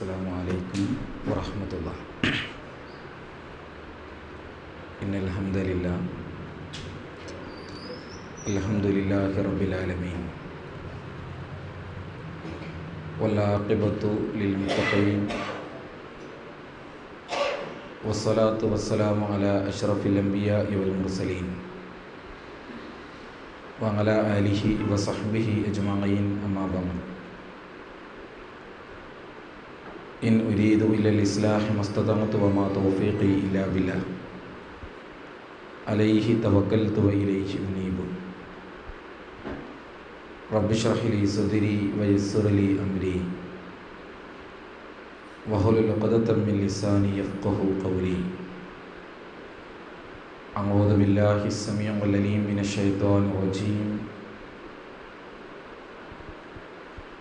അസ്സലാമു അലൈക്കും വറഹ്മത്തുള്ളാഹി. ഇന്നൽ ഹംദലില്ലാഹ് അൽഹംദുലില്ലാഹി റബ്ബിൽ ആലമീൻ വല്ലാഖിബത്തു ലിൽ മുത്തഖീൻ വസ്സലാത്തു വസ്സലാമു അലാ അഷ്റഫിൽ അംബിയാഇ വൽ മുർസലീൻ വഅലാ ആലിഹി വസഹ്ബിഹി അജ്മഈൻ അമ്മാ ബഅദ്. ഇൻ ഉരീദു ഇല്ലൽ ഇസ്ലാഹ മസ്തതഅതു വമാ തൗഫീഖി ഇല്ലാ ബില്ലാഹ് അലൈഹി തവക്കൽതു വഇലൈഹി ഉനീബു. റബ്ബി ഇശ്റഹ് ലി സദ്രി വയസ്സിർ ലി അംരി വഹ്ലുൽ ഉഖ്ദതം മിൻ ലിസാനി യഫ്ഖഹു ഖൗലി. അഊദു ബില്ലാഹി അസ്സമീഉൽ അലീം മിനശ് ശൈത്വാനിർ റജീം.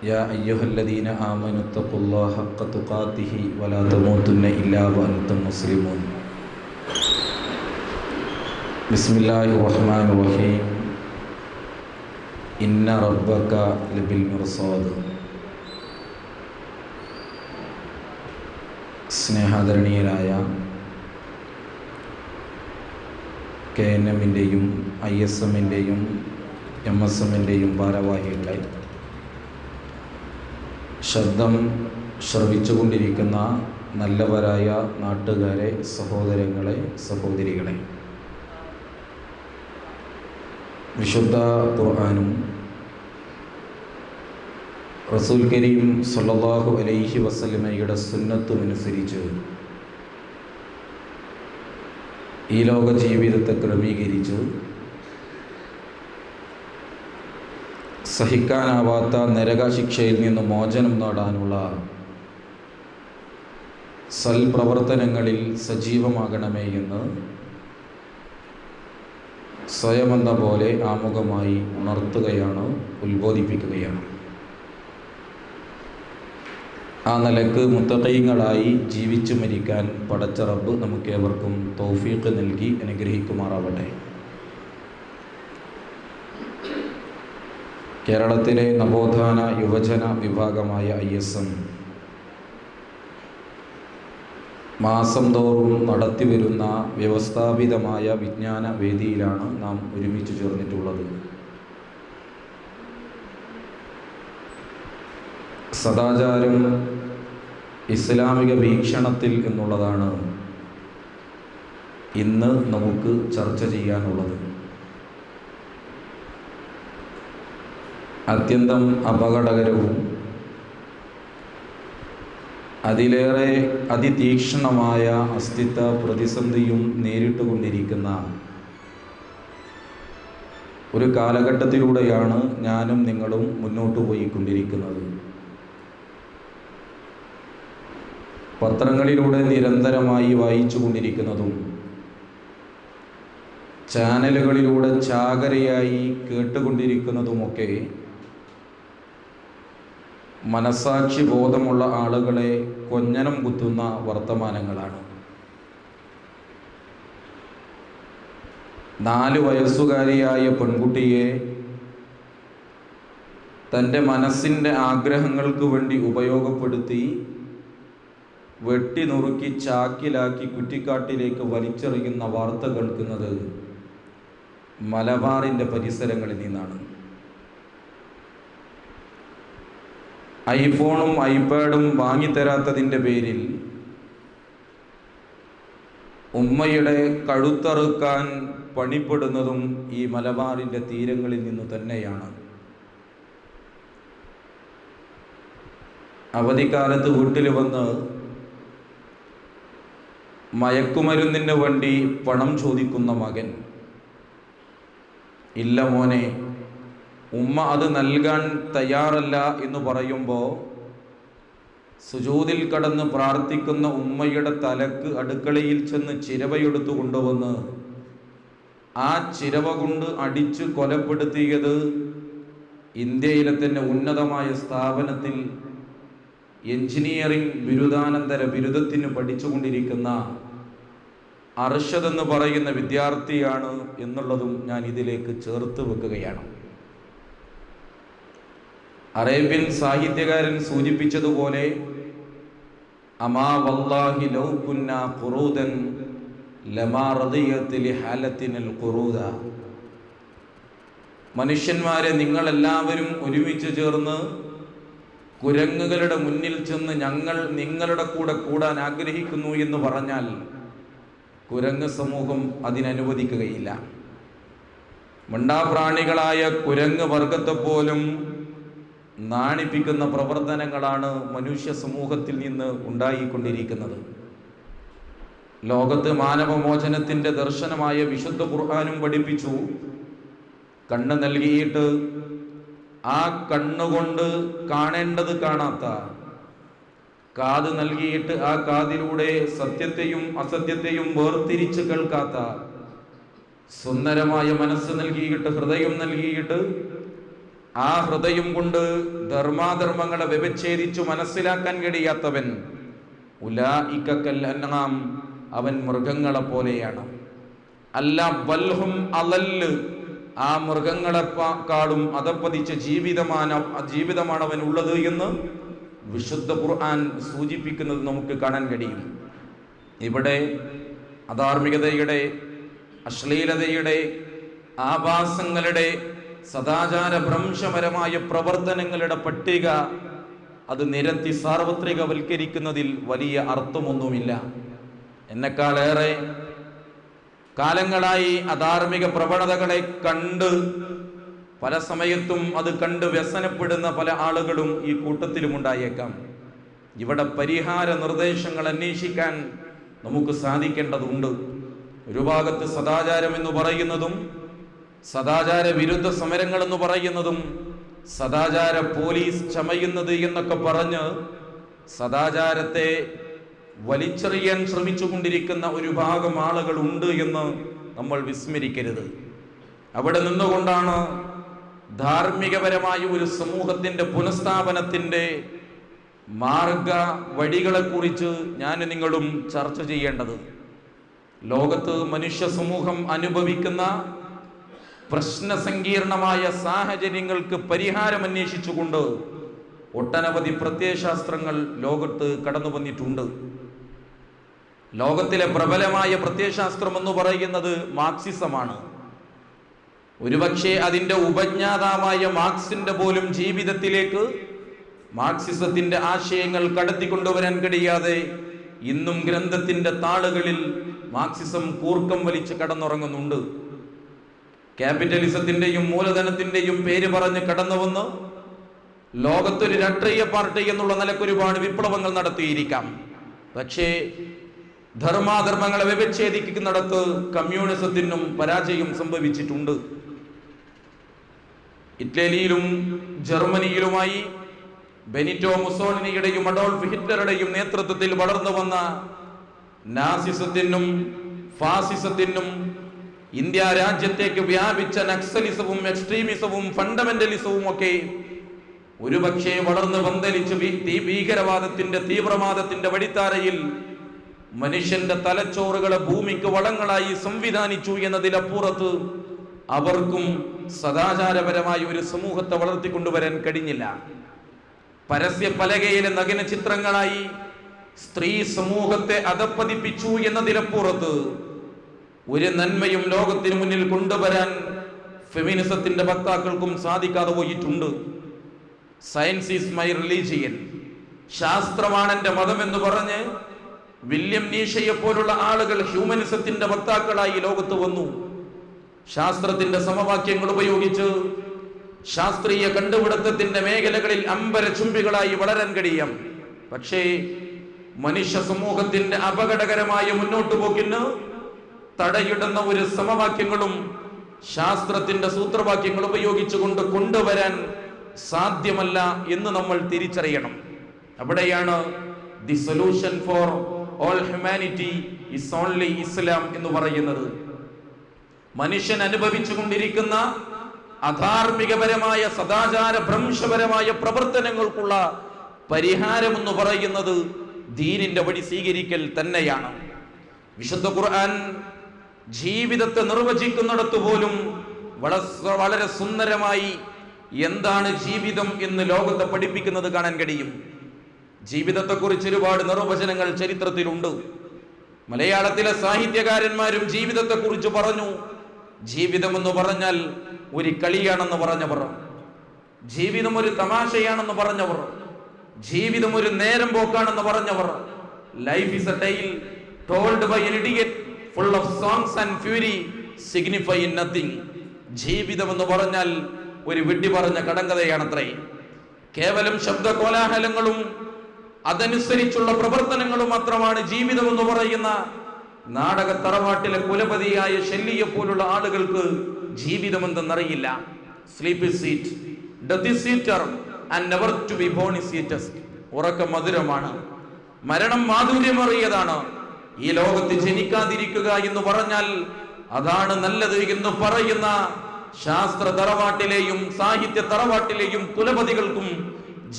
യാ അയ്യുഹല്ലദീന ആമനു തഖുല്ലാഹ ഹഖ്ക തുഖാതിഹി വലാ തമൂതുന്ന ഇല്ലാ വഅൻതും മുസ്ലിമൂൻ. ബിസ്മില്ലാഹിർ റഹ്മാനിർ റഹീം. ഇന്ന റബ്ബക ലബിൽ മിർസാദ്. സ്നേഹാദരണീയരായ KNM-ൻ്റെയും ISM-ൻ്റെയും MSM-ൻ്റെയും ഭാരവാഹികളെ, ശബ്ദം ശ്രവിച്ചുകൊണ്ടിരിക്കുന്ന നല്ലവരായ നാട്ടുകാരെ, സഹോദരങ്ങളെ, സഹോദരികളെ, വിശുദ്ധ ഖുർആനും റസൂൽ കരീം സല്ലല്ലാഹു അലൈഹി വസല്ലമയുടെ സുന്നത്തും അനുസരിച്ച് ഈ ലോക ജീവിതത്തെ ക്രമീകരിച്ച് സഹിക്കാനാവാത്ത നരകശിക്ഷയിൽ നിന്ന് മോചനം നേടാനുള്ള സൽപ്രവർത്തനങ്ങളിൽ സജീവമാകണമേ എന്ന് സ്വയമെന്ന പോലെ ആമുഖമായി ഉണർത്തുകയാണ്, ഉത്ബോധിപ്പിക്കുകയാണ്. ആ നിലക്ക് മുത്തഖീങ്ങളായി ജീവിച്ചു മരിക്കാൻ പടച്ച റബ്ബ് നമുക്കേവർക്കും തൗഫീഖ് നൽകി അനുഗ്രഹിക്കുമാറാവട്ടെ. കേരളത്തിലെ നവോത്ഥാന യുവജന വിഭാഗമായ ISM മാസം തോറും നടത്തിവരുന്ന വ്യവസ്ഥാപിതമായ വിജ്ഞാന വേദിയിലാണ് നാം ഒരുമിച്ച് ചേർന്നിട്ടുള്ളത്. സദാചാരം ഇസ്ലാമിക വീക്ഷണത്തിൽ എന്നുള്ളതാണ് ഇന്ന് നമുക്ക് ചർച്ച ചെയ്യാനുള്ളത്. അത്യന്തം അപകടകരവും അതിലേറെ അതിതീക്ഷ്ണമായ അസ്തിത്വ പ്രതിസന്ധിയും നേരിട്ടുകൊണ്ടിരിക്കുന്ന ഒരു കാലഘട്ടത്തിലൂടെയാണ് ഞാനും നിങ്ങളും മുന്നോട്ട് പോയിക്കൊണ്ടിരിക്കുന്നത്. പത്രങ്ങളിലൂടെ നിരന്തരമായി വായിച്ചു കൊണ്ടിരിക്കുന്നതും ചാനലുകളിലൂടെ ചാകരയായി കേട്ടുകൊണ്ടിരിക്കുന്നതുമൊക്കെ മനസാക്ഷി ബോധമുള്ള ആളുകളെ കൊഞ്ഞനം കുത്തുന്ന വർത്തമാനങ്ങളാണ്. 4 വയസ്സുകാരിയായ പെൺകുട്ടിയെ തൻ്റെ മനസ്സിൻ്റെ ആഗ്രഹങ്ങൾക്ക് വേണ്ടി ഉപയോഗപ്പെടുത്തി വെട്ടി നുറുക്കി ചാക്കിലാക്കി കുറ്റിക്കാട്ടിലേക്ക് വലിച്ചെറിയുന്ന വാർത്ത കേൾക്കുന്നത് മലബാറിൻ്റെ പരിസരങ്ങളിൽ നിന്നാണ്. ഐഫോണും ഐപാഡും വാങ്ങിത്തരാത്തതിൻ്റെ പേരിൽ ഉമ്മയുടെ കഴുത്തറുക്കാൻ പണിപ്പെടുന്നതും ഈ മലബാറിൻ്റെ തീരങ്ങളിൽ നിന്നു തന്നെയാണ്. അവധിക്കാലത്ത് വീട്ടിൽ വന്ന് മയക്കുമരുന്നിന് വേണ്ടി പണം ചോദിക്കുന്ന മകൻ, ഇല്ല മോനെ, ഉമ്മ അത് നൽകാൻ തയ്യാറല്ല എന്ന് പറയുമ്പോൾ സുജൂദിൽ കടന്ന് പ്രാർത്ഥിക്കുന്ന ഉമ്മയുടെ തലക്ക് അടുക്കളയിൽ ചെന്ന് ചിരവയെടുത്തു കൊണ്ടുവന്ന് ആ ചിരവ കൊണ്ട് അടിച്ചു കൊലപ്പെടുത്തിയത് ഇന്ത്യയിലെ തന്നെ ഉന്നതമായ സ്ഥാപനത്തിൽ എഞ്ചിനീയറിംഗ് ബിരുദാനന്തര ബിരുദത്തിന് പഠിച്ചുകൊണ്ടിരിക്കുന്ന അർഷദ് എന്ന് പറയുന്ന വിദ്യാർത്ഥിയാണ് എന്നുള്ളതും ഞാൻ ഇതിലേക്ക് ചേർത്ത് വെക്കുകയാണ്. അറേബ്യൻ സാഹിത്യകാരൻ സൂചിപ്പിച്ചതുപോലെ അമാ വല്ലാഹി ലൗ കുന്നാ ഖുറൂദൻ ലമാ റദിയത് ലിഹാലത്തിനൽ ഖുറൂദ. മനുഷ്യന്മാരെ, നിങ്ങളെല്ലാവരും ഒരുമിച്ച് ചേർന്ന് കുരങ്ങുകളുടെ മുന്നിൽ ചെന്ന് ഞങ്ങൾ നിങ്ങളുടെ കൂടെ കൂടാൻ ആഗ്രഹിക്കുന്നു എന്ന് പറഞ്ഞാൽ കുരങ്ങ് സമൂഹം അതിനനുവദിക്കുകയില്ല. മിണ്ടാപ്രാണികളായ കുരങ്ങ് വർഗത്തെ പോലും നാണിപ്പിക്കുന്ന പ്രവർത്തനങ്ങളാണ് മനുഷ്യ സമൂഹത്തിൽ നിന്ന് ഉണ്ടായിക്കൊണ്ടിരിക്കുന്നത്. ലോകത്ത് മാനവമോചനത്തിൻ്റെ ദർശനമായ വിശുദ്ധ ഖുർആനും പഠിപ്പിച്ചു, കണ്ണ് നൽകിയിട്ട് ആ കണ്ണുകൊണ്ട് കാണേണ്ടത് കാണാത്ത, കാത് നൽകിയിട്ട് ആ കാതിലൂടെ സത്യത്തെയും അസത്യത്തെയും വേർതിരിച്ച് കേൾക്കാത്ത, സുന്ദരമായ മനസ്സ് നൽകിയിട്ട് ഹൃദയം നൽകിയിട്ട് ആ ഹൃദയം കൊണ്ട് ധർമാധർമ്മങ്ങളെ വ്യവച്ഛേദിച്ചു മനസ്സിലാക്കാൻ കഴിയാത്തവൻ, ഉലൈക കൽ അൻആം, അവൻ മൃഗങ്ങളെ പോലെയാണ്. അല്ല ബൽഹും അളല്ല്, ആ മൃഗങ്ങളെക്കാളും അധപ്പതിച്ച ജീവിതമാണ് അവൻ ഉള്ളത് എന്ന് വിശുദ്ധ ഖുർആൻ സൂചിപ്പിക്കുന്നത് നമുക്ക് കാണാൻ കഴിയും. ഇവിടെ അധാർമികതയുടെ, അശ്ലീലതയുടെ, ആഭാസങ്ങളുടെ, സദാചാര ഭ്രംശപരമായ പ്രവർത്തനങ്ങളുടെ പട്ടിക അത് നിരത്തി സാർവത്രികവൽക്കരിക്കുന്നതിൽ വലിയ അർത്ഥമൊന്നുമില്ല. എന്നെക്കാളേറെ കാലങ്ങളായി അധാർമിക പ്രവണതകളെ കണ്ട് പല സമയത്തും അത് കണ്ട് വ്യസനപ്പെടുന്ന പല ആളുകളും ഈ കൂട്ടത്തിലും ഉണ്ടായേക്കാം. ഇവിടെ പരിഹാര നിർദ്ദേശങ്ങൾ അന്വേഷിക്കാൻ നമുക്ക് സാധിക്കേണ്ടതുണ്ട്. ഒരു ഭാഗത്ത് സദാചാരം എന്ന് പറയുന്നതും സദാചാര വിരുദ്ധ സമരങ്ങൾ എന്ന് പറയുന്നതും സദാചാര പോലീസ് ചമയുന്നത് എന്നൊക്കെ പറഞ്ഞ് സദാചാരത്തെ വലിച്ചെറിയാൻ ശ്രമിച്ചുകൊണ്ടിരിക്കുന്ന ഒരു ഭാഗം ആളുകൾ ഉണ്ട് എന്ന് നമ്മൾ വിസ്മരിക്കരുത്. അവിടെ നിന്നുകൊണ്ടാണ് ധാർമ്മികപരമായ ഒരു സമൂഹത്തിൻ്റെ പുനഃസ്ഥാപനത്തിൻ്റെ മാർഗ വഴികളെക്കുറിച്ച് ഞാൻ നിങ്ങളും ചർച്ച ചെയ്യേണ്ടത്. ലോകത്ത് മനുഷ്യ സമൂഹം അനുഭവിക്കുന്ന പ്രശ്നസങ്കീർണമായ സാഹചര്യങ്ങൾക്ക് പരിഹാരം അന്വേഷിച്ചുകൊണ്ട് ഒട്ടനവധി പ്രത്യയശാസ്ത്രങ്ങൾ ലോകത്ത് കടന്നു വന്നിട്ടുണ്ട്. ലോകത്തിലെ പ്രബലമായ പ്രത്യയശാസ്ത്രം എന്ന് പറയുന്നത് മാർക്സിസമാണ്. ഒരുപക്ഷെ അതിൻ്റെ ഉപജ്ഞാതാവായ മാർക്സിന്റെ പോലും ജീവിതത്തിലേക്ക് മാർക്സിസത്തിന്റെ ആശയങ്ങൾ കടത്തിക്കൊണ്ടുവരാൻ കഴിയാതെ ഇന്നും ഗ്രന്ഥത്തിന്റെ താളുകളിൽ മാർക്സിസം കൂർക്കം വലിച്ച് കടന്നുറങ്ങുന്നുണ്ട്. ക്യാപിറ്റലിസത്തിന്റെയും മൂലധനത്തിന്റെയും പേര് പറഞ്ഞ് കടന്നു വന്ന് ലോകത്തൊരു രാഷ്ട്രീയ പാർട്ടി എന്നുള്ള നിലക്ക് ഒരുപാട് വിപ്ലവങ്ങൾ നടത്തിയിരിക്കാം. പക്ഷേ ധർമാധർമ്മങ്ങളെ വ്യവച്ഛേദിക്കുന്നിടത്ത് കമ്മ്യൂണിസത്തിനും പരാജയം സംഭവിച്ചിട്ടുണ്ട്. ഇറ്റലിയിലും ജർമ്മനിയിലുമായി ബെനിറ്റോ മുസോളിനിയുടെയും അഡോൾഫ് ഹിറ്റ്ലറുടെയും നേതൃത്വത്തിൽ വളർന്നു വന്ന നാസിസത്തിനും ഫാസിസത്തിനും ഇന്ത്യ രാജ്യത്തേക്ക് വ്യാപിച്ച നക്സലിസവും എക്സ്ട്രീമിസവും ഫണ്ടമെന്റലിസവും ഒക്കെ ഒരുപക്ഷെ വളർന്ന് പന്തലിച്ച് ഭീകരവാദത്തിന്റെ തീവ്രവാദത്തിന്റെ വഴിത്താരയിൽ മനുഷ്യന്റെ തലച്ചോറുകളെ ഭൂമിക്ക് വളങ്ങളായി സംവിധാനിച്ചു എന്നതിലപ്പുറത്ത് അവർക്കും സദാചാരപരമായ ഒരു സമൂഹത്തെ വളർത്തിക്കൊണ്ടുവരാൻ കഴിഞ്ഞില്ല. പരസ്യ പലകയിലെ നഗ്ന ചിത്രങ്ങളായി സ്ത്രീ സമൂഹത്തെ അധപ്പതിപ്പിച്ചു എന്നതിലപ്പുറത്ത് ഒരു നന്മയും ലോകത്തിന് മുന്നിൽ കൊണ്ടുവരാൻ ഫെമിനിസത്തിന്റെ വക്താക്കൾക്കും സാധിക്കാതെ പോയിട്ടുണ്ട്. സയൻസ് ഈസ് മൈ റിലീജിയൻ, ശാസ്ത്രമാണ് എൻ്റെ മതം എന്ന് പറഞ്ഞ് വില്യം നീഷയെ പോലുള്ള ആളുകൾ ഹ്യൂമനിസത്തിന്റെ വക്താക്കളായി ലോകത്ത് വന്നു. ശാസ്ത്രത്തിന്റെ സമവാക്യങ്ങൾ ഉപയോഗിച്ച് ശാസ്ത്രീയ കണ്ടുപിടുത്തത്തിന്റെ മേഖലകളിൽ അമ്പരചുംബികളായി വളരാൻ കഴിയാം. പക്ഷേ മനുഷ്യ സമൂഹത്തിന്റെ അപകടകരമായ മുന്നോട്ടു പോക്കിന് തടയിടുന്ന ഒരു സമവാക്യങ്ങളും ശാസ്ത്രത്തിന്റെ സൂത്രവാക്യങ്ങൾ ഉപയോഗിച്ചുകൊണ്ട് കൊണ്ടുവരാൻ സാധ്യമല്ല എന്ന് നമ്മൾ തിരിച്ചറിയണം. അവിടെയാണ് the solution for all humanity is only Islam എന്ന് പറയുന്നത്. മനുഷ്യൻ അനുഭവിച്ചു കൊണ്ടിരിക്കുന്ന അധാർമികപരമായ സദാചാര ഭ്രംശപരമായ പ്രവർത്തനങ്ങൾക്കുള്ള പരിഹാരം എന്ന് പറയുന്നത് ദീനിന്റെ വഴി സ്വീകരിക്കൽ തന്നെയാണ്. വിശുദ്ധ ഖുർആൻ ജീവിതത്തെ നിർവചിക്കുന്നിടത്ത് പോലും വളരെ സുന്ദരമായി എന്താണ് ജീവിതം എന്ന് ലോകത്തെ പഠിപ്പിക്കുന്നത് കാണാൻ കഴിയും. ജീവിതത്തെക്കുറിച്ച് ഒരുപാട് നിർവചനങ്ങൾ ചരിത്രത്തിലുണ്ട്. മലയാളത്തിലെ സാഹിത്യകാരന്മാരും ജീവിതത്തെക്കുറിച്ച് പറഞ്ഞു. ജീവിതമെന്ന് പറഞ്ഞാൽ ഒരു കളിയാണെന്ന് പറഞ്ഞവർ, ജീവിതം ഒരു തമാശയാണെന്ന് പറഞ്ഞവർ, ജീവിതം ഒരു നേരം പോക്കാണെന്ന് പറഞ്ഞവർ. Life is a tale told by an idiot full of songs and fury signifying nothing. ജീവിതം എന്ന് പറഞ്ഞാൽ ഒരു വിഡ്ഢി പറഞ്ഞ കടങ്കഥയാണത്രേ. കേവലം ശബ്ദ കോലാഹലങ്ങളും അതനുസരിച്ചുള്ള പ്രവർത്തനങ്ങളും മാത്രമാണ് ജീവിതം എന്ന് പറയുന്ന നാടക തറവാട്ടിലെ കുലപതിയായ ശല്യെ പോലുള്ള ആളുകൾക്ക് ജീവിതം എന്തെന്നറിയില്ല. Sleep is sweet, death is sweeter and never to be born is sweetest. ഉറക്കം മധുരമാണ്, മരണം മാധുര്യമേറിയതാണ്. ഈ ലോകത്ത് ജനിക്കാതിരിക്കുക എന്ന് പറഞ്ഞാൽ അതാണ് നല്ലത് എന്ന് പറയുന്ന ശാസ്ത്ര തറവാട്ടിലെയും സാഹിത്യ തറവാട്ടിലെയും കുലപതികൾക്കും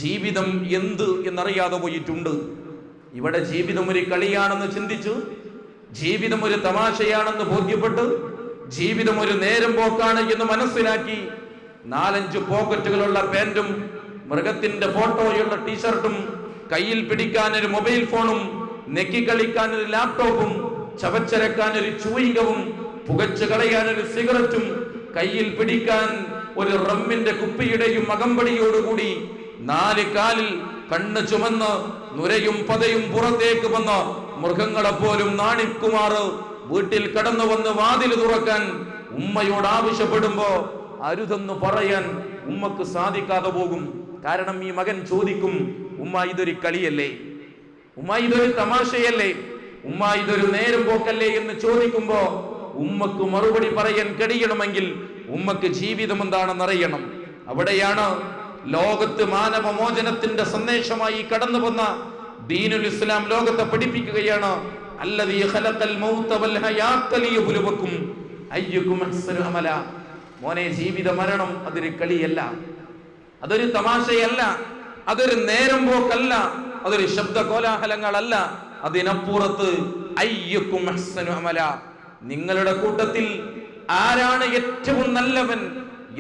ജീവിതം എന്ത് എന്നറിയാതെ പോയിട്ടുണ്ട്. ഇവിടെ ജീവിതം ഒരു കളിയാണെന്ന് ചിന്തിച്ചു, ജീവിതം ഒരു തമാശയാണെന്ന് ബോധ്യപ്പെട്ട്, ജീവിതം ഒരു നേരം പോക്കാണ് എന്ന് മനസ്സിലാക്കി 4-5 പോക്കറ്റുകളുള്ള പാന്റും മൃഗത്തിന്റെ ഫോട്ടോയുള്ള ടീഷർട്ടും കയ്യിൽ പിടിക്കാൻ ഒരു മൊബൈൽ ഫോണും നെക്കി കളിക്കാൻ ഒരു ലാപ്ടോപ്പും ചവച്ചരക്കാൻ ഒരു ചൂയിങ്കവും പുകച്ചു കളയാൻ ഒരു സിഗരറ്റും കയ്യിൽ പിടിക്കാൻ ഒരു റമ്മിന്റെ കുപ്പിയുടെയും അകമ്പടിയോടുകൂടി 4 കാലിൽ കണ്ണ് ചുമന്ന് നുരയും പതയും പുറത്തേക്ക് വന്ന് മൃഗങ്ങളെ പോലും നാണിക്കുമാറ് വീട്ടിൽ കടന്നു വന്ന് വാതിൽ തുറക്കാൻ ഉമ്മയോട് ആവശ്യപ്പെടുമ്പോ അരുതെന്ന് പറയാൻ ഉമ്മക്ക് സാധിക്കാതെ പോകും. കാരണം ഈ മകൻ ചോദിക്കും, ഉമ്മ ഇതൊരു കളിയല്ലേ, ഉമ്മ ഇതൊരു തമാശയല്ലേ, ഉമ്മ ഇതൊരു നേരം പോക്കല്ലേ എന്ന് ചോദിക്കുമ്പോ ഉമ്മക്ക് മറുപടി പറയാൻ കഴിയണമെങ്കിൽ ഉമ്മക്ക് ജീവിതം എന്താണെന്ന് അറിയണം. അവിടെയാണ് ലോകത്ത് മാനവ മോചനത്തിന്റെ സന്ദേശമായി കടന്നു വന്ന ദീനുൽ ഇസ്ലാം ലോകത്തെ പഠിപ്പിക്കുകയാണ്. അല്ലദീ ഖലഖൽ മൗത വൽ ഹയാത ലിയബ്ലുവക്കും അയ്യുകും അഹ്സനു അമല. മോനെ, ജീവിത മരണം അതൊരു കളിയല്ല, അതൊരു തമാശയല്ല, അതൊരു നേരം പോക്കല്ല, അതൊരു ശബ്ദ കോലാഹലങ്ങളല്ല. അതിനപ്പുറത്ത് അയ്യുകും അഹ്സനു അമല, നിങ്ങളുടെ കൂട്ടത്തിൽ ആരാണ് ഏറ്റവും നല്ലവൻ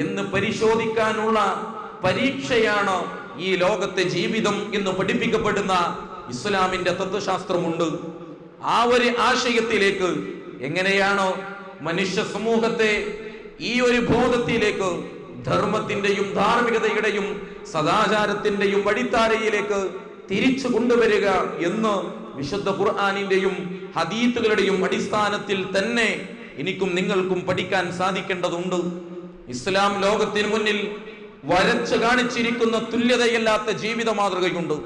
എന്ന് പരിശോധിക്കാനുള്ള പരീക്ഷയാണ് ഈ ലോകത്തെ ജീവിതം എന്ന് പഠിപ്പിക്കപ്പെടുന്ന ഇസ്ലാമിന്റെ തത്വശാസ്ത്രമുണ്ട്. ആ ഒരു ആശയത്തിലേക്ക് എങ്ങനെയാണോ മനുഷ്യ സമൂഹത്തെ ഈ ഒരു ബോധത്തിലേക്ക്, ധർമ്മത്തിന്റെയും ധാർമ്മികതയുടെയും സദാചാരത്തിന്റെയും വഴിത്താരയിലേക്ക് തിരിച്ചു കൊണ്ടുവരിക എന്ന് വിശുദ്ധ ഖുർആനിന്റെയും ഹദീത്തുകളുടെയും അടിസ്ഥാനത്തിൽ തന്നെ എനിക്കും നിങ്ങൾക്കും പഠിക്കാൻ സാധിക്കേണ്ടതുണ്ട്. ഇസ്ലാം ലോകത്തിന് മുന്നിൽ വരച്ചു കാണിച്ചിരിക്കുന്ന തുല്യതയില്ലാത്ത ജീവിത മാതൃകയുണ്ട്.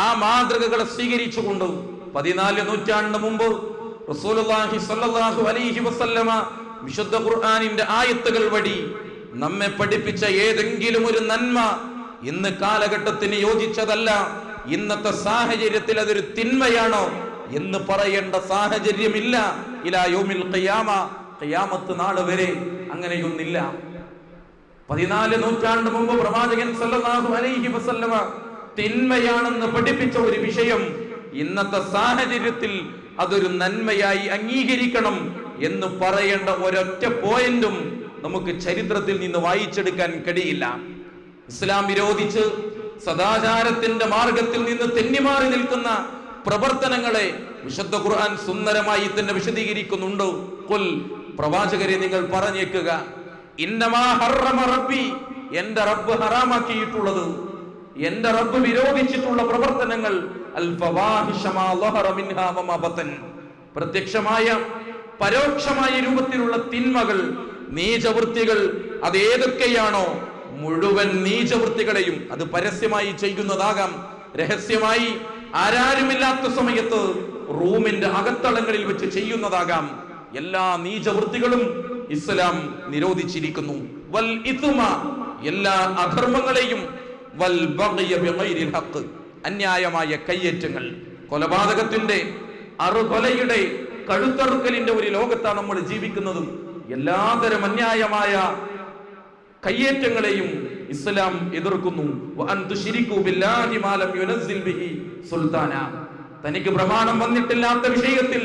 ആ മാതൃകകളെ സ്വീകരിച്ചുകൊണ്ട് 14 നൂറ്റാണ്ട് മുമ്പ് റസൂലുള്ളാഹി സ്വല്ലല്ലാഹു അലൈഹി വസല്ലമ വിശുദ്ധ ഖുർആനിന്റെ ആയത്തുകൾ വഴി നമ്മെ പഠിപ്പിച്ച ഏതെങ്കിലും ഒരു നന്മ ഇന്ന് കാലഘട്ടത്തിന് യോജിച്ചതല്ല, ഇന്നത്തെ സാഹചര്യത്തിൽ അതൊരു തിന്മയാണോ എന്ന് പറയേണ്ട സാഹചര്യമില്ല. ഇലാ യൗമിൽ ഖിയാമ, ഖിയാമത്ത് നാൾ വരെ അങ്ങനെയൊന്നില്ല. 14 നൂറ്റാണ്ട് മുമ്പ് പ്രവാചകൻ സല്ലല്ലാഹു അലൈഹി വസല്ലമ തിന്മയാണെന്ന് പഠിപ്പിച്ച ഒരു വിഷയം ഇന്നത്തെ സാഹചര്യത്തിൽ അതൊരു നന്മയായി അംഗീകരിക്കണം എന്ന് പറയേണ്ട ഒരൊറ്റ പോയിന്റും നമുക്ക് ചരിത്രത്തിൽ നിന്ന് വായിച്ചെടുക്കാൻ കഴിയില്ല. ഇസ്ലാം വിരോധിച്ച് സദാചാരത്തിന്റെ മാർഗത്തിൽ നിന്ന് തെന്നിമാറി നിൽക്കുന്ന പ്രവർത്തനങ്ങളെ വിശുദ്ധ ഖുർആൻ സുന്ദരമായി തന്നെ വിശദീകരിക്കുന്നുണ്ട്. ഖുൽ, പ്രവാചകരെ നിങ്ങൾ പറഞ്ഞേക്കുക, ഇന്നമാ ഹറമ റബ്ബി, എന്റെ റബ്ബ് ഹറാമാക്കിയിട്ടുള്ളത്, എന്റെ റബ്ബ് വിരോധിച്ചിട്ടുള്ള പ്രവർത്തനങ്ങൾ അൽ ഫവാഹിഷ മാ ളഹറ മിൻഹാ വമാ ബതൻ, പ്രത്യക്ഷമായ പരോക്ഷമായ രൂപത്തിലുള്ള തിന്മകൾ, നീചവൃത്തികൾ, അത് ഏതൊക്കെയാണോ മുഴുവൻ നീചവൃത്തികളെയും, അത് പരസ്യമായി ചെയ്യുന്നതാകാം, രഹസ്യമായി ആരാരുമില്ലാത്ത സമയത്ത് റൂമിന്റെ അകത്തളങ്ങളിൽ വെച്ച് ചെയ്യുന്നതാകാം, എല്ലാ നീചവൃത്തികളും ഇസ്ലാം നിരോധിച്ചിരിക്കുന്നു. വൽ ഇത്മ, എല്ലാ അധർമ്മങ്ങളെയും, വൽ ബഗ്യ ബിഗൈരിൽ ഹഖ്, അന്യായമായ കയ്യേറ്റങ്ങൾ, കൊലപാതകത്തിന്റെ, അറുകൊലയുടെ, കഴുത്തറുക്കലിന്റെ ഒരു ലോകത്താണ് നമ്മൾ ജീവിക്കുന്നത്. എല്ലാതരം അന്യായമായ കയ്യേറ്റങ്ങളെയും ഇസ്ലാം എതിർക്കുന്നു. വഅൻ തുശ്രികൂ ബില്ലാഹി മാ ലം യുനസ്സിൽ ബിഹി സുൽത്താന, തനിക്ക് പ്രമാണം വന്നിട്ടില്ലാത്ത വിഷയത്തിൽ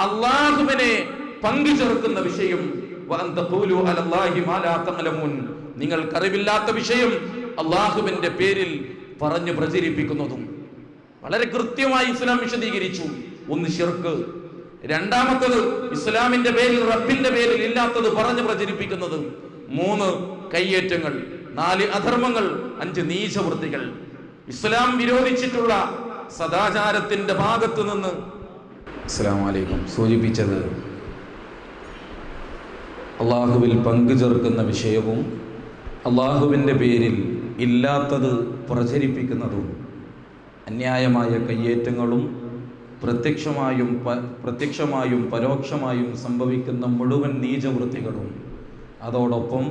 അല്ലാഹുവിനെ പങ്കു ചേർക്കുന്ന വിഷയം, വഅൻ തഖൂലു അലല്ലാഹി മാ ലാ തഅലമൂൻ, നിങ്ങൾക്കറിവില്ലാത്ത വിഷയം അല്ലാഹുവിന്റെ പേരിൽ പറഞ്ഞു പ്രചരിപ്പിക്കുന്നതും. വളരെ കൃത്യമായി ഇസ്ലാം വിശദീകരിച്ചു. ഒന്ന് ശിർക്ക്, രണ്ടാമത്തത് ഇസ്ലാമിന്റെ പേരിൽ റബ്ബിന്റെ പേരിൽ ഇല്ലാത്തത് പറഞ്ഞ് പ്രചരിപ്പിക്കുന്നത്, 3 കയ്യേറ്റങ്ങൾ, 4 അധർമ്മങ്ങൾ, 5 നീചവൃത്തികൾ. ഇസ്ലാം വിരോധിച്ചിട്ടുള്ള സദാചാരത്തിന്റെ ഭാഗത്തു നിന്ന് അസ്സലാമു അലൈക്കും സൂചിപ്പിച്ചത് അള്ളാഹുവിൽ പങ്കു ചേർക്കുന്ന വിഷയവും അള്ളാഹുവിൻ്റെ പേരിൽ ഇല്ലാത്തത് പ്രചരിപ്പിക്കുന്നതും അന്യായമായ കയ്യേറ്റങ്ങളും പ്രത്യക്ഷമായും പരോക്ഷമായും സംഭവിക്കുന്ന മുഴുവൻ നീചവൃത്തികളും, അതോടൊപ്പം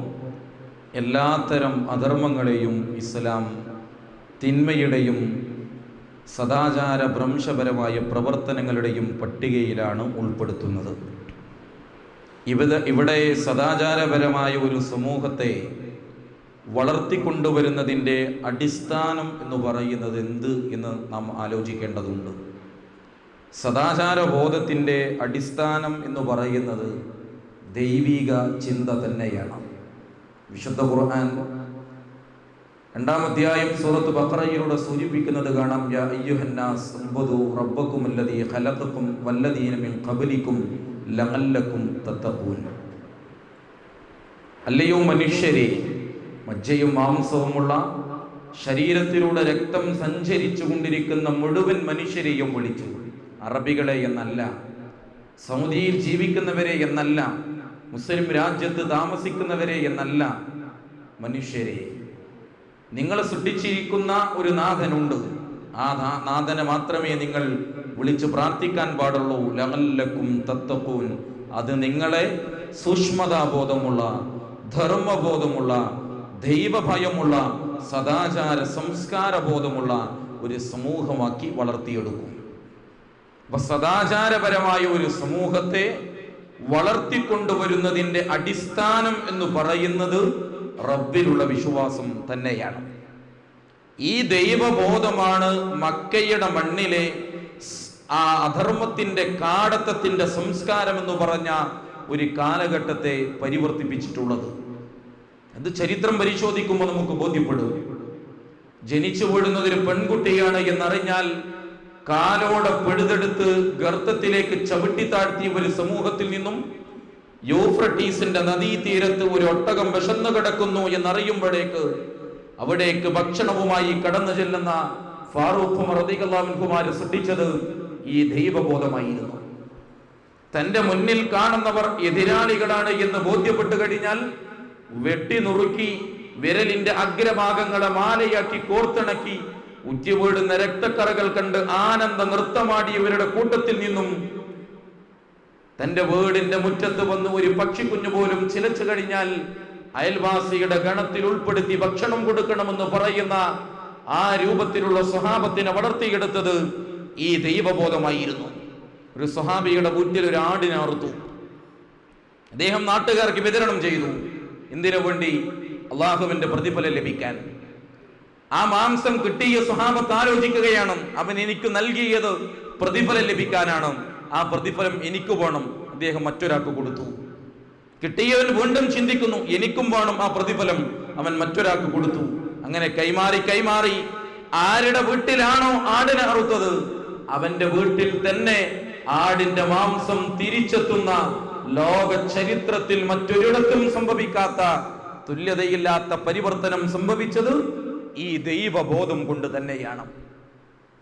എല്ലാത്തരം അധർമ്മങ്ങളെയും ഇസ്ലാം തിന്മയുടെയും സദാചാര ഭ്രംശപരമായ പ്രവർത്തനങ്ങളുടെയും പട്ടികയിലാണ് ഉൾപ്പെടുത്തുന്നത്. ഇവിടെ സദാചാരപരമായ ഒരു സമൂഹത്തെ വളർത്തിക്കൊണ്ടുവരുന്നതിൻ്റെ അടിസ്ഥാനം എന്ന് പറയുന്നത് എന്ത് എന്ന് നാം ആലോചിക്കേണ്ടതുണ്ട്. സദാചാരബോധത്തിൻ്റെ അടിസ്ഥാനം എന്ന് പറയുന്നത് ദൈവിക ചിന്ത തന്നെയാണ്. വിശുദ്ധ ഖുർആൻ 2-ാം അധ്യായം സൂറത്ത് ബഖറയിലൂടെ സൂചിപ്പിക്കുന്നത് കാണാം. യാ അയ്യുഹന്നാസ് ഉബ്ദു റബ്ബക്കുമുല്ലദീ ഖലഖക്കും വല്ലദീന മിൻ ഖബ്ലിക്കും ലഅല്ലക്കും തത്തഖൂൻ. അല്ലയോ മനുഷ്യരെ, മജ്ജയും മാംസവുമുള്ള ശരീരത്തിലൂടെ രക്തം സഞ്ചരിച്ചു കൊണ്ടിരിക്കുന്ന മുഴുവൻ മനുഷ്യരെയും വിളിച്ചു. അറബികളെ എന്നല്ല, സൗദിയിൽ ജീവിക്കുന്നവരെ എന്നല്ല, മുസ്ലിം രാജ്യത്ത് താമസിക്കുന്നവരെ എന്നല്ല, മനുഷ്യരെ, നിങ്ങൾ സൃഷ്ടിച്ചിരിക്കുന്ന ഒരു നാഥനുണ്ട്. ആ നാഥനെ മാത്രമേ നിങ്ങൾ വിളിച്ച് പ്രാർത്ഥിക്കാൻ പാടുള്ളൂ. ലഅല്ലക്കും തത്തഖൂൻ. അത് നിങ്ങളെ സൂക്ഷ്മതാബോധമുള്ള, ധർമ്മബോധമുള്ള, ദൈവഭയമുള്ള, സദാചാര സംസ്കാര ബോധമുള്ള ഒരു സമൂഹമാക്കി വളർത്തിയെടുക്കും. അപ്പൊ സദാചാരപരമായ ഒരു സമൂഹത്തെ വളർത്തിക്കൊണ്ടുവരുന്നതിൻ്റെ അടിസ്ഥാനം എന്ന് പറയുന്നത് റബ്ബിലുള്ള വിശ്വാസം തന്നെയാണ്. ഈ ദൈവബോധമാണ് മക്കയുടെ മണ്ണിലെ ആ അധർമ്മത്തിന്റെ കാടത്തത്തിന്റെ സംസ്കാരം എന്ന് പറഞ്ഞ ഒരു കാലഘട്ടത്തെ പരിവർത്തിപ്പിച്ചിട്ടുള്ളത്. അത് ചരിത്രം പരിശോധിക്കുമ്പോൾ നമുക്ക് ബോധ്യപ്പെടും. ജനിച്ചു വീഴുന്നത് ഒരു പെൺകുട്ടിയാണ് എന്നറിഞ്ഞാൽ കാലോടെ പിഴുതെടുത്ത് ഗർത്തത്തിലേക്ക് ചവിട്ടി താഴ്ത്തിയ ഒരു സമൂഹത്തിൽ നിന്നും യൂഫ്രട്ടീസിന്റെ നദീതീരത്ത് ഒരു ഒട്ടകം വിശന്നു കിടക്കുന്നു എന്നറിയുമ്പോഴേക്ക് അവിടേക്ക് ഭക്ഷണവുമായി കടന്നു ചെല്ലുന്ന ഫാറൂഖ് ഉമർ റളിയല്ലാഹു അൻഹുമാരെ സൃഷ്ടിച്ചത് ഈ ദൈവബോധമായിരുന്നു. തന്റെ മുന്നിൽ കാണുന്നവർ എതിരാളികളാണ് എന്ന് ബോധ്യപ്പെട്ടു കഴിഞ്ഞാൽ വെട്ടി നുറുക്കി വിരലിന്റെ അഗ്രഭാഗങ്ങളെ മാലയാക്കി കോർത്തിണക്കി ഉറ്റിവീടുന്ന രക്തക്കറകൾ കണ്ട് ആനന്ദ നൃത്തമാടിയവരുടെ കൂട്ടത്തിൽ നിന്നും തന്റെ വീടിന്റെ മുറ്റത്ത് വന്ന് ഒരു പക്ഷിക്കുഞ്ഞു പോലും ചിലച്ചു കഴിഞ്ഞാൽ അയൽവാസിയുടെ ഗണത്തിൽ ഉൾപ്പെടുത്തി ഭക്ഷണം കൊടുക്കണമെന്ന് പറയുന്ന ആ രൂപത്തിലുള്ള സ്വഹാബത്തിനെ വളർത്തിയെടുത്തത് ഈ ദൈവബോധമായിരുന്നു. ഒരു സ്വഹാബിയുടെ വീട്ടിൽ ഒരു ആടിനെ അറുത്തു. അദ്ദേഹം നാട്ടുകാർക്ക് വിതരണം ചെയ്തു. എന്തിനു വേണ്ടി? അള്ളാഹുവിന്റെ പ്രതിഫലം ലഭിക്കാൻ. ആ മാംസം കിട്ടിയ സ്വഹാബത്ത് ആലോചിക്കുകയാണ്, അവൻ എനിക്ക് നൽകിയത് പ്രതിഫലം ലഭിക്കാനാണ്, ആ പ്രതിഫലം എനിക്ക് വേണം. അദ്ദേഹം മറ്റൊരാൾക്ക് കൊടുത്തു. കിട്ടിയവൻ വീണ്ടും ചിന്തിക്കുന്നു, എനിക്കും വേണം ആ പ്രതിഫലം. അവൻ മറ്റൊരാൾക്ക് കൊടുത്തു. അങ്ങനെ കൈമാറി കൈമാറി ആരുടെ വീട്ടിലാണോ ആടിനെ അറുത്തത് അവന്റെ വീട്ടിൽ തന്നെ ആടിന്റെ മാംസം തിരിച്ചെത്തുന്ന ലോക ചരിത്രത്തിൽ മറ്റൊരിടത്തും സംഭവിക്കാത്ത, തുല്യതയില്ലാത്ത പരിവർത്തനം സംഭവിച്ചത് ഈ ദൈവബോധം കൊണ്ട് തന്നെയാണ്.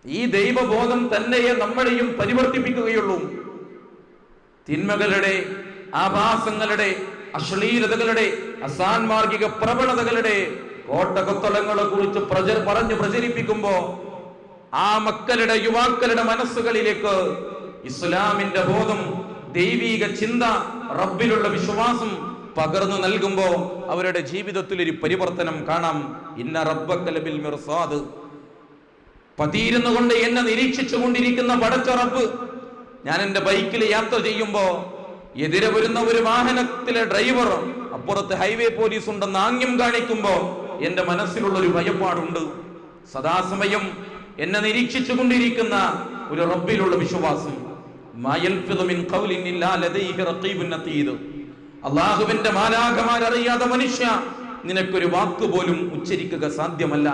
ഈ ദൈവബോധം തന്നെയെ നമ്മളെയും പരിവർത്തിപ്പിക്കുകയുള്ളൂ. തിന്മകളുടെ, ആഭാസങ്ങളുടെ, അശ്ലീലതകളുടെ, അസാൻമാർഗിക പ്രവണതകളുടെ കോട്ടകൊത്തളങ്ങളെ കുറിച്ച് പറഞ്ഞു പ്രചരിപ്പിക്കുമ്പോ ആ മക്കളുടെ, യുവാക്കളുടെ മനസ്സുകളിലേക്ക് ഇസ്ലാമിന്റെ ബോധം, ദൈവീക ചിന്ത, റബ്ബിലുള്ള വിശ്വാസം പകർന്നു നൽകുമ്പോ അവരുടെ ജീവിതത്തിൽ ഒരു പരിവർത്തനം കാണാം. ഇന്ന റബ്ബക ലബിൽ മിർസാദ്. പതിയിരുന്നു കൊണ്ട് എന്നെ നിരീക്ഷിച്ചു കൊണ്ടിരിക്കുന്ന പടച്ച റബ്ബ്. ഞാൻ എൻ്റെ ബൈക്കിൽ യാത്ര ചെയ്യുമ്പോ എതിരെ വരുന്ന ഒരു വാഹനത്തിലെ ഡ്രൈവർ അപ്പുറത്ത് ഹൈവേ പോലീസ് ഉണ്ടെന്ന് ആംഗ്യം കാണിക്കുമ്പോ എന്റെ മനസ്സിലുള്ള ഒരു ഭയപ്പാടുണ്ട്. സദാസമയം എന്നെ നിരീക്ഷിച്ചു കൊണ്ടിരിക്കുന്ന ഒരു റബ്ബിലുള്ള വിശ്വാസം. അള്ളാഹുവിന്റെ മാലാഖമാരറിയാതെ മനുഷ്യ നിനക്കൊരു വാക്ക് പോലും ഉച്ചരിക്കുക സാധ്യമല്ല.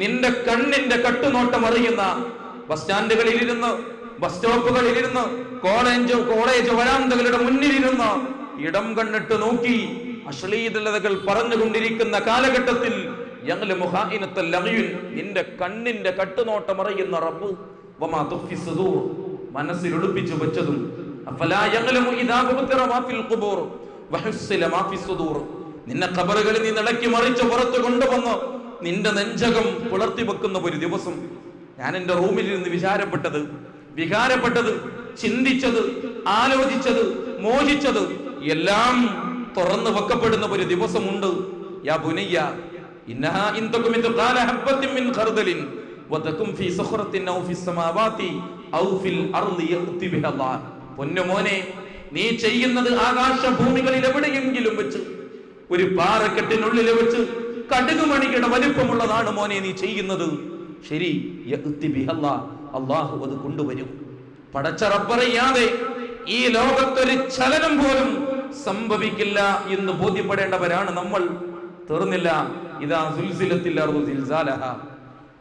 നിന്റെ കണ്ണിന്റെ കട്ടുനോട്ടം അറിയുന്ന ബസ് സ്റ്റാൻഡുകളിലിരുന്ന്, ബസ് സ്റ്റോപ്പുകളിലിരുന്ന്, കോളേജ് വരാന്തകളുടെ മുന്നിലിരുന്ന് ഇടം കണ്ണിട്ട് നോക്കി അശ്ലീലതകൾ പറഞ്ഞുകൊണ്ടിരിക്കുന്ന കാലഘട്ടത്തിൽ നിന്റെ കണ്ണിന്റെ കട്ടുനോട്ടം അറിയുന്ന റബ്ബ് മനസ്സിൽ ഒളിപ്പിച്ചു വെച്ചതും നിന്നെ ഖബറുകളിൽ നിന്ന് ഇളക്കി മറിച്ച് പുറത്ത് കൊണ്ടുവന്ന് നിന്റെ നെഞ്ചകം പുലർത്തി വെക്കുന്ന ഒരു ദിവസം. ഞാൻ എന്റെ റൂമിൽ ഇരുന്ന് വികാരപ്പെട്ടത്, ചിന്തിച്ചത്, ആലോചിച്ചത്, മോഹിച്ചത് എല്ലാം തുറന്നു വെക്കപ്പെടുന്ന ഒരു ദിവസമുണ്ട്. യാ ബുനയ്യ ഇന്നഹാ ഇൻ തകും മിത്ഖാല ഹബ്ബത്തിൻ മിൻ ഖർദലിൻ വതകും ഫീ സഖറത്തിൻ ഔ ഫിസ് സമാവാതി ഔ ഫിൽ അർളി യഅതി ബിഹാ അല്ലാഹ്. പൊന്നുമോനെ, നീ ചെയ്യുന്നത് ആകാശഭൂമികളിൽ എവിടെയെങ്കിലും വെച്ച്, ഒരു പാറക്കെട്ടിനുള്ളിൽ വെച്ച് കടുകുമണിയുടെ വലിപ്പമുള്ളതാണ് മോനെ നീ ചെയ്യുന്നത്. ശരി, യഅതി ബിഹാ അല്ലാഹ്, അല്ലാഹു അത് കൊണ്ടുവരും. പടച്ച റബ്ബറിയാതെ ഈ ലോകത്തൊരു ചലനം പോലും സംഭവിക്കില്ല എന്ന് ബോധ്യപ്പെടേണ്ടവരാണ് നമ്മൾ. തീർന്നില്ല. ഇദാ സുൽസിലത്തിൽ അർദു സിൽസാലഹാ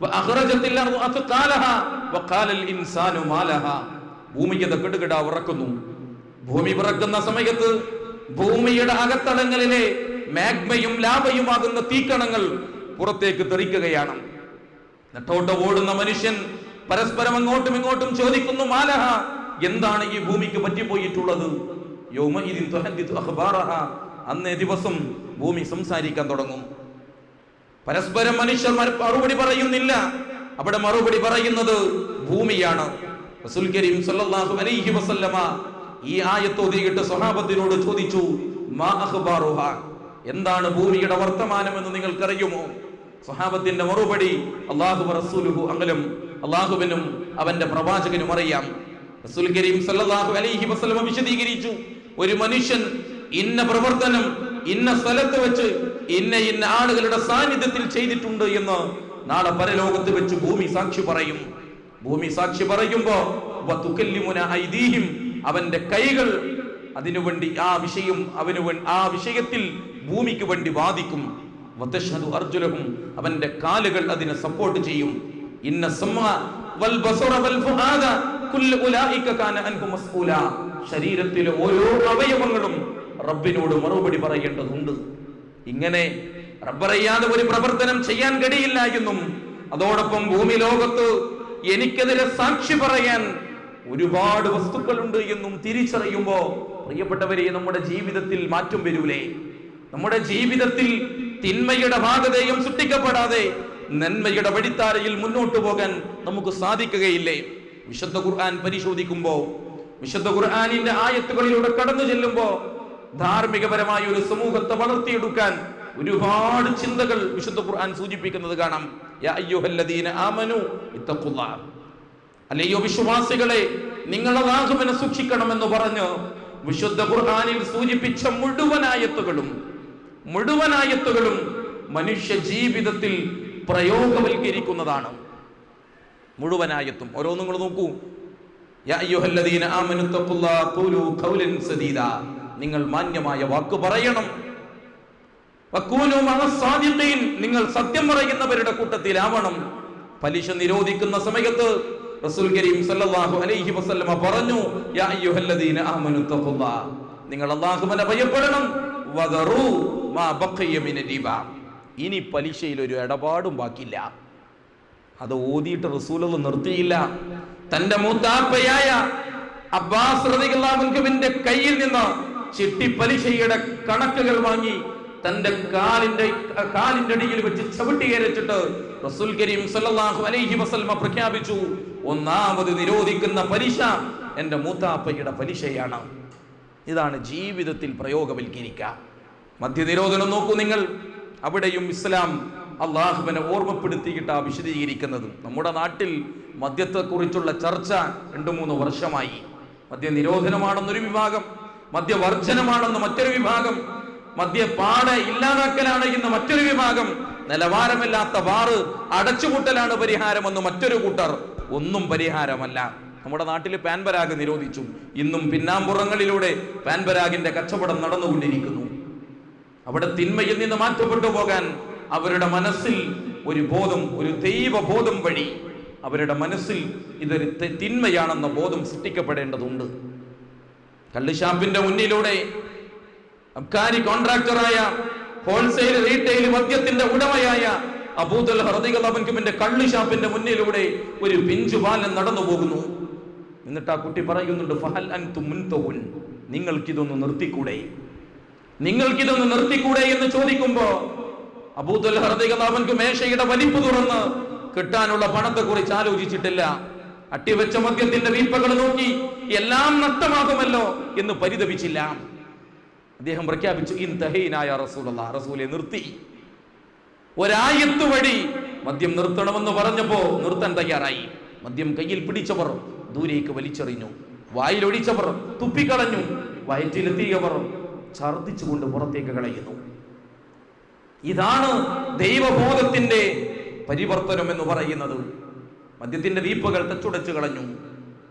വഅഖറജത്തിൽ അർദു അത്ഖാലഹാ വഖാലൽ ഇൻസാനു മാലഹാ. ഭൂമിയെ കിടുകിട ഉറക്കുന്നു. ഭൂമി വിറക്കുന്ന സമയത്ത് ഭൂമിയുടെ അകത്തളങ്ങളിലെ മാഗ്മയും ലാവയുമാകുന്ന തീക്കണങ്ങൾ പുറത്തേക്ക് തെറിക്കുകയാണ്. നെട്ടോട്ട് ഓടുന്ന മനുഷ്യൻ പരസ്പരം അങ്ങോട്ടും ഇങ്ങോട്ടും ചോദിക്കുന്നു, മാലഹ, എന്താണ് ഈ ഭൂമിക്ക് പറ്റിപ്പോയിട്ടുള്ളത്? യൗമഇദിൻ തുഹദ്ദിഥു അഖ്ബാറഹാ. അന്നേ ദിവസം ഭൂമി സംസാരിക്കാൻ തുടങ്ങും. പരസ്പരം മനുഷ്യർ മറുപടി പറയുന്നില്ല. അവിടെ മറുപടി പറയുന്നത് ഭൂമിയാണ്. റസൂൽ കരീം സല്ലല്ലാഹു അലൈഹി വസല്ലമ ഈ ആയത്ത് ഓതിയിട്ട് സ്വഹാബത്തിനോട് ചോദിച്ചു, മാ അഖ്ബാറുഹാ, എന്താണ് ഭൂമിയുടെ വർത്തമാനം എന്ന് നിങ്ങൾക്കറിയുമോ? സ്വഹാബത്തിന്റെ മറുപടി, അല്ലാഹു വറസൂലുഹു അഅലം, അല്ലാഹുവിനും അവന്റെ പ്രവാചകനും അറിയാം. റസൂൽ കരീം സല്ലല്ലാഹു അലൈഹി വസല്ലമ വിശദീകരിച്ചു, ഒരു മനുഷ്യൻ ഇന്ന പ്രവർത്തനം ഇന്ന സ്ഥലത്ത് വെച്ച് ഇന്ന ആളുകളുടെ സാന്നിധ്യത്തിൽ ചെയ്തിട്ടുണ്ട് എന്ന് നാളെ പരലോകത്ത് വെച്ച് ഭൂമി സാക്ഷി പറയും. ഭൂമി സാക്ഷി പറയുമ്പോ അവന്റെ കൈകൾ അതിനുവേണ്ടി ആ വിഷയത്തിൽ ഭൂമിക്ക് വേണ്ടി വാദിക്കും. അർജുലഹും, അവന്റെ കാലുകൾ അതിനെ സപ്പോർട്ട് ചെയ്യും. ഇന്ന സമഅ വൽ ബസറ വൽ ഫുആദ കുല്ലു ഉലൈക കാന അൻഹു മസ്ഊല. ശരീരത്തിലെ ഓരോ അവയവങ്ങളും റബ്ബിനോട് മറുപടി പറയേണ്ടതുണ്ട്. ഇങ്ങനെ റബ്ബറിയാതെ ഒരു പ്രവർത്തനം ചെയ്യാൻ കഴിയില്ല എന്നും, അതോടൊപ്പം ഭൂമി ലോകത്ത് എനിക്കെതിരെ സാക്ഷി പറയാൻ ഒരുപാട് വസ്തുക്കളുണ്ട് എന്നും തിരിച്ചറിയുമ്പോ പ്രിയപ്പെട്ടവരെ, നമ്മുടെ ജീവിതത്തിൽ മാറ്റം വരൂലേ? നമ്മുടെ ജീവിതത്തിൽ തിന്മയുടെ ഭാഗതയും സൃഷ്ടിക്കപ്പെടാതെ നന്മയുടെ വഴിത്താരയിൽ മുന്നോട്ട് പോകാൻ നമുക്ക് സാധിക്കുകയില്ലേ? വിശുദ്ധ ഖുർആൻ പരിശോധിക്കുമ്പോ, വിശുദ്ധ ഖുർആനിന്റെ ആയത്തുകളിലൂടെ കടന്നു ചെല്ലുമ്പോ ധാർമ്മികപരമായ ഒരു സമൂഹത്തെ വളർത്തിയെടുക്കാൻ ഒരുപാട് ചിന്തകൾ വിശുദ്ധ ഖുർആൻ സൂചിപ്പിക്കുന്നത് കാണാം. യാ അയ്യുഹല്ലദീന ആമനു ഇത്തഖുല്ലാഹ്, അല്ലയോ വിശ്വാസികളെ, നിങ്ങൾ അല്ലാഹുവിനെ സൂക്ഷിക്കണമെന്ന് പറഞ്ഞ് വിശുദ്ധ ഖുർആനിൽ സൂചിപ്പിച്ച മുഴുവനായത്തുകളും മനുഷ്യ ജീവിതത്തിൽ പ്രയോഗവൽക്കരിക്കുന്നതാണ്. മുഴുവനായത്തും ഓരോന്നും നിങ്ങൾ നോക്കൂ. യാ അയ്യുഹല്ലദീന ആമനു ഇത്തഖുല്ലാഹ ഖൂലു ഖൗലൻ സദീദാ, നിങ്ങൾ മാന്യമായ വാക്ക് പറയണം. വഖൂലു മഅസ്സാദിഖീൻ, നിങ്ങൾ സത്യം പറയുന്നവരുടെ കൂട്ടത്തിലാവണം. പലിശ നിരോധിക്കുന്ന സമയത്ത് റസൂൽ കരീം സല്ലല്ലാഹു അലൈഹി വസല്ലമ പറഞ്ഞു, യാ അയ്യുഹല്ലദീന ആമനു തഖുല്ലാഹ, നിങ്ങൾ അല്ലാഹുവിനെ ഭയപ്പെടണം. വദറു മാ ബഖിയ മിന റിബ, ഇനി പലിശയിൽ ഒരു ഇടപാടും ബാക്കിയില്ല. അത് ഓതിയിട്ട് റസൂലുള്ളാഹി നിർത്തിയില്ല. തന്റെ മൂത്താപ്പയായ അബ്ബാസ് റളിയല്ലാഹു അൻഹുവിന്റെ കയ്യിൽ നിന്ന് ചിട്ടി പലിശയുടെ കണക്കുകൾ വാങ്ങി തന്റെ കാലിന്റെ അടിയിൽ വെച്ച് ചവിട്ടിയേരച്ചിട്ട് റസൂൽ കരീം സല്ലല്ലാഹു അലൈഹി വസല്ലമ പ്രഖ്യാപിച്ചു, ഒന്നാമത് നിരോധിക്കുന്ന പലിശ എന്റെ മൂത്താപ്പയുടെ പലിശയാണ്. ഇതാണ് ജീവിതത്തിൽ പ്രയോഗവൽക്കരിക്കുക. മദ്യനിരോധനം നോക്കൂ നിങ്ങൾ. അവിടെയും ഇസ്ലാം അള്ളാഹുവിനെ ഓർമ്മപ്പെടുത്തിയിട്ടാ വിശദീകരിക്കുന്നത്. നമ്മുടെ നാട്ടിൽ മദ്യത്തെക്കുറിച്ചുള്ള ചർച്ച 2-3 വർഷമായി. മദ്യനിരോധനമാണെന്നൊരു വിഭാഗം, മദ്യവർജനമാണെന്ന് മറ്റൊരു വിഭാഗം, മദ്യപാടെ ഇല്ലാതാക്കലാണ് ഇന്ന് മറ്റൊരു വിഭാഗം, നിലവാരമില്ലാത്ത ബാറ് അടച്ചുപൂട്ടലാണ് പരിഹാരമെന്ന് മറ്റൊരു കൂട്ടർ. ഒന്നും പരിഹാരമല്ല. നമ്മുടെ നാട്ടിൽ പാൻപരാഗ് നിരോധിച്ചു. ഇന്നും പിന്നാമ്പുറങ്ങളിലൂടെ പാൻപരാഗിന്റെ കച്ചവടം നടന്നുകൊണ്ടിരിക്കുന്നു. അവിടെ തിന്മയിൽ നിന്ന് മാറ്റപ്പെട്ടു പോകാൻ അവരുടെ മനസ്സിൽ ഒരു ബോധം, ഒരു ദൈവബോധം വഴി അവരുടെ മനസ്സിൽ ഇതൊരു തിന്മയാണെന്ന ബോധം സൃഷ്ടിക്കപ്പെടേണ്ടതുണ്ട്. കള്ളുഷാപ്പിന്റെ മുന്നിലൂടെ അബ്കാരി കോൺട്രാക്ടറായ ഹോൾസെയിൽ റീറ്റെയിൽ മദ്യത്തിന്റെ ഉടമയായ അബൂദൽഹ റളിയല്ലാഹു അൻഹുവിന്റെ കള്ളുഷാപ്പിന്റെ മുന്നിലൂടെ ഒരു പിഞ്ചു ബാലൻ നടന്നു പോകുന്നു. എന്നിട്ട് ആ കുട്ടി പറയുന്നുണ്ട്, ഫഹൽ അൻതും മുൻതഹുൻ, നിങ്ങൾക്കിതൊന്ന് നിർത്തിക്കൂടെ, നിങ്ങൾക്കിതൊന്ന് നിർത്തിക്കൂടെ എന്ന് ചോദിക്കുമ്പോ അബൂദൽഹ റളിയല്ലാഹു അൻഹു മേശയുടെ വലിപ്പ് തുറന്ന് കിട്ടാനുള്ള പണത്തെ കുറിച്ച് ആലോചിച്ചിട്ടില്ല. അട്ടിവെച്ച മദ്യത്തിന്റെ വീപ്പകൾ നോക്കി എല്ലാം നഷ്ടമാകുമല്ലോ എന്ന് പരിതപിച്ചില്ല. അദ്ദേഹം പ്രഖ്യാപിച്ചു, ഇൻതഹീനായ റസൂലുള്ളാഹ്, റസൂലെ നിർത്തി. ഒരായത്ത് വഴി മദ്യം നിർത്തണമെന്ന് പറഞ്ഞപ്പോ നിർത്താൻ തയ്യാറായി. മദ്യം കയ്യിൽ പിടിച്ചവർ ദൂരേക്ക് വലിച്ചെറിഞ്ഞു, വായിലൊഴിച്ചവർ തുപ്പിക്കളഞ്ഞു, വയറ്റിലെത്തിയവർ ഛർദ്ദിച്ചുകൊണ്ട് പുറത്തേക്ക് കളയുന്നു. ഇതാണ് ദൈവബോധത്തിന്റെ പരിവർത്തനം എന്ന് പറയുന്നത്. മദ്യത്തിന്റെ വീപ്പകൾ തച്ചുടച്ചു കളഞ്ഞു.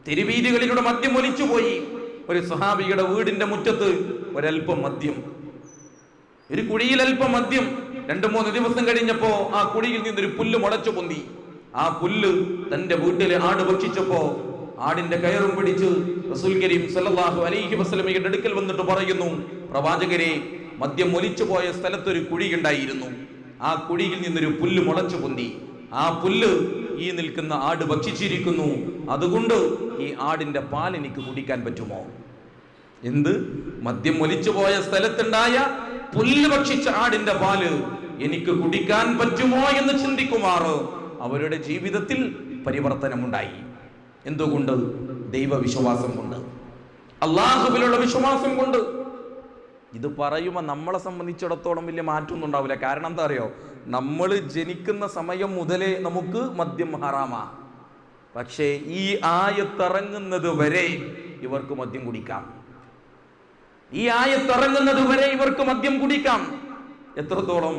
തെരുവീതികളിലൂടെ മദ്യം ഒലിച്ചുപോയി. ഒരു സ്വഹാബിയുടെ വീടിന്റെ മുറ്റത്ത് ഒരൽപ്പം മദ്യം, ഒരു കുഴിയിൽ അല്പം മദ്യം. 2-3 ദിവസം കഴിഞ്ഞപ്പോ ആ കുഴിയിൽ നിന്നൊരു പുല്ല് മുളച്ചു പൊന്തി. ആ പുല്ല് തന്റെ വീട്ടിലെ ആട് ഭക്ഷിച്ചപ്പോ ആടിന്റെ കയറും പിടിച്ച് റസൂൽ കരീം സല്ലല്ലാഹു അലൈഹി വസല്ലമയുടെ അടുക്കൽ വന്നിട്ട് പറയുന്നു, പ്രവാചകരെ, മദ്യം ഒലിച്ചു പോയ സ്ഥലത്തൊരു കുഴി ഉണ്ടായിരുന്നു. ആ കുഴിയിൽ നിന്നൊരു പുല്ല് മുളച്ചു പൊന്തി. ആ പുല്ല് ഈ നിൽക്കുന്ന ആട് ഭക്ഷിച്ചിരിക്കുന്നു. അതുകൊണ്ട് ഈ ആടിന്റെ പാൽ എനിക്ക് കുടിക്കാൻ പറ്റുമോ? എന്ത്? മദ്യം ഒലിച്ചു പോയ സ്ഥലത്തുണ്ടായ പുല്ല് ഭക്ഷിച്ച ആടിന്റെ പാല് എനിക്ക് കുടിക്കാൻ പറ്റുമോ എന്ന് ചിന്തിക്കുമാറ് അവരുടെ ജീവിതത്തിൽ പരിവർത്തനമുണ്ടായി. എന്തുകൊണ്ട്? ദൈവവിശ്വാസം കൊണ്ട്, അള്ളാഹുവിലുള്ള വിശ്വാസം കൊണ്ട്. ഇത് പറയുമ്പോൾ നമ്മളെ സംബന്ധിച്ചിടത്തോളം വലിയ മാറ്റമൊന്നും ഉണ്ടാവില്ല. കാരണം എന്താ അറിയോ? നമ്മൾ ജനിക്കുന്ന സമയം മുതലേ നമുക്ക് മദ്യം ഹറാമാ. പക്ഷേ ഈ ആയത്തിറങ്ങുന്നത് വരെ ഇവർക്ക് മദ്യം കുടിക്കാം. ഈ ആയത്തിറങ്ങുന്നത് വരെ ഇവർക്ക് മദ്യം കുടിക്കാം. എത്രത്തോളം?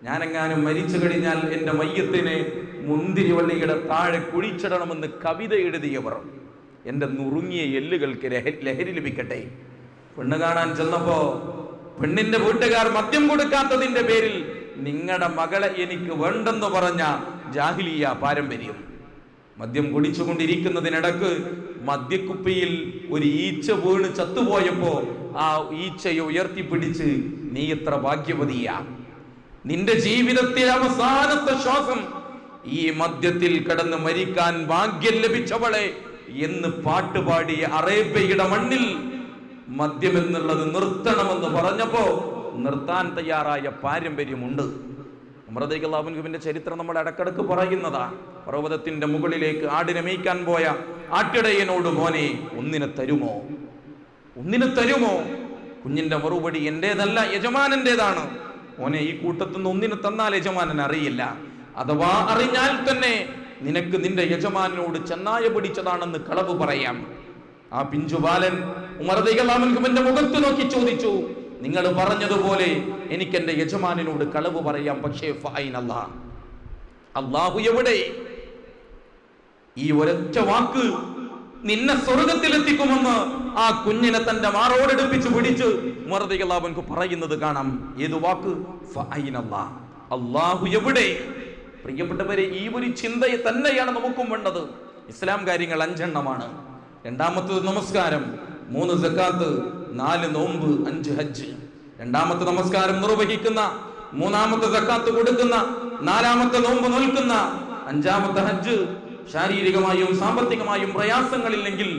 ഞാനെങ്ങാനും മരിച്ചു കഴിഞ്ഞാൽ എൻ്റെ മയ്യത്തിനെ മുന്തിരിവള്ളിയുടെ താഴെ കുഴിച്ചിടണമെന്ന് കവിത എഴുതിയവർ, എൻ്റെ നുറുങ്ങിയ എല്ലുകൾക്ക് ലഹരി ലഭിക്കട്ടെ. പെണ്ണ് കാണാൻ ചെന്നപ്പോ പെണ്ണിന്റെ വീട്ടുകാർ മദ്യം കൊടുക്കാത്തതിന്റെ പേരിൽ നിങ്ങളുടെ മകളെ എനിക്ക് വേണ്ടെന്ന് പറഞ്ഞ ജാഹിലിയ പാരമ്പര്യം. മദ്യം കുടിച്ചുകൊണ്ടിരിക്കുന്നതിനിടക്ക് മദ്യക്കുപ്പിയിൽ ഒരു ഈച്ച വീണ് ചത്തുപോയപ്പോ ആ ഈച്ചയെ ഉയർത്തിപ്പിടിച്ച്, നീ എത്ര ഭാഗ്യവതിയാ, നിന്റെ ജീവിതത്തിലെ അവസാനത്തെ ശ്വാസം ഈ മദ്യത്തിൽ കിടന്ന് മരിക്കാൻ ഭാഗ്യം ലഭിച്ചവളെ എന്ന് പാട്ടുപാടിയ അറേബ്യയുടെ മണ്ണിൽ മദ്യം എന്നുള്ളത് നിർത്തണമെന്ന് പറഞ്ഞപ്പോ നിർത്താൻ തയ്യാറായ പാരമ്പര്യമുണ്ട്. ഉമർ റളിയല്ലാഹു അൻഹുവിന്റെ ചരിത്രം നമ്മൾ ഇടക്കിടക്ക് പറയുന്നതാ. പർവ്വതത്തിന്റെ മുകളിലേക്ക് ആടിനെ മേയ്ക്കാൻ പോയ ആട്ടിടയനോട്, മോനെ ഒന്നിനെ തരുമോ, ഒന്നിനെ തരുമോ? കുഞ്ഞിന്റെ മറുപടി, എന്റേതല്ല, യജമാനന്റേതാണ്. മോനെ, ഈ കൂട്ടത്തുനിന്ന് ഒന്നിനെ തന്നാൽ യജമാനൻ അറിയില്ല. അഥവാ അറിഞ്ഞാൽ തന്നെ നിനക്ക് നിന്റെ യജമാനോട് ചെന്നായ പിടിച്ചതാണെന്ന് കളവ് പറയാം. ആ പിഞ്ചുബാലൻ ഉമർ റളിയല്ലാഹു അൻഹുവിന്റെ മുഖത്ത് നോക്കി ചോദിച്ചു, നിങ്ങൾ പറഞ്ഞതുപോലെ എനിക്ക് എന്റെ യജമാനോട് കളവ് പറയാം, പക്ഷേ ഫൈനല്ലാഹ്, അല്ലാഹു എവിടെ? ഈ ഒരൊറ്റ വാക്ക് നിന്നെ സ്വർഗത്തിലെത്തിക്കുമെന്ന് ആ കുഞ്ഞിനെ തന്റെ മാറോടെടുപ്പിച്ച് പിടിച്ച് ഉമർ റളിയല്ലാഹു അൻഹു പറയുന്നത് കാണാം. ഏത് വാക്ക്? ഫൈനല്ലാഹ്, അല്ലാഹു എവിടെ? പ്രിയപ്പെട്ടവരെ, ഈ ഒരു ചിന്തയെ തന്നെയാണ് നമുക്കും വേണ്ടത്. ഇസ്ലാം കാര്യങ്ങൾ 5 എണ്ണമാണ്. രണ്ടാമത്തത് നമസ്കാരം, 3 സക്കാത്ത്, 4 നോമ്പ്, 5 ഹജ്ജ്. രണ്ടാമത്തെ നമസ്കാരം നിർവഹിക്കുന്ന, 3-ാമത്തെ സക്കാത്ത് കൊടുക്കുന്ന, 4-ാമത്തെ നോമ്പ് നോൽക്കുന്ന, 5-ാമത്തെ ഹജ്ജ്. ശാരീരികമായും സാമ്പത്തികമായും പ്രയാസങ്ങളില്ലെങ്കിൽ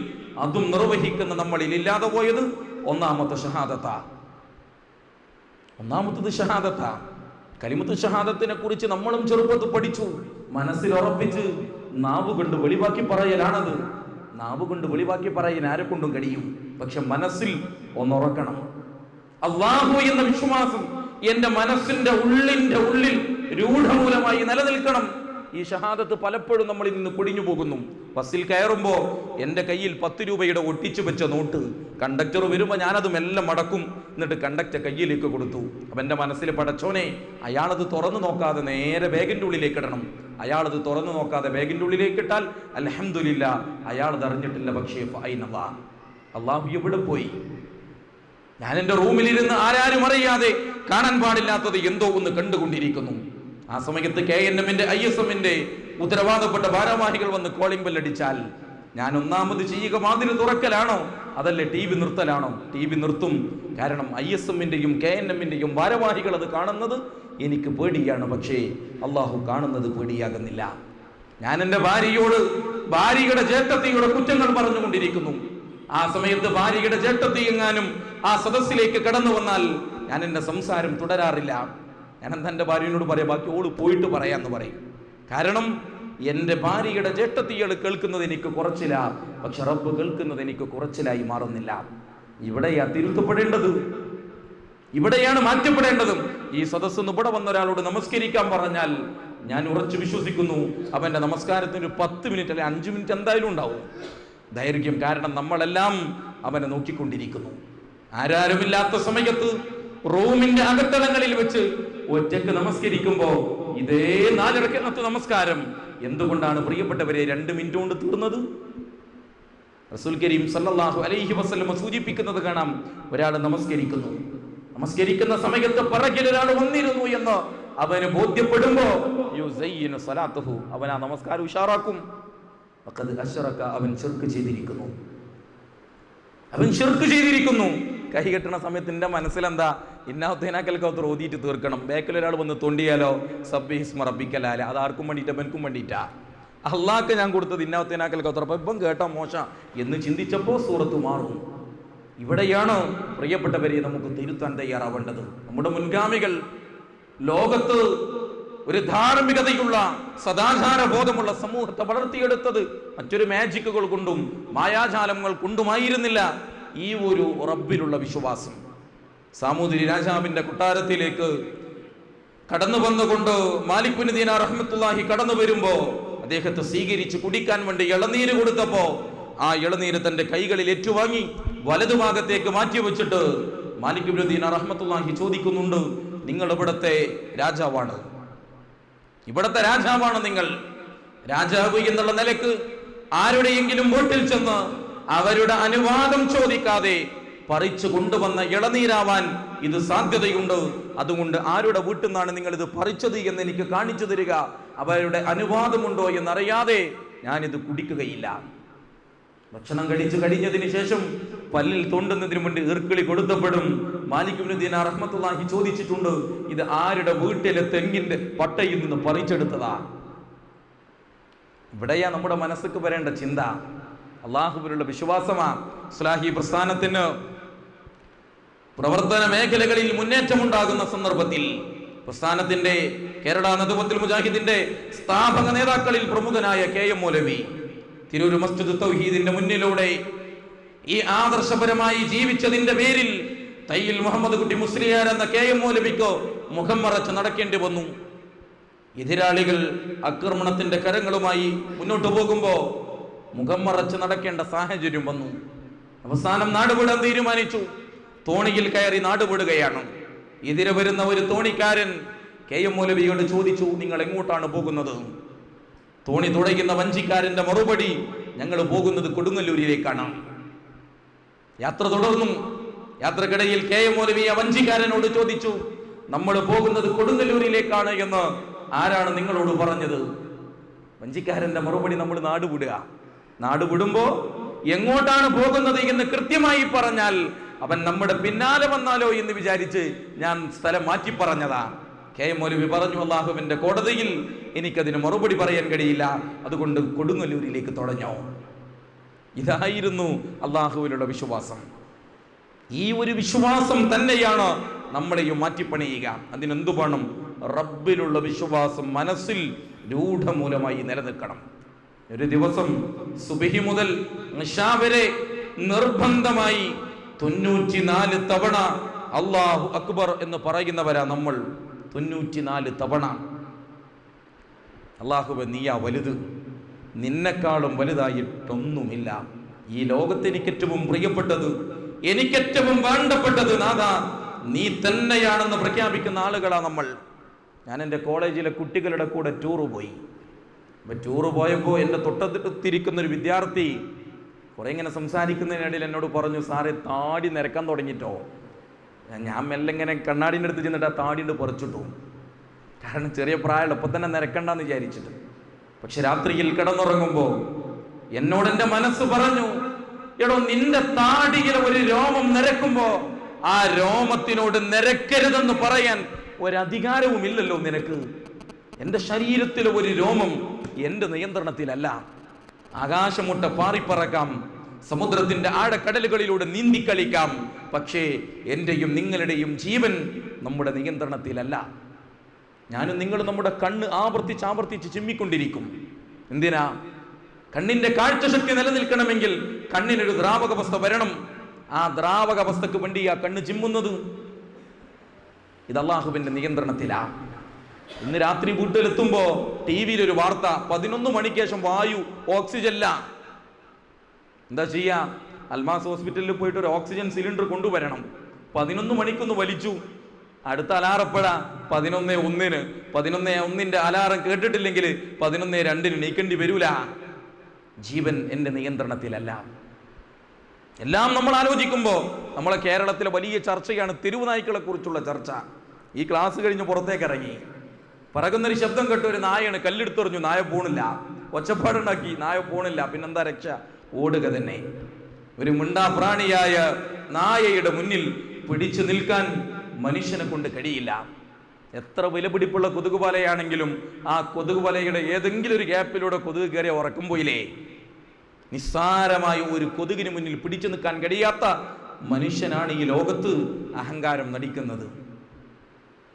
അതും നിർവഹിക്കുന്ന നമ്മളിൽ ഇല്ലാതെ പോയത് 1-ാമത്തെ ഷഹാദത്താ. 1-ാമത്തത് ഷഹാദത്താ. കലിമത്ത് ഷഹാദത്തിനെ കുറിച്ച് നമ്മളും ചെറുപ്പത്തിൽ പഠിച്ചു. മനസ്സിൽ ഉറപ്പിച്ച് നാവ് കൊണ്ട് വെളിവാക്കി പറയലാണത്. നാവ് കൊണ്ട് വെളിവാക്കി പറയാൻ ആരെ കൊണ്ടും കഴിയും. പക്ഷെ മനസ്സിൽ ഒന്നുറക്കണം. അല്ലാഹു എന്ന വിശ്വാസം എന്റെ മനസ്സിന്റെ ഉള്ളിൽ രൂഢമൂലമായി നിലനിൽക്കണം. ഈ ഷഹാദത്ത് പലപ്പോഴും നമ്മളിൽ നിന്ന് പൊടിഞ്ഞു പോകുന്നു. ബസ്സിൽ കയറുമ്പോ എന്റെ കയ്യിൽ 10 രൂപയുടെ ഒട്ടിച്ചു വെച്ച നോട്ട്, കണ്ടക്ടർ വരുമ്പോ ഞാനത് മെല്ലെ മടക്കും. എന്നിട്ട് കണ്ടക്ടർ കയ്യിലേക്ക് കൊടുത്തു. അപ്പൊ എന്റെ മനസ്സിൽ, പടച്ചോനെ, അയാളത് തുറന്നു നോക്കാതെ നേരെ ബാഗിന്റെ ഉള്ളിലേക്ക് ഇടണം. അയാളത് തുറന്നു നോക്കാതെ ബാഗിന്റെ ഉള്ളിലേക്ക് ഇട്ടാൽ അൽഹംദുലില്ലാ, അയാളത് അറിഞ്ഞിട്ടില്ല. പക്ഷേ ഫൈനല്ലാഹ്, അല്ലാഹു എവിടെ പോയി? ഞാൻ എന്റെ റൂമിലിരുന്ന് ആരാരും അറിയാതെ കാണാൻ പാടില്ലാത്തത് എന്തോ ഒന്ന് കണ്ടുകൊണ്ടിരിക്കുന്നു. ആ സമയത്ത് KNM-ന്റെ ISM-ന്റെ ഉത്തരവാദപ്പെട്ട ഭാരവാഹികൾ വന്ന് കോളിംഗ് ബെൽ അടിച്ചാൽ ഞാൻ ഒന്നാമത് ചെയ്യുക വാതിൽ തുറക്കലാണോ അതല്ലേ TV നിർത്തലാണോ? TV നിർത്തും. കാരണം ISM-ന്റെയും KNM-ന്റെയും ഭാരവാഹികൾ അത് കാണുന്നത് എനിക്ക് പേടിയാണ്. പക്ഷേ അള്ളാഹു കാണുന്നത് പേടിയാകുന്നില്ല. ഞാൻ എൻ്റെ ഭാര്യയോട്, ഭാര്യയുടെ ജ്യേഷ്ഠത്തിയുടെ കുറ്റങ്ങൾ പറഞ്ഞുകൊണ്ടിരിക്കുന്നു. ആ സമയത്ത് ഭാര്യയുടെ ജ്യേഷ്ഠത്തി എങ്ങാനും ആ സദസ്സിലേക്ക് കടന്നു വന്നാൽ ഞാൻ എൻ്റെ സംസാരം തുടരാറില്ല. ഞാൻ എൻ്റെ ഭാര്യയോട് പറയാം, ബാക്കി ഓള് പോയിട്ട് പറയാന്ന് പറയും. കാരണം എൻ്റെ ഭാര്യയുടെ ജ്യേഷ്ഠത്തികൾ കേൾക്കുന്നത് എനിക്ക് കുറച്ചില്ല, പക്ഷെ റബ്ബ് കേൾക്കുന്നത് എനിക്ക് കുറച്ചിലായി മാറുന്നില്ല. ഇവിടെയാ തിരുത്തപ്പെടേണ്ടത്, ഇവിടെയാണ് മാറ്റപ്പെടേണ്ടതും. ഈ സദസ്സ് ഇവിടെ വന്ന ഒരാളോട് നമസ്കരിക്കാൻ പറഞ്ഞാൽ ഞാൻ ഉറച്ചു വിശ്വസിക്കുന്നു അവന്റെ നമസ്കാരത്തിന് 10 മിനിറ്റ് അല്ലെ 5 മിനിറ്റ് എന്തായാലും ഉണ്ടാവും ദൈർഘ്യം. കാരണം നമ്മളെല്ലാം അവനെ നോക്കിക്കൊണ്ടിരിക്കുന്നു. ആരാരുമില്ലാത്ത സമയത്ത് റൂമിന്റെ അകത്തളങ്ങളിൽ വെച്ച് ഒറ്റക്ക് നമസ്കരിക്കുമ്പോ ഇതേ 4 റക്അത്ത് നമസ്കാരം എന്തുകൊണ്ടാണ് പ്രിയപ്പെട്ടവരെ 2 മിനിറ്റ് കൊണ്ട് തീർന്നത്? റസൂൽ കരീം സല്ലല്ലാഹു അലൈഹി വസല്ലം സൂചിപ്പിക്കുന്നത് കാണാം. ഒരാൾ നമസ്കരിക്കുന്ന സമയത്ത് പിറകിൽ ഒരാൾ വന്നിരുന്നു എന്ന് അവന് ബോധ്യപ്പെടുമ്പോ യുസയ്യിനു സ്വലാത്തുഹു, അവൻ ആ നമസ്കാരം ഉഷാറാക്കും. വഖദ് അശ്റക, അവൻ ശിർക്ക് ചെയ്തിരിക്കുന്നു. കൈ കെട്ടണ സമയത്ത് എൻ്റെ മനസ്സിലെന്താ, ഇന്നാത്തേനാക്കൽക്കൗത്തർ ഓതിയിട്ട് തീർക്കണം. ബാക്കിൽ ഒരാൾ വന്ന് തൊണ്ടിയാലോ സബ്ബിഹിസ്മ റബ്ബിക്കലാല, അത് ആർക്കും വേണ്ടിയിട്ടാ, എനിക്കും വേണ്ടിയിട്ടാ. അള്ളാഹ്ക്ക് ഞാൻ കൊടുത്തത് ഇന്നാത്തേനാക്കൽക്കൗത്തർ, അപ്പം ഇപ്പം കേട്ടോ മോശ എന്ന് ചിന്തിച്ചപ്പോൾ സൂറത്ത് മാറും. ഇവിടെയാണ് പ്രിയപ്പെട്ടവരെ നമുക്ക് തിരുത്താൻ തയ്യാറാവേണ്ടത്. നമ്മുടെ മുൻഗാമികൾ ലോകത്ത് ഒരു ധാർമ്മികതയുള്ള സദാചാര ബോധമുള്ള സമൂഹത്തെ വളർത്തിയെടുത്തത് മറ്റൊരു മാജിക്കുകൾ കൊണ്ടും മായാജാലങ്ങൾ കൊണ്ടുമായിരുന്നില്ല. ഈ ഒരു റബ്ബിലുള്ള വിശ്വാസം. സാമൂതിരി രാജാവിന്റെ കൊട്ടാരത്തിലേക്ക് കടന്നു വന്നുകൊണ്ട് മാലിക് ബിൻ ദീനാർ റഹ്മത്തുള്ളാഹി കടന്നു വരുമ്പോ അദ്ദേഹത്തെ സ്വീകരിച്ച് കുടിക്കാൻ വേണ്ടി ഇളനീര് കൊടുത്തപ്പോ ആ ഇളനീര് തന്റെ കൈകളിൽ ഏറ്റുവാങ്ങി വലതുഭാഗത്തേക്ക് മാറ്റി വെച്ചിട്ട് മാലിക് ബിൻ ദീനാർ റഹ്മത്തുള്ളാഹി ചോദിക്കുന്നുണ്ട്, നിങ്ങൾ ഇവിടത്തെ രാജാവാണ്, നിങ്ങൾ രാജാവ് എന്നുള്ള നിലക്ക് ആരുടെയെങ്കിലും വീട്ടിൽ ചെന്ന് അവരുടെ അനുവാദം ചോദിക്കാതെ പറിച്ചു കൊണ്ടുവന്ന ഇളനീരാവാൻ ഇത് സാധ്യതയുണ്ട്. അതുകൊണ്ട് ആരുടെ വീട്ടിൽ നിന്നാണ് നിങ്ങൾ ഇത് പറിച്ചത് എന്ന് എനിക്ക് കാണിച്ചു തരിക. അവരുടെ അനുവാദമുണ്ടോ എന്നറിയാതെ ഞാനിത് കുടിക്കുകയില്ല. ഭക്ഷണം കഴിച്ചു കഴിഞ്ഞതിന് ശേഷം പല്ലിൽ തൊണ്ടുന്നതിന് മുമ്പ് ഈർക്കിളി കൊടുത്തപ്പെടും. മാലിക് ഇബ്നു ദീനാർ റഹ്മത്തുള്ളാഹി ചോദിച്ചിട്ടുണ്ട്, ഇത് ആരുടെ വീട്ടിലെ തെങ്ങിന്റെ പട്ടയിൽ നിന്ന് പറിച്ചെടുത്തതാ? ഇവിടെയാ നമ്മുടെ മനസ്സിക്ക് വരേണ്ട ചിന്ത. അള്ളാഹുവിലുള്ള വിശ്വാസമാ ഇസ്ലാഹി പ്രസ്ഥാനത്തിന് പ്രവർത്തന മേഖലകളിൽ മുന്നേറ്റമുണ്ടാകുന്ന സന്ദർഭത്തിൽ പ്രസ്ഥാനത്തിന്റെ കേരള നദവത്തുൽ മുജാഹിദിന്റെ സ്ഥാപക നേതാക്കളിൽ പ്രമുഖനായ KM മൗലവി തിരൂർ മസ്ജിദ് തൗഹീദിന്റെ മുന്നിലൂടെ ഈ ആദർശപരമായി ജീവിച്ചതിന്റെ പേരിൽ തയ്യിൽ മുഹമ്മദ് കുട്ടി മുസ്ലിയാർ എന്ന KM മൗലവിക്ക് മുഖം മറച്ച് നടക്കേണ്ടി വന്നു. എതിരാളികൾ ആക്രമണത്തിന്റെ കരങ്ങളുമായി മുന്നോട്ട് പോകുമ്പോ മുഖം മറച്ച് നടക്കേണ്ട സാഹചര്യം വന്നു. അവസാനം നാടുവിടാൻ തീരുമാനിച്ചു. തോണിയിൽ കയറി നാടുവിടുകയാണ്. എതിരെ വരുന്ന ഒരു തോണിക്കാരൻ KM മൗലവിയോട് ചോദിച്ചു, നിങ്ങൾ എങ്ങോട്ടാണ് പോകുന്നത്? തോണി തുഴയുന്ന വഞ്ചിക്കാരന്റെ മറുപടി, ഞങ്ങൾ പോകുന്നത് കൊടുങ്ങല്ലൂരിലേക്കാണ്. യാത്ര തുടർന്നു. യാത്രക്കിടയിൽ KM മൗലവി ആ വഞ്ചിക്കാരനോട് ചോദിച്ചു, നമ്മൾ പോകുന്നത് കൊടുങ്ങല്ലൂരിലേക്കാണ് എന്ന് ആരാണ് നിങ്ങളോട് പറഞ്ഞത്? വഞ്ചിക്കാരന്റെ മറുപടി, നമ്മൾ നാട് വിടുമ്പോ എങ്ങോട്ടാണ് പോകുന്നത് എന്ന് കൃത്യമായി പറഞ്ഞാൽ അവൻ നമ്മുടെ പിന്നാലെ വന്നാലോ എന്ന് വിചാരിച്ച് ഞാൻ സ്ഥലം മാറ്റി പറഞ്ഞതാ. KM മൗലവി പറഞ്ഞു, അള്ളാഹുവിന്റെ കോടതിയിൽ എനിക്കതിന് മറുപടി പറയാൻ കഴിയില്ല, അതുകൊണ്ട് കൊടുങ്ങല്ലൂരിലേക്ക് തുഴഞ്ഞോ. ഇതായിരുന്നു അള്ളാഹുവിലുള്ള വിശ്വാസം. ഈ ഒരു വിശ്വാസം തന്നെയാണ് നമ്മളെയും മാറ്റിപ്പണിയുക. അതിനെന്തു വേണം? റബ്ബിലുള്ള വിശ്വാസം മനസ്സിൽ രൂഢമൂലമായി നിലനിൽക്കണം. ഒരു ദിവസം സുബഹി മുതൽ ഇശാ വരെ നിർബന്ധമായി 94 തവണ അല്ലാഹു അക്ബർ എന്ന് പറയുന്നവരാ നമ്മൾ. 94 തവണ. അല്ലാഹുവേ, നീയാ വലുത്, നിന്നെക്കാളും വലുതായിട്ടൊന്നുമില്ല. ഈ ലോകത്ത് എനിക്കേറ്റവും പ്രിയപ്പെട്ടത്, എനിക്കേറ്റവും വേണ്ടപ്പെട്ടത് നാഥാ നീ തന്നെയാണെന്ന് പ്രഖ്യാപിക്കുന്ന ആളുകളാ നമ്മൾ. ഞാൻ എൻ്റെ കോളേജിലെ കുട്ടികളുടെ കൂടെ ടൂറ് പോയി. അപ്പം ടൂറ് പോയപ്പോൾ എൻ്റെ തൊട്ടത്തിരിക്കുന്ന ഒരു വിദ്യാർത്ഥി കുറെ ഇങ്ങനെ സംസാരിക്കുന്നതിനിടയിൽ എന്നോട് പറഞ്ഞു, സാറേ താടി നിരക്കാൻ തുടങ്ങിയിട്ടോ. ഞാൻ മെല്ലെ ഇങ്ങനെ കണ്ണാടിൻ്റെ അടുത്ത് ചെന്നിട്ട് ആ താടിയിട്ട് പറിച്ചിട്ടു. കാരണം ചെറിയ പ്രായം ഇപ്പം തന്നെ നിരക്കണ്ടെന്ന് വിചാരിച്ചിട്ട്. പക്ഷെ രാത്രിയിൽ കിടന്നുറങ്ങുമ്പോൾ എന്നോട് എൻ്റെ മനസ്സ് പറഞ്ഞു, എടോ നിന്റെ താടിയിലെ ഒരു രോമം നിരക്കുമ്പോ ആ രോമത്തിനോട് നിരക്കരുതെന്ന് പറയാൻ ഒരധികാരവും ഇല്ലല്ലോ നിനക്ക്. എൻ്റെ ശരീരത്തിലെ ഒരു രോമം എൻ്റെ നിയന്ത്രണത്തിലല്ല. ആകാശമുട്ട പാറിപ്പറക്കാം, സമുദ്രത്തിന്റെ ആഴക്കടലുകളിലൂടെ നീന്തിക്കളിക്കാം, പക്ഷേ എന്റെയും നിങ്ങളുടെയും ജീവൻ നമ്മുടെ നിയന്ത്രണത്തിലല്ല. ഞാനും നിങ്ങളും നമ്മുടെ കണ്ണ് ആവർത്തിച്ച് ചിമ്മിക്കൊണ്ടിരിക്കും. എന്തിനാ? കണ്ണിന്റെ കാഴ്ചശക്തി നിലനിൽക്കണമെങ്കിൽ കണ്ണിനൊരു ദ്രാവകാവസ്ഥ വരണം. ആ ദ്രാവകാവസ്ഥക്ക് വേണ്ടി ആ കണ്ണ് ചിമ്മുന്നത്. ഇത് അള്ളാഹുവിന്റെ നിയന്ത്രണത്തിലാ. ഇന്ന് രാത്രി വീട്ടിലെത്തുമ്പോ ടി വിയിൽ ഒരു വാർത്ത, 11 മണിക്ക് ശേഷം വായു ഓക്സിജനില്ല. എന്താ ചെയ്യാ? അൽമാസ് ഹോസ്പിറ്റലിൽ പോയിട്ട് ഒരു ഓക്സിജൻ സിലിണ്ടർ കൊണ്ടുവരണം. 11 മണിക്കൊന്ന് വലിച്ചു, അടുത്ത അലാറപ്പെടാ 11:01. 11:01 അലാറം കേട്ടിട്ടില്ലെങ്കിൽ 11:02 നീക്കേണ്ടി വരൂല. ജീവൻ എൻ്റെ നിയന്ത്രണത്തിലല്ല. എല്ലാം നമ്മൾ ആലോചിക്കുമ്പോൾ നമ്മളെ കേരളത്തിലെ വലിയ ചർച്ചയാണ് തെരുവുനായ്ക്കളെ കുറിച്ചുള്ള ചർച്ച. ഈ ക്ലാസ് കഴിഞ്ഞ് പുറത്തേക്ക് ഇറങ്ങി, പറകുന്നൊരു ശബ്ദം കേട്ട് ഒരു നായയാണ്, കല്ലെടുത്തെറിഞ്ഞു, നായ പോണില്ല. ഒച്ചപ്പാടുണ്ടാക്കി, നായ പോണില്ല. പിന്നെന്താ രക്ഷ? ഓടുക തന്നെ. ഒരു മിണ്ടാപ്രാണിയായ നായയുടെ മുന്നിൽ പിടിച്ചു നിൽക്കാൻ മനുഷ്യനെ കൊണ്ട് കഴിയില്ല. എത്ര വിലപിടിപ്പുള്ള കൊതുകുവലയാണെങ്കിലും ആ കൊതുകുവലയുടെ ഏതെങ്കിലും ഒരു ഗ്യാപ്പിലൂടെ കൊതുക് കയറിയ ഉറക്കം പോയില്ലേ? നിസ്സാരമായ ഒരു കൊതുകിന് മുന്നിൽ പിടിച്ചു നിൽക്കാൻ കഴിയാത്ത മനുഷ്യനാണ് ഈ ലോകത്ത് അഹങ്കാരം നടിക്കുന്നത്.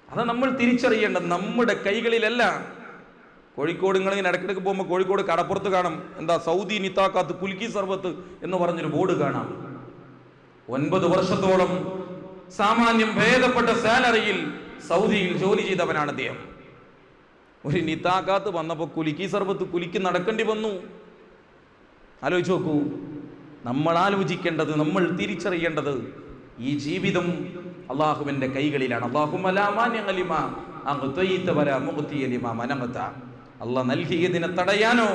അത് നമ്മൾ തിരിച്ചറിയേണ്ടത് നമ്മുടെ കൈകളിലല്ല. കോഴിക്കോട് നിങ്ങളിങ്ങനെ ഇടയ്ക്കിടയ്ക്ക് പോകുമ്പോൾ കോഴിക്കോട് കടപ്പുറത്ത് കാണാം, എന്താ സൗദി നിത്താക്കാത്ത് കുൽക്കി സർബത്ത് എന്ന് പറഞ്ഞൊരു ബോർഡ് കാണാം. 9 വർഷത്തോളം സാമാന്യം ഭേദപ്പെട്ട സാലറിയിൽ സൗദിയിൽ ജോലി ചെയ്തവനാണ് അദ്ദേഹം. ഒരു നിത്താക്കാത്ത് വന്നപ്പോൾ കുലുക്കി സർബത്ത് കുലുക്കി നടക്കേണ്ടി വന്നു. ആലോചിച്ച് നോക്കൂ. നമ്മൾ ആലോചിക്കേണ്ടത്, നമ്മൾ തിരിച്ചറിയേണ്ടത്, ഈ ജീവിതം അള്ളാഹുവിന്റെ കൈകളിലാണ്. അള്ളാഹ് നൽകിയതിനെ തടയാനോ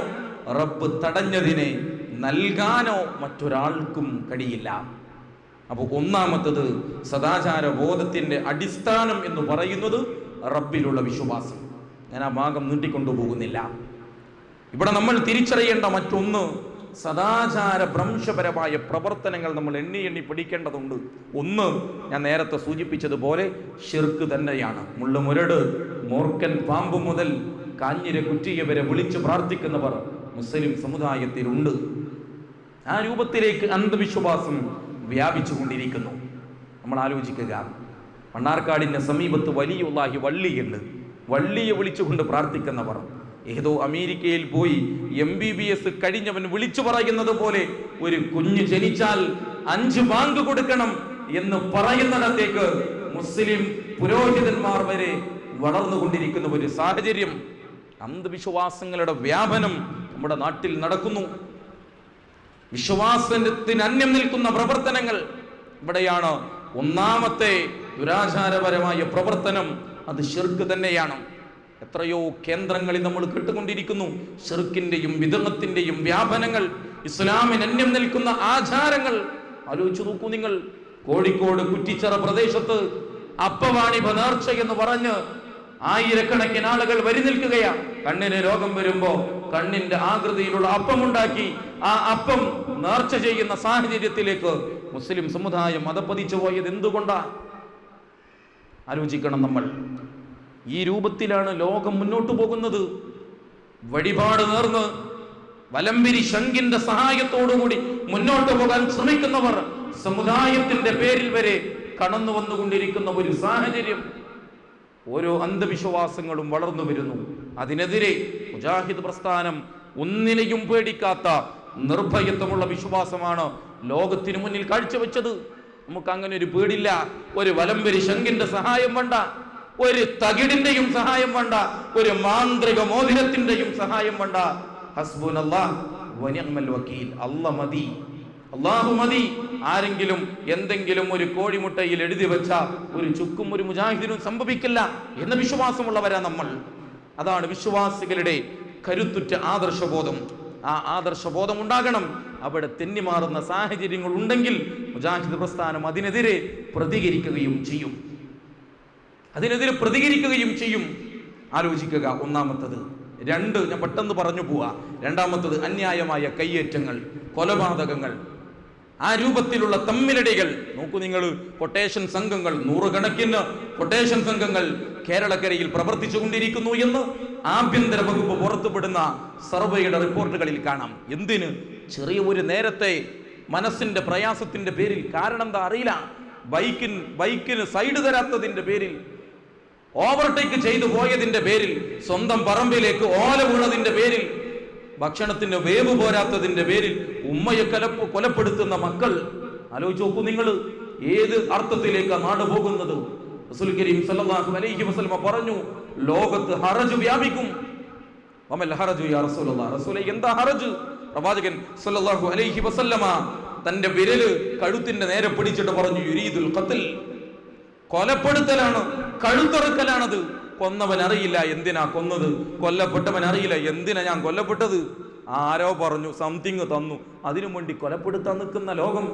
റബ്ബ് തടഞ്ഞതിനെ നൽകാനോ മറ്റൊരാൾക്കും കഴിയില്ല. അപ്പോൾ ഒന്നാമത്തത് സദാചാര ബോധത്തിന്റെ അടിസ്ഥാനം എന്ന് പറയുന്നത് റബ്ബിലുള്ള വിശ്വാസം. ഞാൻ ആ ഭാഗം നീട്ടിക്കൊണ്ടുപോകുന്നില്ല. ഇവിടെ നമ്മൾ തിരിച്ചറിയേണ്ട മറ്റൊന്ന്, സദാചാര ഭ്രംശപരമായ പ്രവർത്തനങ്ങൾ നമ്മൾ എണ്ണി പിടിക്കേണ്ടതുണ്ട്. ഒന്ന്, ഞാൻ നേരത്തെ സൂചിപ്പിച്ചതുപോലെ ശിർക്ക് തന്നെയാണ്. മുള്ളുമുരട്, മൂർഖൻ പാമ്പ് മുതൽ കാഞ്ഞിര കുറ്റിയെ വരെ വിളിച്ചു പ്രാർത്ഥിക്കുന്നവർ മുസ്ലിം സമുദായത്തിലുണ്ട്. ആ രൂപത്തിലേക്ക് അന്ധവിശ്വാസം വ്യാപിച്ചുകൊണ്ടിരിക്കുന്നു. നമ്മൾ ആലോചിക്കുക, മണ്ണാർക്കാടിന്റെ സമീപത്ത് വലിയുള്ളാഹി വള്ളിയുണ്ട്. വള്ളിയെ വിളിച്ചുകൊണ്ട് പ്രാർത്ഥിക്കുന്നവർ ഏതോ അമേരിക്കയിൽ പോയി MBBS കഴിഞ്ഞവൻ വിളിച്ചു പറയുന്നത് പോലെ ഒരു കുഞ്ഞ് ജനിച്ചാൽ 5 ബാങ്ക് കൊടുക്കണം എന്ന് പറയുന്നിടത്തേക്ക് മുസ്ലിം പുരോഹിതന്മാർ വരെ വളർന്നുകൊണ്ടിരിക്കുന്ന ഒരു സാഹചര്യം, അന്ധവിശ്വാസങ്ങളുടെ വ്യാപനം നമ്മുടെ നാട്ടിൽ നടക്കുന്നു. വിശ്വാസത്തിന് അന്യം നിൽക്കുന്ന പ്രവർത്തനങ്ങൾ ഇവിടെയാണ്. ഒന്നാമത്തെ ദുരാചാരപരമായ പ്രവർത്തനം അത് ശിർക്ക് തന്നെയാണ്. എത്രയോ കേന്ദ്രങ്ങളിൽ നമ്മൾ കേട്ടുകൊണ്ടിരിക്കുന്നു ശിർക്കിന്റെയും വിദഗ്ധത്തിന്റെയും വ്യാപനങ്ങൾ, ഇസ്ലാമിന് അന്യം നിൽക്കുന്ന ആചാരങ്ങൾ. ആലോചിച്ചു നോക്കൂ നിങ്ങൾ. കോഴിക്കോട് കുറ്റിച്ചിറ പ്രദേശത്ത് അപ്പവാണിഭ നേർച്ച എന്ന് പറഞ്ഞ് ആയിരക്കണക്കിന് ആളുകൾ വരി നിൽക്കുകയാ. കണ്ണിന് രോഗം വരുമ്പോ കണ്ണിന്റെ ആകൃതിയിലുള്ള അപ്പമുണ്ടാക്കി ആ അപ്പം നേർച്ച ചെയ്യുന്ന സാഹചര്യത്തിലേക്ക് മുസ്ലിം സമുദായം മതപ്പതിച്ചു പോയത് എന്തുകൊണ്ടാ? ആലോചിക്കണം നമ്മൾ. ഈ രൂപത്തിലാണ് ലോകം മുന്നോട്ട് പോകുന്നത്. വഴിപാട് നേർന്ന് വലംപിരി ശങ്കിന്റെ സഹായത്തോടുകൂടി മുന്നോട്ട് പോകാൻ ശ്രമിക്കുന്നവർ സമുദായത്തിന്റെ പേരിൽ വരെ കടന്നു വന്നുകൊണ്ടിരിക്കുന്ന ഒരു സാഹചര്യം. ഓരോ അന്ധവിശ്വാസങ്ങളും വളർന്നു വരുന്നു. അതിനെതിരെ മുജാഹിദ് പ്രസ്ഥാനം ഒന്നിനെയും പേടിക്കാത്ത നിർഭയത്വമുള്ള വിശ്വാസമാണ് ലോകത്തിനു മുന്നിൽ കാഴ്ചവെച്ചത്. നമുക്ക് അങ്ങനെ ഒരു പേടില്ല. ഒരു വലംവരി ശങ്കിന്റെ സഹായം വേണ്ട, ഒരു തകിടിന്റെയും സഹായം വേണ്ട, ഒരു മാന്ത്രിക മോതിരത്തിന്റെയും സഹായം വേണ്ട. ഹസ്ബുനല്ലാഹ് വനിഅമൽ വക്കീൽ. അല്ലാഹ് മതി, അല്ലാഹു മതി. ആരെങ്കിലും എന്തെങ്കിലും ഒരു കോഴിമുട്ടയിൽ എഴുതി വെച്ച ഒരു ചുക്കും ഒരു മുജാഹിദിനും സംഭവിക്കില്ല എന്ന വിശ്വാസമുള്ളവരാ നമ്മൾ. അതാണ് വിശ്വാസികളുടെ കരുത്തുറ്റ ആദർശബോധം. ആ ആദർശബോധം ഉണ്ടാകണം. അവിടെ തെന്നിമാറുന്ന സാഹചര്യങ്ങൾ ഉണ്ടെങ്കിൽ മുജാഹിദ് പ്രസ്ഥാനം അതിനെതിരെ പ്രതികരിക്കുകയും ചെയ്യും. ആലോചിക്കുക. ഒന്നാമത്തത്. രണ്ട്, ഞാൻ പെട്ടെന്ന് പറഞ്ഞു പോവാ. രണ്ടാമത്തത് അന്യായമായ കയ്യേറ്റങ്ങൾ, കൊലപാതകങ്ങൾ, ആ രൂപത്തിലുള്ള തമ്മിലടികൾ. നോക്കൂ നിങ്ങൾ, കൊട്ടേഷൻ സംഘങ്ങൾ, നൂറുകണക്കിന് കൊട്ടേഷൻ സംഘങ്ങൾ കേരളക്കരയിൽ പ്രവർത്തിച്ചു കൊണ്ടിരിക്കുന്നു എന്ന് ആഭ്യന്തര വകുപ്പ് പുറത്തുവിടുന്ന സർവേയുടെ റിപ്പോർട്ടുകളിൽ കാണാം. എന്തിന്? ചെറിയ ഒരു നേരത്തെ മനസ്സിന്റെ പ്രയാസത്തിന്റെ പേരിൽ, കാരണം എന്താ അറിയില്ല, ബൈക്കിന് സൈഡ് തരാത്തതിന്റെ പേരിൽ, ഓവർടേക്ക് ചെയ്തു പോയതിന്റെ പേരിൽ, സ്വന്തം പറമ്പിലേക്ക് ഓല വീണതിന്റെ പേരിൽ, ഭക്ഷണത്തിന് വേവ് പോരാത്തതിന്റെ പേരിൽ ഉമ്മയെ കൊലപ്പെടുത്തുന്ന മക്കൾ. ആലോചിച്ച് നോക്കൂ നിങ്ങൾ, ഏത് അർത്ഥത്തിലേക്കാണ് നാട് പോകുന്നത്? റസൂൽ കരീം സല്ലല്ലാഹു അലൈഹി വസല്ലമ പറഞ്ഞു, ലോകത്ത് ഹറജ് വ്യാപിക്കും. വമൽ ഹറജു യാ റസൂലല്ലാഹ്, റസൂലേ എന്താ ഹറജ്? പ്രവാചകൻ സല്ലല്ലാഹു അലൈഹി വസല്ലമ തന്റെ വിരല് കഴുത്തിന്റെ നേരെ പിടിച്ചിട്ട് പറഞ്ഞു, യുരീദുൽ ഖത്ൽ, കൊലപ്പെടുത്തലാണ്, കഴുത്തറുക്കലാണത്. കൊന്നവൻ അറിയില്ല എന്തിനാ കൊന്നത്, കൊല്ലപ്പെട്ടവൻ അറിയില്ല എന്തിനാ ഞാൻ കൊല്ലപ്പെട്ടത്. ആരോ പറഞ്ഞു, സംതിങ് തന്നു, അതിനു വേണ്ടി കൊലപ്പെടുത്താൻ നിൽക്കുന്ന ലോകം.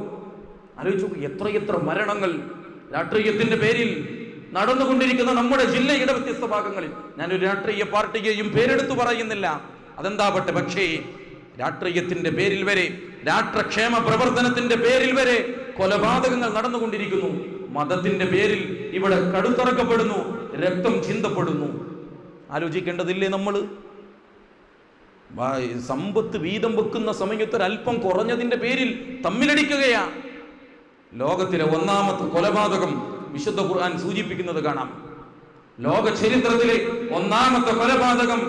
ആലോചിച്ചു, എത്രയെത്ര മരണങ്ങൾ രാഷ്ട്രീയത്തിന്റെ പേരിൽ നടന്നുകൊണ്ടിരിക്കുന്ന നമ്മുടെ ജില്ലയുടെ വ്യത്യസ്ത ഭാഗങ്ങളിൽ. ഞാനൊരു രാഷ്ട്രീയ പാർട്ടിയെയും പേരെടുത്തു പറയുന്നില്ല, അതെന്താവട്ടെ. പക്ഷേ രാഷ്ട്രീയത്തിന്റെ പേരിൽ വരെ, രാഷ്ട്രക്ഷേമ പ്രവർത്തനത്തിന്റെ പേരിൽ വരെ കൊലപാതകങ്ങൾ നടന്നുകൊണ്ടിരിക്കുന്നു. മതത്തിന്റെ പേരിൽ ഇവിടെ കടുത്തറക്കപ്പെടുന്നു, രക്തം ചിന്തപ്പെടുന്നു. ആലോചിക്കേണ്ടതില്ലേ നമ്മൾ? സമ്പത്ത് വീതം വെക്കുന്ന സമയത്ത് ഒരല്പം കുറഞ്ഞതിന്റെ പേരിൽ തമ്മിലടിക്കുകയാ. ലോകത്തിലെ ഒന്നാമത്തെ കൊലപാതകം വിശുദ്ധ ഖുർആൻ സൂചിപ്പിക്കുന്നത് കാണാം. ലോക ചരിത്രത്തിലെ ഒന്നാമത്തെ കൊലപാതകം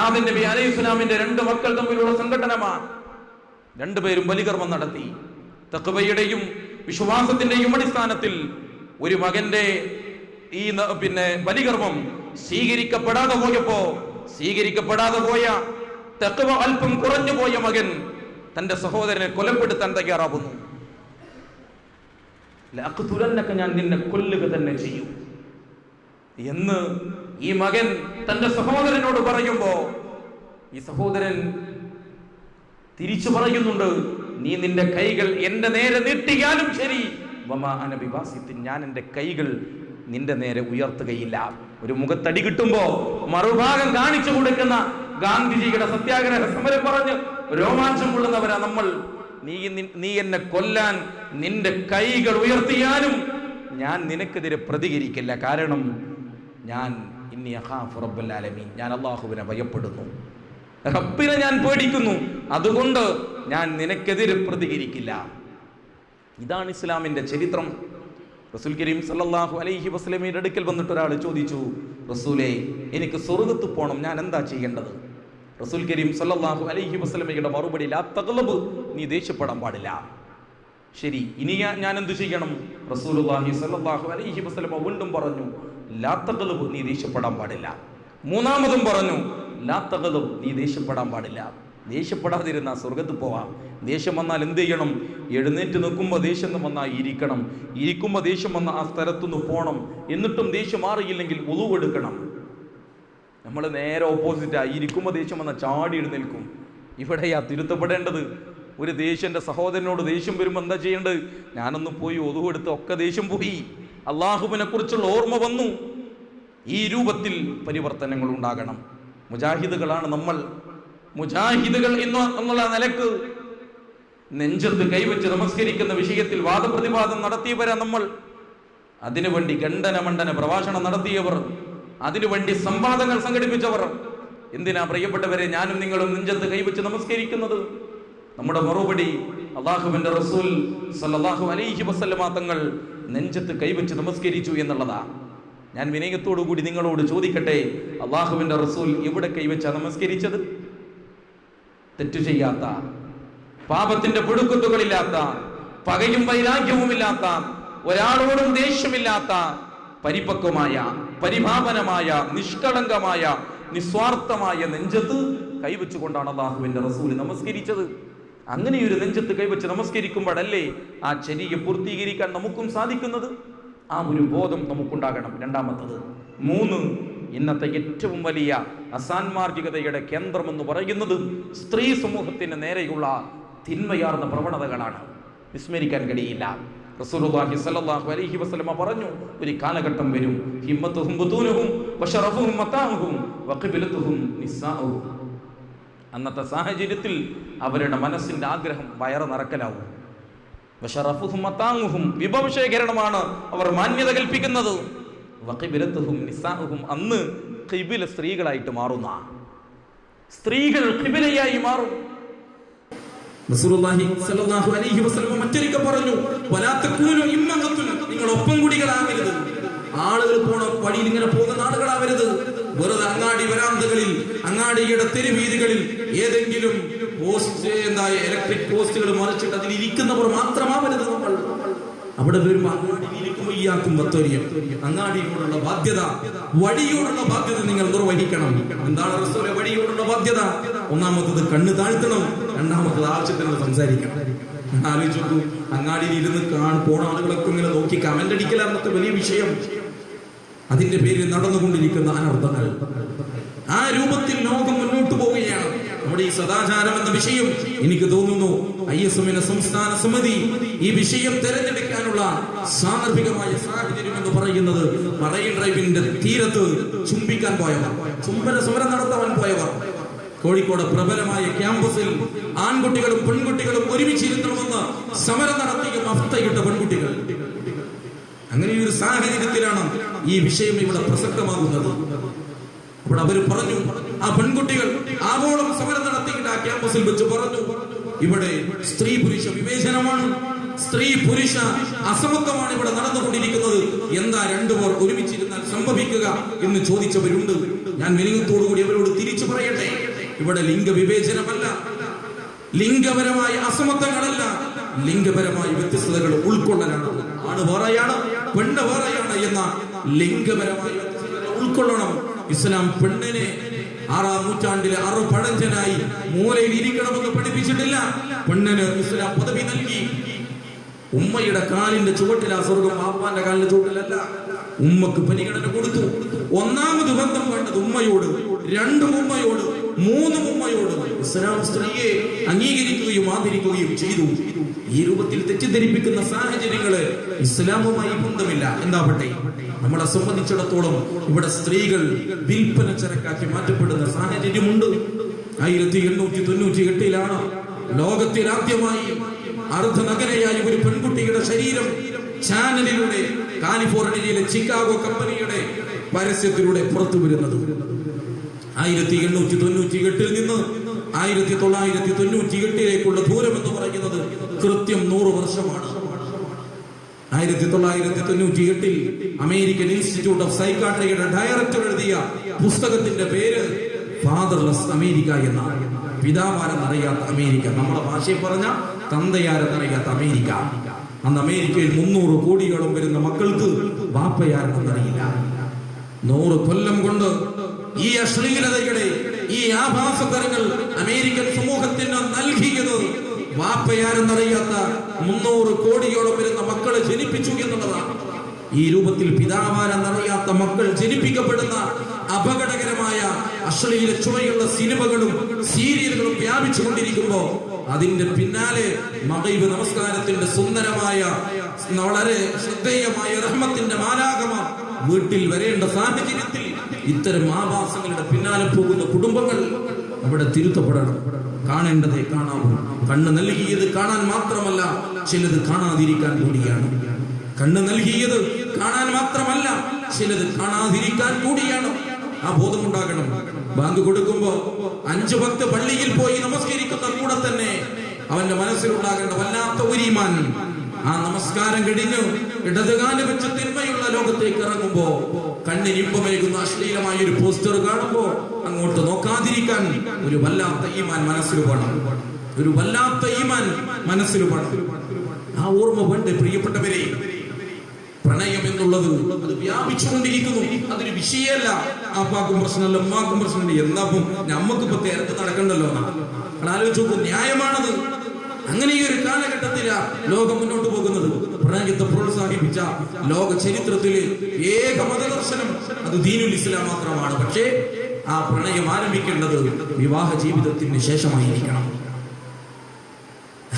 ആദം നബി അലൈഹിസ്സലാമിന്റെ 2 മക്കൾ തമ്മിലുള്ള സംഘടനമാണ്. രണ്ടുപേരും ബലികർമ്മം നടത്തി. തഖ്വയുടെയും വിശ്വാസത്തിന്റെയും അടിസ്ഥാനത്തിൽ ഒരു മകന്റെ ഈ ബലികർമ്മം സ്വീകരിക്കപ്പെടാതെ പോയ തഖ്വ അല്പം കുറഞ്ഞു പോയ മകൻ തന്റെ സഹോദരനെ കൊലപ്പെടുത്താൻ തയ്യാറാവുന്നു. ലഅഖ്തുലന്നക, ഞാൻ നിന്നെ കൊല്ലുക തന്നെ ചെയ്യും എന്ന് ഈ മകൻ തന്റെ സഹോദരനോട് പറയുമ്പോ ഈ സഹോദരൻ തിരിച്ചു പറയുന്നുണ്ട്, നീ നിന്റെ കൈകൾ എന്റെ നേരെ നീട്ടിയാലും ശരി, വമാ അന ബിബാസിത്തിൻ, ഞാൻ എന്റെ കൈകൾ നിന്റെ നേരെ ഉയർത്തുകയില്ല. ഒരു മുഖത്തടി കിട്ടുമ്പോ മറുഭാഗം കാണിച്ചു കൊടുക്കുന്ന ഗാന്ധിജിയുടെ സത്യാഗ്രഹ സമരം പറഞ്ഞ് രോമാഞ്ചം കൊള്ളുന്നവരാ നമ്മൾ. നീ എന്നെ കൊല്ലാൻ നിന്റെ കൈകൾ ഉയർത്തിയാലും ഞാൻ നിനക്കെതിരെ പ്രതികരിക്കില്ല. കാരണം ഞാൻ ഇന്നി അഖാഫു റബ്ബൽ ആലമീൻ, ഞാൻ അല്ലാഹുവിനെ ഭയപ്പെടുന്നു, റബ്ബിനെ ഞാൻ പേടിക്കുന്നു, അതുകൊണ്ട് ഞാൻ നിനക്കെതിരെ പ്രതികരിക്കില്ല. ഇതാണ് ഇസ്ലാമിന്റെ ചരിത്രം. റസൂൽ കരീം സല്ലല്ലാഹു അലൈഹി വസല്ലമയുടെ അടുക്കൽ വന്നിട്ട് ഒരാൾ ചോദിച്ചു, റസൂലേ, എനിക്ക് സ്വർഗ്ഗത്ത് പോകണം, ഞാൻ എന്താ ചെയ്യേണ്ടത്? റസൂൽ കരീം സല്ലല്ലാഹു അലൈഹി വസല്ലമയുടെ മറുപടി, ലാ തഗ്ലബ്, നീ ദേഷ്യപ്പെടാൻ പാടില്ല. ശരി, ഇനി ഞാൻ എന്ത് ചെയ്യണം? റസൂലുള്ളാഹി സ്വല്ലല്ലാഹു അലൈഹി വസല്ലമ വീണ്ടും പറഞ്ഞു, ലാ തഗ്ലബ്, നീ ദേഷ്യപ്പെടാൻ പാടില്ല. മൂന്നാമതും പറഞ്ഞു, ലാ തഗ്ലബ്, നീ ദേഷ്യപ്പെടാൻ പാടില്ല. ദേഷ്യപ്പെടാതിരുന്ന സ്വർഗത്ത് പോവാം. ദേഷ്യം വന്നാൽ എന്ത് ചെയ്യണം? എഴുന്നേറ്റ് നിൽക്കുമ്പോൾ ദേഷ്യം വന്നാൽ ഇരിക്കണം, ഇരിക്കുമ്പോൾ ദേഷ്യം വന്ന ആ സ്ഥലത്തുനിന്ന് പോകണം. എന്നിട്ടും ദേഷ്യം മാറിയില്ലെങ്കിൽ ഉളു എടുക്കണം. നമ്മൾ നേരെ ഓപ്പോസിറ്റാ, ഇരിക്കുമ്പോൾ ദേഷ്യം വന്നാൽ ചാടി എഴുന്നേൽക്കും. ഇവിടെയാ തിരുത്തപ്പെടേണ്ടത്. ഒരു ദേഷ്യൻ്റെ സഹോദരനോട് ദേഷ്യം വരുമ്പോൾ എന്താ ചെയ്യേണ്ടത്? ഞാനൊന്ന് പോയി ഒതുവെടുത്ത് ഒക്കെ ദേഷ്യം പോയി, അള്ളാഹുവിനെ കുറിച്ചുള്ള ഓർമ്മ വന്നു. ഈ രൂപത്തിൽ പരിവർത്തനങ്ങൾ ഉണ്ടാകണം. മുജാഹിദുകളാണ് നമ്മൾ. മുജാഹിദുകൾ എന്നുള്ള നിലക്ക് നെഞ്ചത്ത് കൈവച്ച് നമസ്കരിക്കുന്ന വിഷയത്തിൽ വാദപ്രതിവാദം നടത്തിയവരാ നമ്മൾ. അതിനുവേണ്ടി ഖണ്ഡന പ്രഭാഷണം നടത്തിയവർ, അതിനുവേണ്ടി സംവാദങ്ങൾ സംഘടിപ്പിച്ചവർ. എന്തിനാ പ്രിയപ്പെട്ടവരെ ഞാനും നിങ്ങളും നെഞ്ചത്ത് കൈവച്ച് നമസ്കരിക്കുന്നത്? നമ്മുടെ മറുപടി അല്ലാഹുവിന്റെ റസൂൽ സല്ലല്ലാഹു അലൈഹി വസല്ലമ തങ്ങൾ നെഞ്ചത്ത് കൈവച്ച് നമസ്കരിച്ചു എന്നുള്ളതാ. ഞാൻ വിനയത്തോടു കൂടി നിങ്ങളോട് ചോദിക്കട്ടെ, അല്ലാഹുവിന്റെ റസൂൽ എവിടെ കൈവച്ചാ നമസ്കരിച്ചത്? തെറ്റു ചെയ്യാത്ത, പാപത്തിന്റെ പുഴുക്കുത്തുകളില്ലാത്ത, പകയും വൈരാഗ്യവുമില്ലാത്ത, ഒരാളോടും ദേഷ്യമില്ലാത്ത, പരിപക്വമായ, പരിഭാവനമായ, നിഷ്കളങ്കമായ, നിസ്വാർത്ഥമായ നെഞ്ചത്ത് കൈവച്ചുകൊണ്ടാണ് അല്ലാഹുവിന്റെ റസൂൽ നമസ്കരിച്ചത്. അങ്ങനെയൊരു നെഞ്ചത്ത് കൈവച്ച് നമസ്കരിക്കുമ്പോഴല്ലേ ആ ചര്യയെ പൂർത്തീകരിക്കാൻ നമുക്കും സാധിക്കുന്നത്? ആ ഒരു ബോധം നമുക്കുണ്ടാകണം. രണ്ടാമത്തത്. 3, ഇന്നത്തെ ഏറ്റവും വലിയ അസാൻമാർഗികതയുടെ കേന്ദ്രമെന്ന് പറയുന്നത് സ്ത്രീ സമൂഹത്തിന് നേരെയുള്ള തിന്മയാർന്ന പ്രവണതകളാണ്. വിസ്മരിക്കാൻ കഴിയില്ല. റസൂലുള്ളാഹി സ്വല്ലല്ലാഹു അലൈഹി വസല്ലമ പറഞ്ഞു, ഒരു കാലഘട്ടം വരും, ഹിമ്മത്തുഹും ബുതൂനുഹും വശറഫുഹും മതാഉഹും വഖിബലതുഹും നിസാഉഹും. അന്നത്തെ സാഹചര്യത്തിൽ അവരുടെ മനസ്സിന്റെ ആഗ്രഹം വയറ് നിറക്കലാവും. വശറഫുഹും മതാഉഹും, വിഭവശേഖരണമാണ് അവർ മാന്യത കൽപ്പിക്കുന്നത്. വഖിബലതുഹും നിസാഉഹും, അന്ന് ഖിബില സ്ത്രീകളായിട്ട് മാറുന്ന സ്ത്രീകൾ ഖിബിലയായി മാറും. റസൂലുള്ളാഹി സ്വല്ലല്ലാഹു അലൈഹി വസല്ലം മറ്റൊരിക്കൽ പറഞ്ഞു, വലാ തകൂനു ഇമ്മഖത്തുൻ, നിങ്ങൾ ഒപ്പം കുടികളാവരുത്. ആളുകൾ പോണ വഴിയിൽ ഇങ്ങനെ പോകുന്ന ആളുകളാവരുത്. വെറുതെ അങ്ങാടി വരാന്തകളിൽ, അങ്ങാടിയുടെ തെരുവീതികളിൽ ഏതെങ്കിലും ഇലക്ട്രിക് പോസ്റ്റുകൾ മറിച്ചിട്ട് അതിൽ ഇരിക്കുന്നവർ മാത്രമാവരുത് നമ്മൾ. അവിടെ വരുമ്പോൾ അങ്ങാടിയോടുള്ള ബാധ്യത, വഴിയോടുള്ള ബാധ്യത നിങ്ങൾ നിർവഹിക്കണം. എന്താണ് റസൂലേ വഴിയോടുള്ള ബാധ്യത? ഒന്നാമത്തത് കണ്ണ് താഴ്ത്തണം, രണ്ടാമത്തത് ആവശ്യത്തിന് സംസാരിക്കണം. ആലോചിച്ചു നോക്കൂ, അങ്ങാടിയിൽ ഇരുന്ന് പോണ ആളുകളൊക്കെ ഇങ്ങനെ നോക്കി കമന്റ് അടിക്കല എന്നത്തെ വലിയ വിഷയം. അതിന്റെ പേരിൽ നടന്നുകൊണ്ടിരിക്കുന്ന അനർത്ഥങ്ങൾ, ആ രൂപത്തിൽ ലോകം മുന്നോട്ട് പോവുകയാണ്. നമ്മുടെ ഈ സദാചാരം എന്ന വിഷയം, എനിക്ക് തോന്നുന്നു ISM സംസ്ഥാന സമിതി ഈ വിഷയം തെരഞ്ഞെടുക്കാനുള്ള സാന്ദർഭികമായ സാഹചര്യം എന്ന് പറയുന്നത് മറൈൻ ഡ്രൈവിന്റെ തീരത്ത് ചുംബിക്കാൻ പോയവർ, ചുംബന സമരം നടത്താൻ പോയവർ, കോഴിക്കോട് പ്രബലമായ ക്യാമ്പസിൽ ആൺകുട്ടികളും പെൺകുട്ടികളും ഒരുമിച്ചിരുത്തണമെന്ന് സമരം നടത്തിയ മഫ്തയിട്ട പെൺകുട്ടികൾ. അങ്ങനെ ഒരു സാഹചര്യത്തിലാണ് ഈ വിഷയം ഇവിടെ പ്രസക്തമാകുന്നത്. അപ്പോൾ അവർ പറഞ്ഞു, ആ പെൺകുട്ടികൾ ആവോളം സമരം നടത്തിയിട്ട് ആ ക്യാമ്പസിൽ വെച്ച് പറഞ്ഞു, ഇവിടെ സ്ത്രീ പുരുഷ വിവേചനമാണ്, സ്ത്രീ പുരുഷ അസമത്വമാണ് ഇവിടെ നടന്നുകൊണ്ടിരിക്കുന്നത്. എന്താ രണ്ടുപേർ ഒരുമിച്ചിരുന്നാൽ സംഭവിക്കുക എന്ന് ചോദിച്ചവരുണ്ട്. ഞാൻ വിനയത്തോടുകൂടി അവരോട് തിരിച്ചു പറയട്ടെ, ഇവിടെ ലിംഗവിവേചനമല്ല, ലിംഗപരമായ അസമത്വങ്ങളല്ല, ലിംഗപരമായ വ്യത്യസ്തതകൾ ഉൾക്കൊള്ളലാണ്. ആണ് വേറെയാണ്, പെണ്ണ് വേറെയാണ് എന്ന ലിംഗപരമായ വ്യത്യസ്തതകൾ ഉൾക്കൊള്ളണം. ഇസ്ലാം പെണ്ണിനെ 6-ാം നൂറ്റാണ്ടിലെ പഴഞ്ചനായി മൂലയിൽ ഇരിക്കണമെന്ന് പഠിപ്പിച്ചിട്ടില്ല. പെണ്ണിന് ഇസ്ലാം പദവി നൽകി. ഉമ്മയുടെ കാലിന്റെ ചുവട്ടിലാ സ്വർഗം, വാപ്പാന്റെ കാലിന്റെ ചുവട്ടിലല്ല. ഉമ്മക്ക് പരിഗണന കൊടുത്തു. ഒന്നാമത് ബന്ധം വേണ്ടത് ഉമ്മയോട്, 2 ഉമ്മയോട്, 3 ഉമ്മയോട്. ഇസ്ലാം സ്ത്രീയെ അംഗീകരിക്കുകയും ആദരിക്കുകയും ചെയ്തു. ഈ രൂപത്തിൽ തെറ്റിദ്ധരിപ്പിക്കുന്ന സാഹചര്യങ്ങള് ഇസ്ലാമുമായി ബന്ധമില്ല. എന്താവട്ടെ, നമ്മളെ സംബന്ധിച്ചിടത്തോളം ഇവിടെ സ്ത്രീകൾ വിൽപ്പന ചരക്കാക്കി മാറ്റപ്പെടുന്ന സാഹചര്യമുണ്ട്. 1898 ലോകത്തിൽ ആദ്യമായി അർദ്ധനഗ്നയായ ഒരു പെൺകുട്ടിയുടെ ശരീരം ചാനലിലൂടെ കാലിഫോർണിയയിലെ ചിക്കാഗോ കമ്പനിയുടെ പരസ്യത്തിലൂടെ പുറത്തു വരുന്നത്. 1898 നിന്ന് 1998 ദൂരം എന്ന് പറയുന്നത് കൃത്യം 100 വർഷമാണ്. 1998 അമേരിക്കൻ ഇൻസ്റ്റിറ്റ്യൂട്ട് ഓഫ് സൈക്കാട്രിയുടെ ഡയറക്ടർ എഴുതിയ പുസ്തകത്തിന്റെ പേര് ഫാദർലെസ് അമേരിക്ക എന്നാണ്. പിതാവാരെന്നറിയാത്ത അമേരിക്ക, നമ്മുടെ ഭാഷയിൽ പറഞ്ഞ തന്തയാരെന്നറിയാത്ത അമേരിക്ക. അന്ന് അമേരിക്കയിൽ 300 കോടിയോളം വരുന്ന മക്കൾക്ക് വാപ്പയാരെന്നറിയില്ല. 100 കൊല്ലം കൊണ്ട് ഈ അശ്ലീലതയുടെ, ഈ ആഭാസതരങ്ങൾ അമേരിക്കൻ സമൂഹത്തിന് നൽകിയത് വാപ്പയാരെന്നറിയാത്ത 300 കോടിയോളം വരുന്ന മക്കളെ ജനിപ്പിച്ചു എന്നുള്ളതാണ്. ഈ രൂപത്തിൽ പിതാവാരെന്നറിയാത്ത മക്കൾ ജനിപ്പിക്കപ്പെടുന്ന അപകടകരമായ അശ്ലീല ചുവയുള്ള സിനിമകളും സീരിയലുകളും വ്യാപിച്ചുകൊണ്ടിരിക്കുമ്പോ അതിന്റെ പിന്നാലെ മഗ്‌രിബ് നമസ്കാരത്തിന്റെ സുന്ദരമായ, വളരെ ശ്രദ്ധേയമായ റഹ്മത്തിന്റെ മാലാഖമ വീട്ടിൽ വരേണ്ട സാഹചര്യത്തിൽ ഇത്തരം ആഭാസങ്ങളുടെ പിന്നാലെ പോകുന്ന കുടുംബങ്ങൾ അവിടെ തിരുത്തപ്പെടണം. കാണേണ്ടതേ കാണാവൂ. കണ്ണ് നൽകിയത് കാണാൻ മാത്രമല്ല, ചിലത് കാണാതിരിക്കാൻ കൂടിയാണ്. കണ്ണ് നൽകിയത് കാണാൻ മാത്രമല്ല, ചിലത് കാണാതിരിക്കാൻ കൂടിയാണ്. ആ ബോധമുണ്ടാകണം. ബാങ്ക് കൊടുക്കുമ്പോ 5 ഭക്ത പള്ളിയിൽ പോയി നമസ്കരിക്കുന്ന കൂടെ തന്നെ അവന്റെ മനസ്സിലുണ്ടാകേണ്ട വല്ലാത്ത ഒരു ഈമാൻ, ആ നമസ്കാരം കഴിഞ്ഞ് ഇടതുകാല് വെച്ച് തിന്മയുള്ള ലോകത്തേക്ക് ഇറങ്ങുമ്പോ കണ്ണിന് ഇമ്പമേകുന്ന അശ്ലീലമായ ഒരു പോസ്റ്റർ കാണുമ്പോ അങ്ങോട്ട് നോക്കാതിരിക്കാൻ ഒരു വല്ലാത്ത ഈമാൻ മനസ്സിൽ വേണം. ഒരു വല്ലാത്ത ഈമാൻ മനസ്സിൽ വേണം. ആ ഓർമ്മ വേണ്ട പ്രിയപ്പെട്ടവരെ. പ്രണയം എന്നുള്ളത് അത് വ്യാപിച്ചുകൊണ്ടിരിക്കുന്നു. അതൊരു വിഷയമല്ല. ആപ്പാക്കും പ്രശ്നമല്ല, ഉമ്മാക്കും പ്രശ്നമില്ല. എന്നാപ്പം നമ്മക്കിപ്പോ തിരക്ക് നടക്കണ്ടല്ലോ. ആലോചിച്ച് നോക്കും, ന്യായമാണത്. അങ്ങനെ ഈ ഒരു കാലഘട്ടത്തിലാ ലോകം മുന്നോട്ട് പോകുന്നത്. പ്രണയത്തെ പ്രോത്സാഹിപ്പിച്ച ലോക ചരിത്രത്തിലെ ഏക മതദർശനം അത് ദീനുൽ ഇസ്ലാം മാത്രമാണ്. പക്ഷേ ആ പ്രണയം ആരംഭിക്കേണ്ടത് വിവാഹ ജീവിതത്തിന് ശേഷമായിരിക്കണം.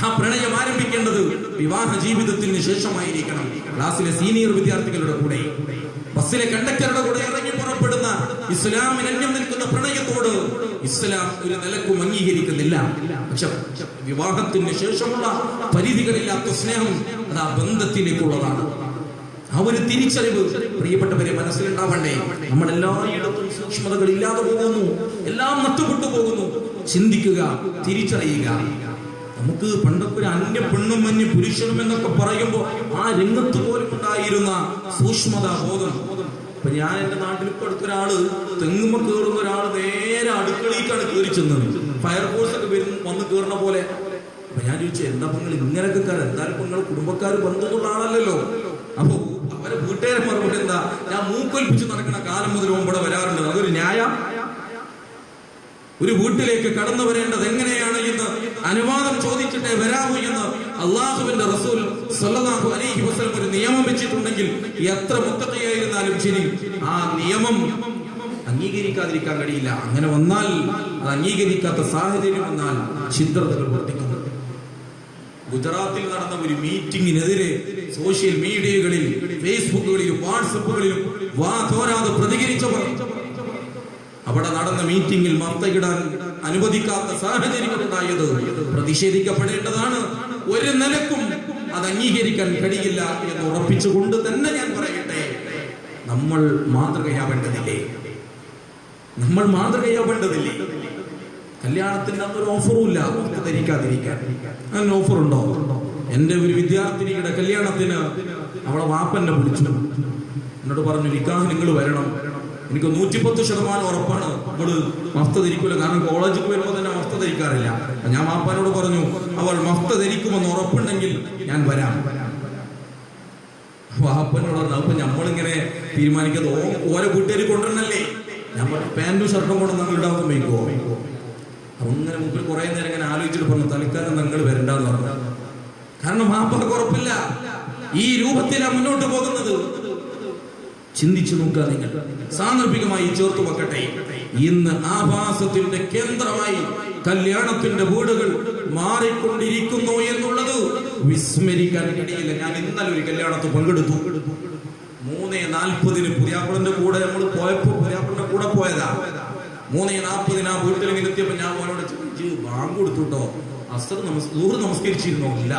ആ പ്രണയം ആരംഭിക്കേണ്ടത് വിവാഹ ജീവിതത്തിന് ശേഷമായിരിക്കണം. ക്ലാസ്സിലെ സീനിയർ വിദ്യാർത്ഥികളുടെ കൂടെ, ബസ്സിലെ കണ്ടക്ടറുടെ കൂടെ ഇറങ്ങി പുറപ്പെടുന്ന ഇസ്ലാമിന് അന്യം നിൽക്കുന്ന പ്രണയത്തോട് ഇസ്ലാം ഒരു നിലക്കും അംഗീകരിക്കുന്നില്ല. പക്ഷെ വിവാഹത്തിന് ശേഷമുള്ള പരിധികളില്ലാത്ത സ്നേഹം അത് ആ ബന്ധത്തിലേക്കുള്ളതാണ്. ആ ഒരു തിരിച്ചറിവ് പ്രിയപ്പെട്ടവരെ മനസ്സിലുണ്ടാവണ്ടേ. നമ്മൾ എല്ലായിടത്തും സൂക്ഷ്മതകൾ ഇല്ലാതെ പോകുന്നു, എല്ലാം നഷ്ടപ്പെട്ടു പോകുന്നു. ചിന്തിക്കുക, തിരിച്ചറിയുക. നമുക്ക് പണ്ടൊക്കെ ഒരു അന്യ പെണ്ണും അന്യ പുരുഷനും എന്നൊക്കെ പറയുമ്പോൾ ആ രംഗത്ത് പോലും ഉണ്ടായിരുന്ന സൂക്ഷ്മതാ ബോധം. ഇപ്പൊ ഞാൻ എന്റെ നാട്ടിൽ ഇപ്പൊ അടുത്തൊരാള് തെങ്ങുമ്പ കയറുന്ന ഒരാള് നേരെ അടുക്കളയിലേക്കാണ് കയറി ചെന്നത്. ഫയർഫോഴ്സ് ഒക്കെ വന്ന് കയറുന്ന പോലെ. അപ്പൊ ഞാൻ ചോദിച്ചു, എന്താ നിങ്ങൾ ഇങ്ങനെയൊക്കെ എന്തായാലും നിങ്ങൾ കുടുംബക്കാർ ബന്ധമുള്ള ആളല്ലല്ലോ. അപ്പൊ അവരെ വീട്ടുകാരെ മറുപടി എന്താ, ഞാൻ മൂക്കൊൽപ്പിച്ച് നടക്കുന്ന കാലം മുതൽ ഇവിടെ വരാറുണ്ട്. അതൊരു ന്യായം? ഒരു വീട്ടിലേക്ക് കടന്നു വരേണ്ടത് എങ്ങനെയാണ് എന്ന് അനുവാദം ചോദിച്ചിട്ടേ വരാമൂ എന്ന് അള്ളാഹുവിന്റെ റസൂൽ സല്ലല്ലാഹു അലൈഹി വസല്ലം ഒരു നിയമം വെച്ചിട്ടുണ്ടെങ്കിൽ എത്ര മുത്തഖിയായിരുന്നാലും ശരി, ആ നിയമം അംഗീകരിക്കാതിരിക്കാൻ കഴിയില്ല. അങ്ങനെ വന്നാൽ, അത് അംഗീകരിക്കാത്ത സാഹചര്യം വന്നാൽ ഛിദ്രതകൾ വർദ്ധിക്കുന്നു. ഗുജറാത്തിൽ നടന്ന ഒരു മീറ്റിംഗിനെതിരെ സോഷ്യൽ മീഡിയകളിൽ, ഫേസ്ബുക്കുകളിലും വാട്സപ്പുകളിലും തോരാതെ പ്രതികരിച്ചവർ, അവിടെ നടന്ന മീറ്റിംഗിൽ മർത്തയിടാൻ അനുവദിക്കാത്ത സാഹചര്യങ്ങൾ ഉണ്ടായത് പ്രതിഷേധിക്കപ്പെടേണ്ടതാണ്. ഒരു നിലക്കും അത് അംഗീകരിക്കാൻ കഴിയില്ല എന്ന് ഉറപ്പിച്ചുകൊണ്ട് തന്നെ ഞാൻ പറയട്ടെ, നമ്മൾ മാതൃകയാവേണ്ടതില്ലേ? നമ്മൾ മാതൃകയാവേണ്ടതില്ലേ? കല്യാണത്തിന് അന്നൊരു ഓഫറും ഇല്ല ധരിക്കാതിരിക്കാൻ. അങ്ങനെ ഓഫർ ഉണ്ടോ? എന്റെ ഒരു വിദ്യാർത്ഥിനിയുടെ കല്യാണത്തിന് അവളെ വാപ്പന്നെ വിളിച്ചു, എന്നോട് പറഞ്ഞു, നിക്കാഹ് നിങ്ങൾ വരണം. എനിക്ക് 110% ഉറപ്പാണ് അവള് മഫ്ത ധരിക്കൂല. കാരണം കോളേജിൽ വരുമ്പോൾ തന്നെ മഫ്ത ധരിക്കാറില്ല. ഞാൻ വാപ്പാനോട് പറഞ്ഞു, അവൾ മഫ്ത ധരിക്കുമെന്ന് ഉറപ്പുണ്ടെങ്കിൽ ഞാൻ വരാം. വാപ്പനോട് പറഞ്ഞു, അപ്പൊ നമ്മളിങ്ങനെ തീരുമാനിക്കാതെ ഓരോ വീട്ടുകാർ കൊണ്ടുവരണല്ലേ. ഞാൻ പാന്റും ഷർട്ടും കൊണ്ട് നമ്മൾ ഇടാൻ വയ്ക്കുമോ? അങ്ങനെ മുമ്പിൽ കുറെ നേരം ഇങ്ങനെ ആലോചിച്ചിട്ട് പറഞ്ഞു, തൽക്കാലം നിങ്ങൾ വരണ്ടെന്ന് പറഞ്ഞു. കാരണം വാപ്പക്ക് ഉറപ്പില്ല ഈ രൂപത്തിലാണ് മുന്നോട്ട് പോകുന്നത്. ചിന്തിച്ചു നോക്കുക നിങ്ങൾ. സാന്ദർഭികമായി ചേർത്തു വെക്കട്ടെ, ഇന്ന് ആഭാസത്തിന്റെ കേന്ദ്രമായി കല്യാണത്തിന്റെ വീടുകൾ മാറിക്കൊണ്ടിരിക്കുന്നു എന്നുള്ളത് വിസ്മരിക്കാൻ കഴിയില്ല. ഞാൻ ഇന്നലെ ഒരു കല്യാണത്തിൽ പങ്കെടുത്തു. 3:40 പുതിയാപ്പിളിന്റെ കൂടെ നമ്മൾ പോയപ്പോ പുതിയാപ്പിളിന്റെ കൂടെ പോയതാ. 3:40 ആ വീട്ടിലെങ്കിലും എത്തിയപ്പോ ഞാൻ അവനോട് ചോദിച്ചു, ബാങ്ക് കൊടുത്തുട്ടോ, അസ്ർ നമസ്കരിച്ചിരുന്നോ? ഇല്ല.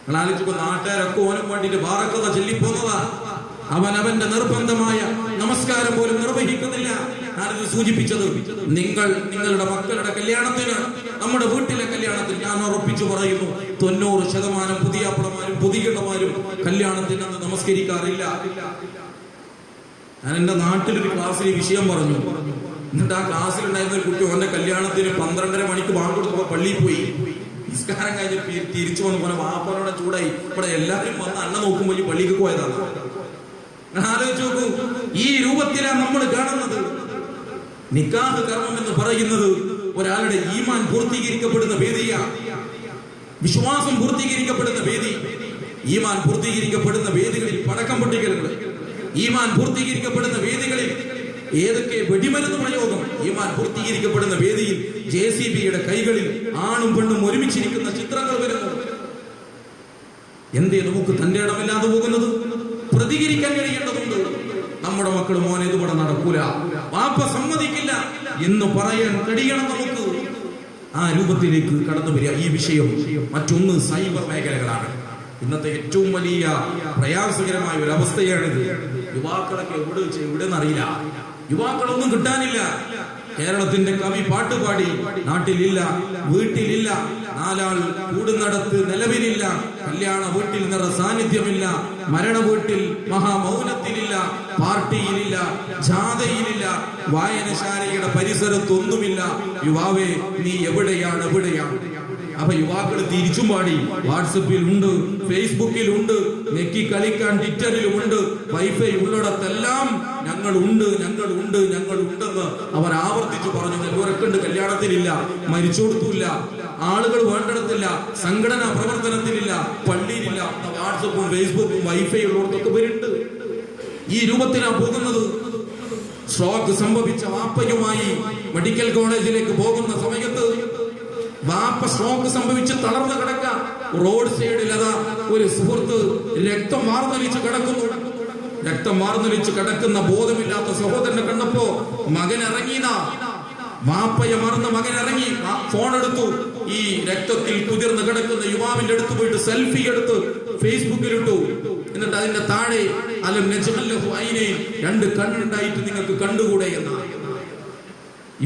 നിങ്ങൾ ആലോചിച്ചപ്പോ നാട്ടുകാരൊക്കെ ഓനും വേണ്ടിട്ട് ബാറക്കഥ ചൊല്ലിപ്പോന്നതാ. അവന്റെ നിർബന്ധമായ നമസ്കാരം പോലും നിർവഹിക്കുന്നില്ല. ഞാനിത് സൂചിപ്പിച്ചത്, നിങ്ങളുടെ മക്കളുടെ കല്യാണത്തിന്, നമ്മുടെ വീട്ടിലെ കല്യാണത്തിന് ഞാൻ ഉറപ്പിച്ചു പറയുന്നു, 90% പുതിയാപ്പിളമാരും പുതിയമാരും കല്യാണത്തിന് അന്ന് നമസ്കരിക്കാറില്ല. ഞാൻ എന്റെ നാട്ടിലൊരു ക്ലാസ്സിൽ വിഷയം പറഞ്ഞു. എന്നിട്ട് ആ ക്ലാസ്സിലുണ്ടായിരുന്ന ഒരു കുട്ടി ഓന്റെ കല്യാണത്തിന് 12:30 മണിക്ക് ബാങ്ക് കൊടുത്തപ്പോ പള്ളിയിൽ പോയി. നിസ്കാരം കഴിഞ്ഞ് തിരിച്ചു വന്ന് പോലെ വാപ്പനോടെ ചൂടായി. ഇവിടെ എല്ലാവരും വന്ന് അണ്ണ നോക്കുമ്പോൾ ഈ പള്ളിക്ക് പോയതാണ്. ആലോചിച്ച് നോക്കൂ, ഈ രൂപത്തിലാണ് നമ്മൾ കാണുന്നത്. നിക്കാഹ് കർമ്മം എന്ന് പറയുന്നത് ഒരാളുടെ ഈമാൻ പൂർത്തീകരിക്കപ്പെടുന്ന വേദിയാണ്. വിശ്വാസം പൂർത്തീകരിക്കപ്പെടുന്ന വേദി. ഈമാൻ പൂർത്തീകരിക്കപ്പെടുന്ന വേദികളിൽ പടക്കം പൊട്ടിക്കലുകൾ, ഈമാൻ പൂർത്തീകരിക്കപ്പെടുന്ന വേദികളിൽ ഏതൊക്കെ വെടിമരുന്ന് പ്രയോഗം, ഈമാൻ പൂർത്തീകരിക്കപ്പെടുന്ന വേദിയിൽ JCBയുടെ കൈകളിൽ ആണും പെണ്ണും ഒരുമിച്ചിരിക്കുന്ന ചിത്രങ്ങൾ വരുന്നു. എന്തേ നമുക്ക് തന്റെ ഇടമില്ലാതെ പോകുന്നത്? പ്രതികരിക്കാൻ കഴിയേണ്ടതുണ്ട്. നമ്മുടെ മക്കൾ, മോനെ ഇതുകൂടെ നടക്കൂല, വാപ്പ സമ്മതിക്കില്ല എന്ന് പറയാൻ കഴിയണം നമുക്ക്. ആ രൂപത്തിലേക്ക് കടന്നു വരിക. ഈ വിഷയം മറ്റൊന്ന് സൈബർ മേഖലകളാണ്. ഇന്നത്തെ ഏറ്റവും വലിയ പ്രയാസകരമായ ഒരു അവസ്ഥയാണിത്. യുവാക്കളൊക്കെ എവിടെ അറിയില്ല, യുവാക്കളൊന്നും കിട്ടാനില്ല. കേരളത്തിന്റെ കവി പാട്ടുപാടി, നാട്ടിലില്ല, വീട്ടിലില്ല, നാലാൾ കൂടുന്നിടത്ത് നിലവിലില്ല, കല്യാണ വീട്ടിൽ നിറ സാന്നിധ്യമില്ല, മരണ വീട്ടിൽ മഹാമൗനത്തിലില്ല, പാർട്ടിയിലില്ല, ജാഥയിലില്ല, വായനശാലയുടെ പരിസരത്തൊന്നുമില്ല. യുവാവേ, നീ എവിടെയാണ്? അപ്പൊ യുവാക്കൾ തിരിച്ചും പാടി, വാട്സപ്പിൽ ഉണ്ട്, ഫേസ്ബുക്കിൽ ഉണ്ട്, നെക്കി കളിക്കാൻ ട്വിറ്ററിലുമുണ്ട്, വൈഫൈ ഉള്ളിടത്തെല്ലാം ഞങ്ങളുണ്ടെന്ന് അവർ ആവർത്തിച്ചു പറഞ്ഞു. ഇവരൊക്കെ കല്യാണത്തിലില്ല, മരിച്ചു കൊടുത്തില്ല, ആളുകൾ വേണ്ടിടത്തില്ല, സംഘടനാ പ്രവർത്തനത്തിലില്ല, പള്ളിയിലില്ല, വാട്സപ്പും ഫേസ്ബുക്കും വൈഫൈ ഉള്ളിടത്തൊക്കെ വരുന്നുണ്ട്. ഈ രൂപത്തിലാണ് പോകുന്നത്. സ്ട്രോക്ക് സംഭവിച്ച വാപ്പയുമായി മെഡിക്കൽ കോളേജിലേക്ക് പോകുന്ന സമയത്ത് വാപ്പ സ്ട്രോക്ക് സംഭവിച്ച് തളർന്നു കിടക്ക, റോഡ് സൈഡിൽ അതാ ഒരു സുഹൃത്ത് രക്തം മാർന്നൊലിച്ച് കിടക്കുന്ന ബോധമില്ലാത്ത സഹോദരനെ കണ്ടപ്പോ മകൻ ഇറങ്ങിനാ, വാപ്പയെ മറന്ന് മകൻ ഇറങ്ങി, ഫോൺ എടുത്തു, ഈ രക്തത്തിൽ കുതിർന്ന് കിടക്കുന്ന യുവാവിന്റെ അടുത്ത് പോയിട്ട് സെൽഫി എടുത്ത് ഫേസ്ബുക്കിലിട്ടു. എന്നിട്ട് അതിന്റെ താഴെ അലം നജ്അൽ ലഹു ഐനൈൻ, 2 കണ്ണുണ്ടായിട്ട് നിങ്ങൾക്ക് കണ്ടുകൂടെ എന്ന്.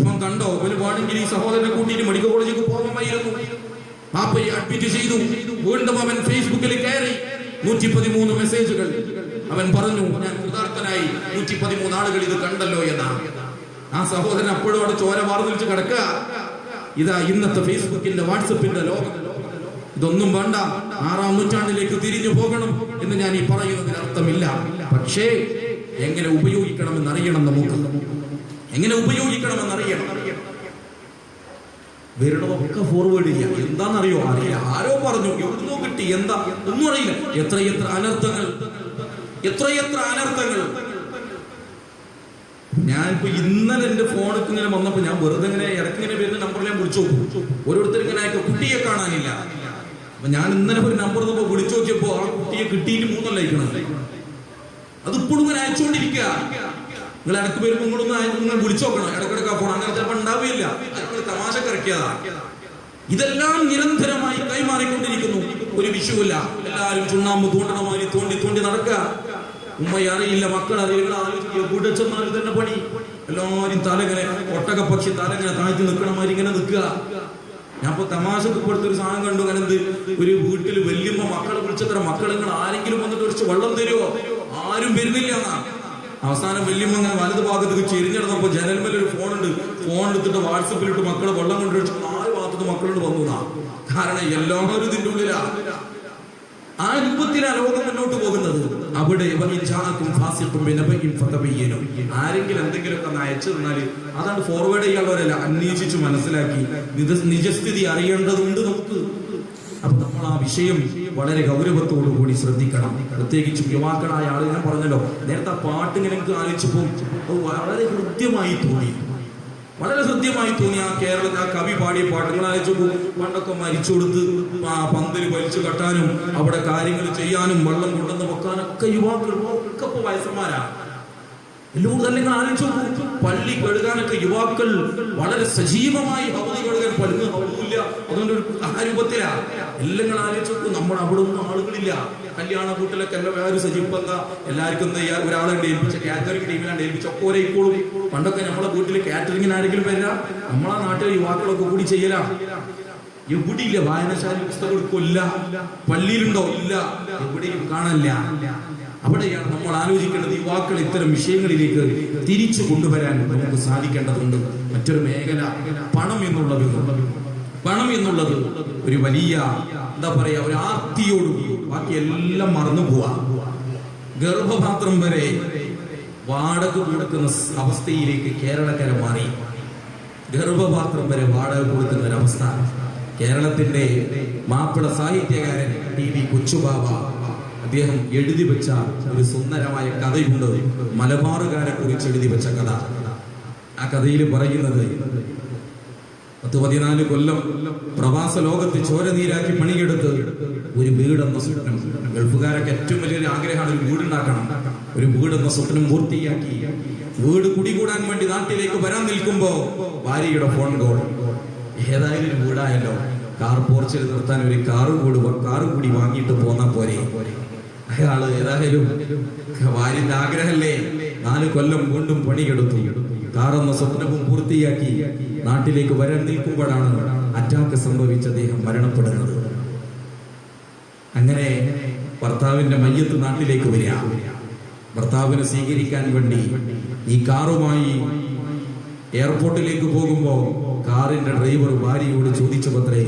ഇവൻ കണ്ടോ? ഒരു വേണമെങ്കിൽ ഈ സഹോദരനെ കൂട്ടിയിട്ട് മെഡിക്കൽ കോളേജിലേക്ക് പോകാമായിരുന്നു. പാപ്പയെ അഡ്മിറ്റ് ചെയ്തു. വീണ്ടും അവൻ ഫേസ്ബുക്കിൽ കയറി 113 മെസ്സേജുകൾ. അവൻ പറഞ്ഞു, ഞാൻ കൃതാർത്ഥനായി, 113 ആളുകൾ ഇത് കണ്ടല്ലോ എന്നാണ്. ആ സഹോദരൻ അപ്പോഴും അവിടെ ചോര വാർന്നിച്ച് കിടക്കുക. ഇതാ ഇന്നത്തെ ഫേസ്ബുക്കിന്റെ വാട്സപ്പിന്റെ ലോകം. ഇതൊന്നും വേണ്ട, 6-ാം നൂറ്റാണ്ടിലേക്ക് തിരിഞ്ഞു പോകണം എന്ന് ഞാൻ ഈ പറയുന്നതിന് അർത്ഥമില്ല. പക്ഷേ എങ്ങനെ ഉപയോഗിക്കണമെന്നറിയണം. നമുക്ക് എങ്ങനെ ഉപയോഗിക്കണമെന്നറിയണം. വരുന്നതൊക്കെ ഫോർവേഡ് ചെയ്യാം. എന്താണെന്നറിയോ? അറിയില്ല, ആരോ പറഞ്ഞു, എവിടുന്നോ കിട്ടി, എന്താ ഒന്നും അറിയില്ല. എത്രയെത്ര അനർത്ഥങ്ങൾ. ഞാനിപ്പോ ഇന്നലെ എന്റെ ഫോണിൽ ഇങ്ങനെ വന്നപ്പോ ഞാൻ വെറുതെ ഇങ്ങനെ ഇടയ്ക്കിങ്ങനെ വരുന്ന നമ്പറിൽ ഞാൻ വിളിച്ചു നോക്കും. ഓരോരുത്തർ ഇങ്ങനെ കുട്ടിയെ കാണാനില്ല. അപ്പൊ ഞാൻ ഇന്നലെ ഒരു നമ്പർ വിളിച്ചു നോക്കിയപ്പോ ആ കുട്ടിയെ കിട്ടിയിട്ട് 3 അയക്കണത്. അതിപ്പോഴും ഇങ്ങനെ അയച്ചുകൊണ്ടിരിക്കുക. നിങ്ങൾ ഇടയ്ക്ക് വരുമ്പോൾ നിങ്ങൾ വിളിച്ചു നോക്കണം, ഇടയ്ക്കിടയ്ക്ക് ഫോൺ. അങ്ങനെ ചിലപ്പോൾ ഉണ്ടാവുകയില്ല, അത് തമാശ കറക്കിയതാ. ഇതെല്ലാം നിരന്തരമായി കൈമാറിക്കൊണ്ടിരിക്കുന്നു. ഒരു വിഷുവില്ല, എല്ലാവരും ചുണ്ണാമ്പ് തോണ്ടണമാതിരി തോണ്ടി നടക്കുക. ഉമ്മയെ അറിയില്ല, മക്കൾ അറിയില്ല. എവിടെ ചെന്നാലും തന്നെ പണി. എല്ലാവരും തലങ്ങനെ ഒട്ടകപ്പക്ഷി തലങ്ങനെ താഴ്ത്തി നിൽക്കണമാതിരി ഇങ്ങനെ നിൽക്കുക. ഞാൻ ഇപ്പൊ തമാശക്ക് കൊടുത്തൊരു സാധനം കണ്ടു. അങ്ങനെ ഒരു വീട്ടിൽ വല്യമ്മ മക്കളെ വിളിച്ചത്ര മക്കൾ ആരെങ്കിലും വന്നിട്ട് കുറച്ച് വെള്ളം തരുമോ? ആരും വരുന്നില്ല എന്നാ. അവസാനം വല്യമ്മ അങ്ങനെ വലത് ഭാഗത്തേക്ക് ചെരിഞ്ഞിടന്നപ്പോ ജനൽമേൽ ഒരു ഫോണുണ്ട്. ഫോൺ എടുത്തിട്ട് വാട്സപ്പിലിട്ട് മക്കളെ വെള്ളം കൊണ്ടുവച്ചു 4 ഭാഗത്തുനിന്ന് മക്കളോട് വന്നു. കാരണം എല്ലാവരും ഇതിന്റെ ഉള്ളിലാ. ആ രൂപത്തിലാണ് ലോകം മുന്നോട്ട് പോകുന്നത്. അവിടെ ആരെങ്കിലും എന്തെങ്കിലുമൊക്കെ ഒന്ന് അയച്ചു തന്നാല് അതാണ് ഫോർവേഡ് ചെയ്യാനുള്ളവരല്ല, അന്വേഷിച്ച് മനസ്സിലാക്കി നിജസ്ഥിതി അറിയേണ്ടതുണ്ട് നമുക്ക്. അപ്പൊ നമ്മൾ ആ വിഷയം വളരെ ഗൗരവത്തോടു കൂടി ശ്രദ്ധിക്കണം. പ്രത്യേകിച്ചും യുവാക്കളായ ആളുകൾ. ഞാൻ പറഞ്ഞല്ലോ നേരത്തെ പാട്ട് ഇങ്ങനെ എനിക്ക് ആലോചിച്ചപ്പോൾ വളരെ ഹൃദ്യമായി തോന്നി. ആ കേരളത്തിൽ ആ കവി പാടിയ പാട്ടുകൾ അയച്ചു. പണ്ടൊക്കെ മരിച്ചു കൊടുത്ത് പന്തല് വലിച്ചു കെട്ടാനും അവിടെ കാര്യങ്ങൾ ചെയ്യാനും വെള്ളം കൊണ്ടുവന്ന് വെക്കാനൊക്കെ യുവാക്കൾ ഒക്കെ ഇപ്പൊ വയസ്സന്മാരാ. എല്ലാം നിങ്ങൾ ആലോചിച്ചു. പള്ളി കഴുകാനൊക്കെ യുവാക്കൾ വളരെ സജീവമായി ഹൗദി കഴുകാൻ പല്ലുന്ന ഹൗദില്ല. അതുകൊണ്ട് ആ രൂപത്തിലാ. എല്ലാം ആലോചിച്ചു. നമ്മുടെ അവിടെ ഒന്നും ആളുകളില്ല. കല്യാണ വീട്ടിലൊക്കെ എല്ലാവരും സജീവപ്പ എല്ലാവർക്കും ഒരാളെ ഏൽപ്പിച്ച കാറ്ററിംഗ് ടീമിലാണ് ഏൽപ്പിച്ച ഒക്കെ ഒരേ ഇപ്പോഴും. പണ്ടൊക്കെ നമ്മളെ വീട്ടിൽ കാറ്ററിംഗിന് ആരെങ്കിലും വരിക, നമ്മളെ നാട്ടിലെ യുവാക്കളൊക്കെ കൂടി ചെയ്യലാ. എവിടെയില്ല വായനശാല പുസ്തകം എടുക്കില്ല. പള്ളിയിലുണ്ടോ? ഇല്ല, എവിടെയും കാണില്ല. അവിടെയാണ് നമ്മൾ ആലോചിക്കേണ്ടത്. യുവാക്കൾ ഇത്തരം വിഷയങ്ങളിലേക്ക് തിരിച്ചു കൊണ്ടുവരാൻ നമുക്ക് സാധിക്കേണ്ടതുണ്ട്. മറ്റൊരു മേഖല പണം എന്നുള്ളത് ഒരു വലിയ എന്താ പറയാ, ഒരു ആർത്തിയോടും ബാക്കി എല്ലാം മറന്നു പോവാ. ഗർഭപാത്രം വരെ വാടക കൊടുക്കുന്ന അവസ്ഥയിലേക്ക് കേരളക്കര മാറി. ഗർഭപാത്രം വരെ വാടക കൊടുക്കുന്ന ഒരവസ്ഥ. കേരളത്തിന്റെ മാപ്പിള സാഹിത്യകാരൻ ടി.വി. കൊച്ചുബാബ അദ്ദേഹം എഴുതി വെച്ച ഒരു സുന്ദരമായ കഥയുണ്ട്. മലബാറുകാരെ കുറിച്ച് എഴുതി വെച്ച കഥ. ആ കഥയിൽ പറയുന്നത് 14 കൊല്ലം പ്രവാസ ലോകത്ത് ചോരനീരാക്കി പണിയെടുത്ത് ഒരു വീടെന്ന സ്വപ്നം. ഗൾഫുകാരൊക്കെ ഏറ്റവും വലിയൊരു ആഗ്രഹമാണ് ഒരു വീടുണ്ടാക്കണം. ഒരു വീടെന്ന സ്വപ്നം പൂർത്തിയാക്കി വീട് കുടികൂടാൻ വേണ്ടി നാട്ടിലേക്ക് വരാൻ നിൽക്കുമ്പോ ഭാര്യയുടെ ഫോൺ കോൾ. ഏതായാലും ഒരു വീടായല്ലോ, കാർ പോർച്ചിൽ നിർത്താൻ ഒരു കാറ് കൂടി വാങ്ങിയിട്ട് പോന്നാ പോരെ. അയാള് ഏതായാലും ഭാര്യന്റെ ആഗ്രഹമല്ലേ, 4 കൊല്ലം വീണ്ടും പണിയെടുത്തു. കാറെന്ന സ്വപ്നവും പൂർത്തിയാക്കി നാട്ടിലേക്ക് വരാൻ നിൽക്കുമ്പോഴാണ് അറ്റാക്ക് സംഭവിച്ച അദ്ദേഹം മരണപ്പെടുന്നത്. അങ്ങനെ ഭർത്താവിന്റെ മയ്യത്ത് നാട്ടിലേക്ക് വരിക. ഭർത്താവിനെ സ്വീകരിക്കാൻ വേണ്ടി ഈ കാറുമായി എയർപോർട്ടിലേക്ക് പോകുമ്പോ കാറിന്റെ ഡ്രൈവർ ഭാര്യയോട് ചോദിച്ചത്രേ,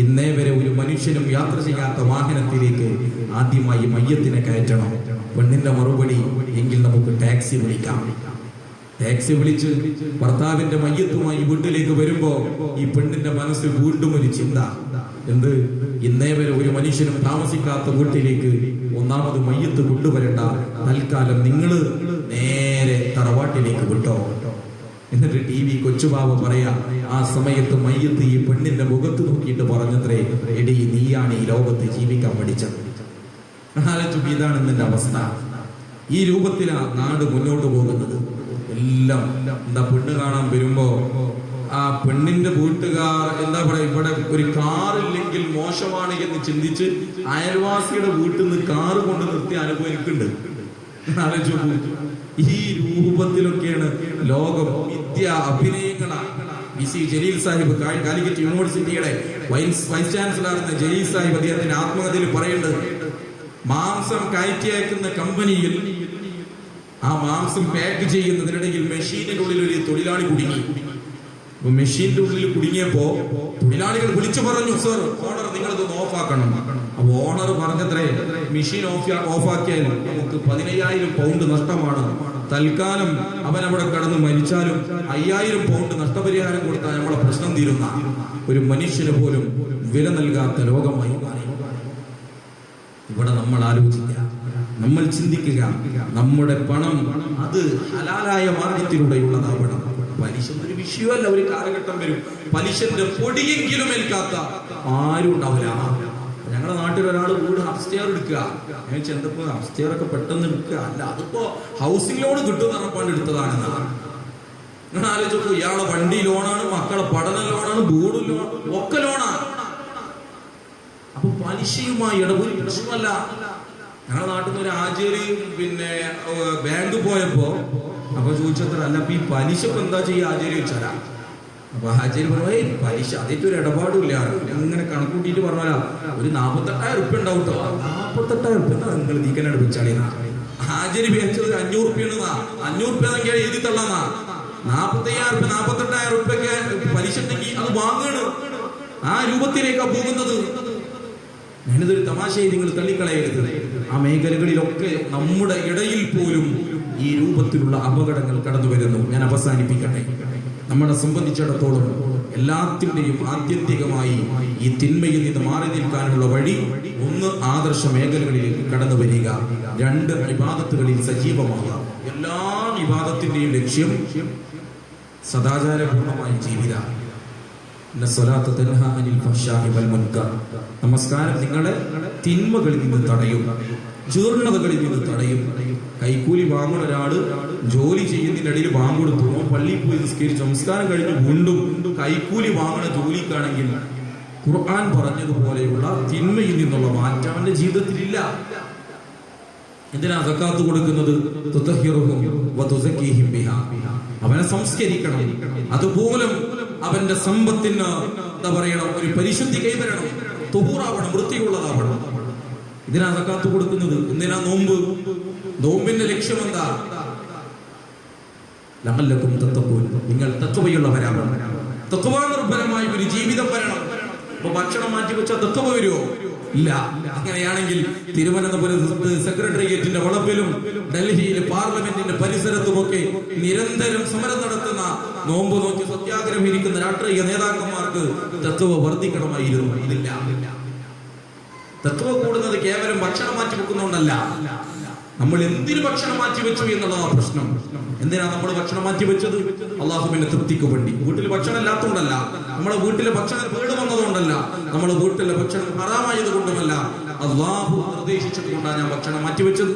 ഇന്നേ വരെ ഒരു മനുഷ്യനും യാത്ര ചെയ്യാത്ത വാഹനത്തിലേക്ക് ആദ്യമായി മയ്യത്തിനെ കയറ്റണം. പെണ്ണിന്റെ മറുപടി, എങ്കിൽ നമുക്ക് ടാക്സി വിളിക്കാം. ടാക്സി വിളിച്ച് ഭർത്താവിന്റെ മയ്യത്തുമായി വീട്ടിലേക്ക് വരുമ്പോ ഈ പെണ്ണിന്റെ മനസ്സിൽ വീണ്ടും ഒരു ചിന്ത. എന്ത്? ഇന്നേ വരെ ഒരു മനുഷ്യനും താമസിക്കാത്ത വീട്ടിലേക്ക് ഒന്നാമത് മയ്യത്ത് കൊണ്ടുവരണ്ട, തൽക്കാലം നിങ്ങള് നേരെ തറവാട്ടിലേക്ക് വിട്ടോ. എന്നിട്ട് TV കൊച്ചുബാബ പറയാ, ആ സമയത്ത് മയ്യത്ത് ഈ പെണ്ണിന്റെ മുഖത്ത് നോക്കിയിട്ട് പറഞ്ഞത്രേ, എടി നീയാണ് ഈ ലോകത്ത് ജീവിക്കാൻ പഠിച്ചത്. ഇതാണ് ഇന്നത്തെ അവസ്ഥ. ഈ രൂപത്തിലാ നാട് മുന്നോട്ട് പോകുന്നത്. എല്ലാം എന്താ, പെണ്ണ് കാണാൻ വരുമ്പോ ആ പെണ്ണിന്റെ വീട്ടുകാർ എന്താ പറയാ, ഇവിടെ ഒരു കാറില്ലെങ്കിൽ മോശമാണ് എന്ന് ചിന്തിച്ച് അയൽവാസിയുടെ വീട്ടിൽ നിന്ന് കാറ് കൊണ്ട് നിർത്തി അനുഭവിക്കുന്നുണ്ട്. ഈ രൂപത്തിലൊക്കെയാണ് ലോകം. വിദ്യ അഭിനയങ്ങളാണ്. VC ജലീൽ സാഹിബ്, കാലിക്കറ്റ് യൂണിവേഴ്സിറ്റിയുടെ വൈസ് ചാൻസലർ ജലീൽ സാഹിബ് അദ്ദേഹത്തിന്റെ ആത്മകഥയിൽ പറയുന്നത്, മാംസം കയറ്റി അയക്കുന്ന കമ്പനിയിൽ ആ മാംസം പാക്ക് ചെയ്യുന്നതിനിടയിൽ മെഷീനിന്റെ ഉള്ളിൽ ഒരു തൊഴിലാളി കുടുങ്ങി. മെഷീന്റെ ഉള്ളിൽ കുടുങ്ങിയപ്പോ തൊഴിലാളികൾ വിളിച്ചു പറഞ്ഞു, സർ ഓണർ നിങ്ങളിതൊന്ന് ഓഫാക്കണം. അപ്പൊ ഓണർ പറഞ്ഞത്രേ, മെഷീൻ ഓഫാക്കിയാൽ നമുക്ക് 15,000 പൗണ്ട് നഷ്ടമാണ്. തൽക്കാലം അവൻ അവിടെ കടന്ന് മരിച്ചാലും 5,000 പൗണ്ട് നഷ്ടപരിഹാരം കൊടുത്താൽ നമ്മളെ പ്രശ്നം തീരുന്ന ഒരു മനുഷ്യന് പോലും വില നൽകാത്ത ലോകമായി മാറി. ഇവിടെ നമ്മൾ ആലോചിക്കുക, നമ്മൾ ചിന്തിക്കുക, നമ്മുടെ പണം അത് ഹലാലായ മാർഗത്തിലൂടെയുള്ളതാവണം. പലിശ ഒരു വിഷയമല്ല. ഒരു കാലഘട്ടം വരും പലിശന്റെ പൊടിയെങ്കിലും ഏൽക്കാത്ത ആരും ഉണ്ടാവില്ല. ഞങ്ങളുടെ നാട്ടിൽ ഒരാൾ വീട് അപ്സ്റ്റെയർ എടുക്കുക, ചെന്തപ്പോ അപ്സ്റ്റെയർ ഒക്കെ പെട്ടെന്ന് എടുക്കുക, അല്ല അതിപ്പോ ഹൗസിംഗ് ലോൺ കിട്ടും നടപ്പാണ്ട് എടുത്തതാണെന്നാണ്. നിങ്ങൾ ആലോചിച്ചു, ഇയാളെ വണ്ടി ലോണാണ്, മക്കളെ പഠന ലോണാണ്, വീട് ലോൺ ഒക്കെ ലോണാണ്. അപ്പൊ പലിശയുമായി ഇടപെടൽ പ്രശ്നമല്ല. ഞങ്ങളുടെ നാട്ടിൽ നിന്ന് ഒരു ആചാര്യ പിന്നെ ബാങ്ക് പോയപ്പോ അപ്പൊ ചോദിച്ചത്ര, അല്ല അപ്പൊ ഈ പലിശ ഇപ്പൊ എന്താ ചെയ്യുക ആചാര്യ ചോദിച്ചാലാ. അപ്പൊ ആചാര്യ പറഞ്ഞു, പലിശ അതേറ്റ ഒരു ഇടപാടില്ല. അങ്ങനെ കണക്കൂട്ടിട്ട് പറഞ്ഞാലാ ഒരു 48,000 റുപ്യ ഉണ്ടാവും കേട്ടോ. 48,000 റുപ്യ നിങ്ങൾ നീക്കനായിട്ട് വെച്ചാളി. ആചാര്യ വിചാരിച്ചത് 500 റുപ്യാണ്. 500 റുപ്യ എന്നൊക്കെ എഴുതി തള്ളാന്നാ. 45,000 റുപ്യ 48,000 റുപ്യൊക്കെ പലിശ ഉണ്ടെങ്കിൽ അത് വാങ്ങാണ്. ആ രൂപത്തിലേക്കാ പോകുന്നത്. ഞാനിതൊരു തമാശയായി നിങ്ങൾ തള്ളിക്കളയരുത്. ആ മേഖലകളിലൊക്കെ നമ്മുടെ ഇടയിൽ പോലും ഈ രൂപത്തിലുള്ള അപകടങ്ങൾ കടന്നു വരുന്നു. ഞാൻ അവസാനിപ്പിക്കട്ടെ. നമ്മളെ സംബന്ധിച്ചിടത്തോളം എല്ലാത്തിന്റെയും ആത്യന്തികമായി ഈ തിന്മയിൽ നിന്ന് മാറി നിൽക്കാനുള്ള വഴി, ഒന്ന് ആദർശ മേഖലകളിലേക്ക് കടന്നു വരിക, 2 ഇബാദത്തുകളിൽ സജീവമാവുക. എല്ലാ ഇബാദത്തിന്റെയും ലക്ഷ്യം സദാചാരപൂർണമായ ജീവിതം. നമസ്കാരം നിങ്ങളെ തിന്മകളിൽ നിന്ന് തടയും, ജീർണതകളിൽ നിന്ന് തടയും. കൈക്കൂലി വാങ്ങുന്ന ഒരാള് ജോലി ചെയ്യുന്നതിനിടയിൽ വാങ്ങ് കൊടുത്തു, പള്ളിയിൽ പോയി നിസ്കരിച്ചു, നമസ്കാരം കഴിഞ്ഞ് വീണ്ടും കൈക്കൂലി വാങ്ങുന്ന ജോലിക്കാണെങ്കിൽ ഖുർആൻ പറഞ്ഞതുപോലെയുള്ള തിന്മയിൽ നിന്നുള്ള മാറ്റം അവന്റെ ജീവിതത്തിലില്ല. എന്തിനാ സക്കാത്ത് കൊടുക്കുന്നത്? അവനെ സംസ്കരിക്കണം. അതുപോലും അവന്റെ സമ്പത്തിന് എന്താ പറയണം, ഒരു പരിശുദ്ധി കൈവരണം, തുഹൂറാവണം, വൃത്തിയുള്ളതാവണം. ഇതിനാ സക്കാത്ത് കൊടുക്കുന്നത്. എന്തിനാ നോമ്പ്? നോമ്പിന്റെ ലക്ഷ്യം എന്താ? ലഅല്ലക്കും തത്തഖൂൻ, നിങ്ങൾ തഖ്വയുള്ളവരാവണം. തഖ്വ നിർഭരമായ ഒരു ജീവിതം വരണം. അപ്പൊ ഭക്ഷണം മാറ്റി വെച്ചാൽ തഖ്വ വരുമോ? ഇല്ല. അങ്ങനെയാണെങ്കിൽ തിരുവനന്തപുരത്ത് സെക്രട്ടേറിയറ്റിന്റെ വളപ്പിലും ഡൽഹിയിലെ പാർലമെന്റിന്റെ പരിസരത്തുമൊക്കെ നിരന്തരം സമരം നടത്തുന്ന, നോമ്പ് നോക്കി സത്യാഗ്രഹം ഇരിക്കുന്ന രാഷ്ട്രീയ നേതാക്കന്മാർക്ക് തഖ്വ വർദ്ധിക്കണമായിരുന്നു. ഇതില്ല. തഖ്വ കൂടുന്നത് കേവലം ഭക്ഷണം മാറ്റി വെക്കുന്നതുകൊണ്ടല്ല. നമ്മൾ എന്തിനു ഭക്ഷണം മാറ്റി വെച്ചു എന്നുള്ളതാണ് പ്രശ്നം. എന്തിനാ നമ്മൾ ഭക്ഷണം മാറ്റി വെച്ചത്? അള്ളാഹുവിന്റെ തൃപ്തിക്ക് വേണ്ടി. വീട്ടിൽ ഭക്ഷണം ഇല്ലാത്തതുകൊണ്ടല്ല, നമ്മളെ വീട്ടിലെ ഭക്ഷണം കേട് വന്നതുകൊണ്ടല്ല, നമ്മളെ വീട്ടിലെ ഭക്ഷണം ഹറാമായത് കൊണ്ടുമല്ല. അള്ളാഹു നിർദ്ദേശിച്ചത് കൊണ്ടാണ് ഞാൻ ഭക്ഷണം മാറ്റിവെച്ചത്.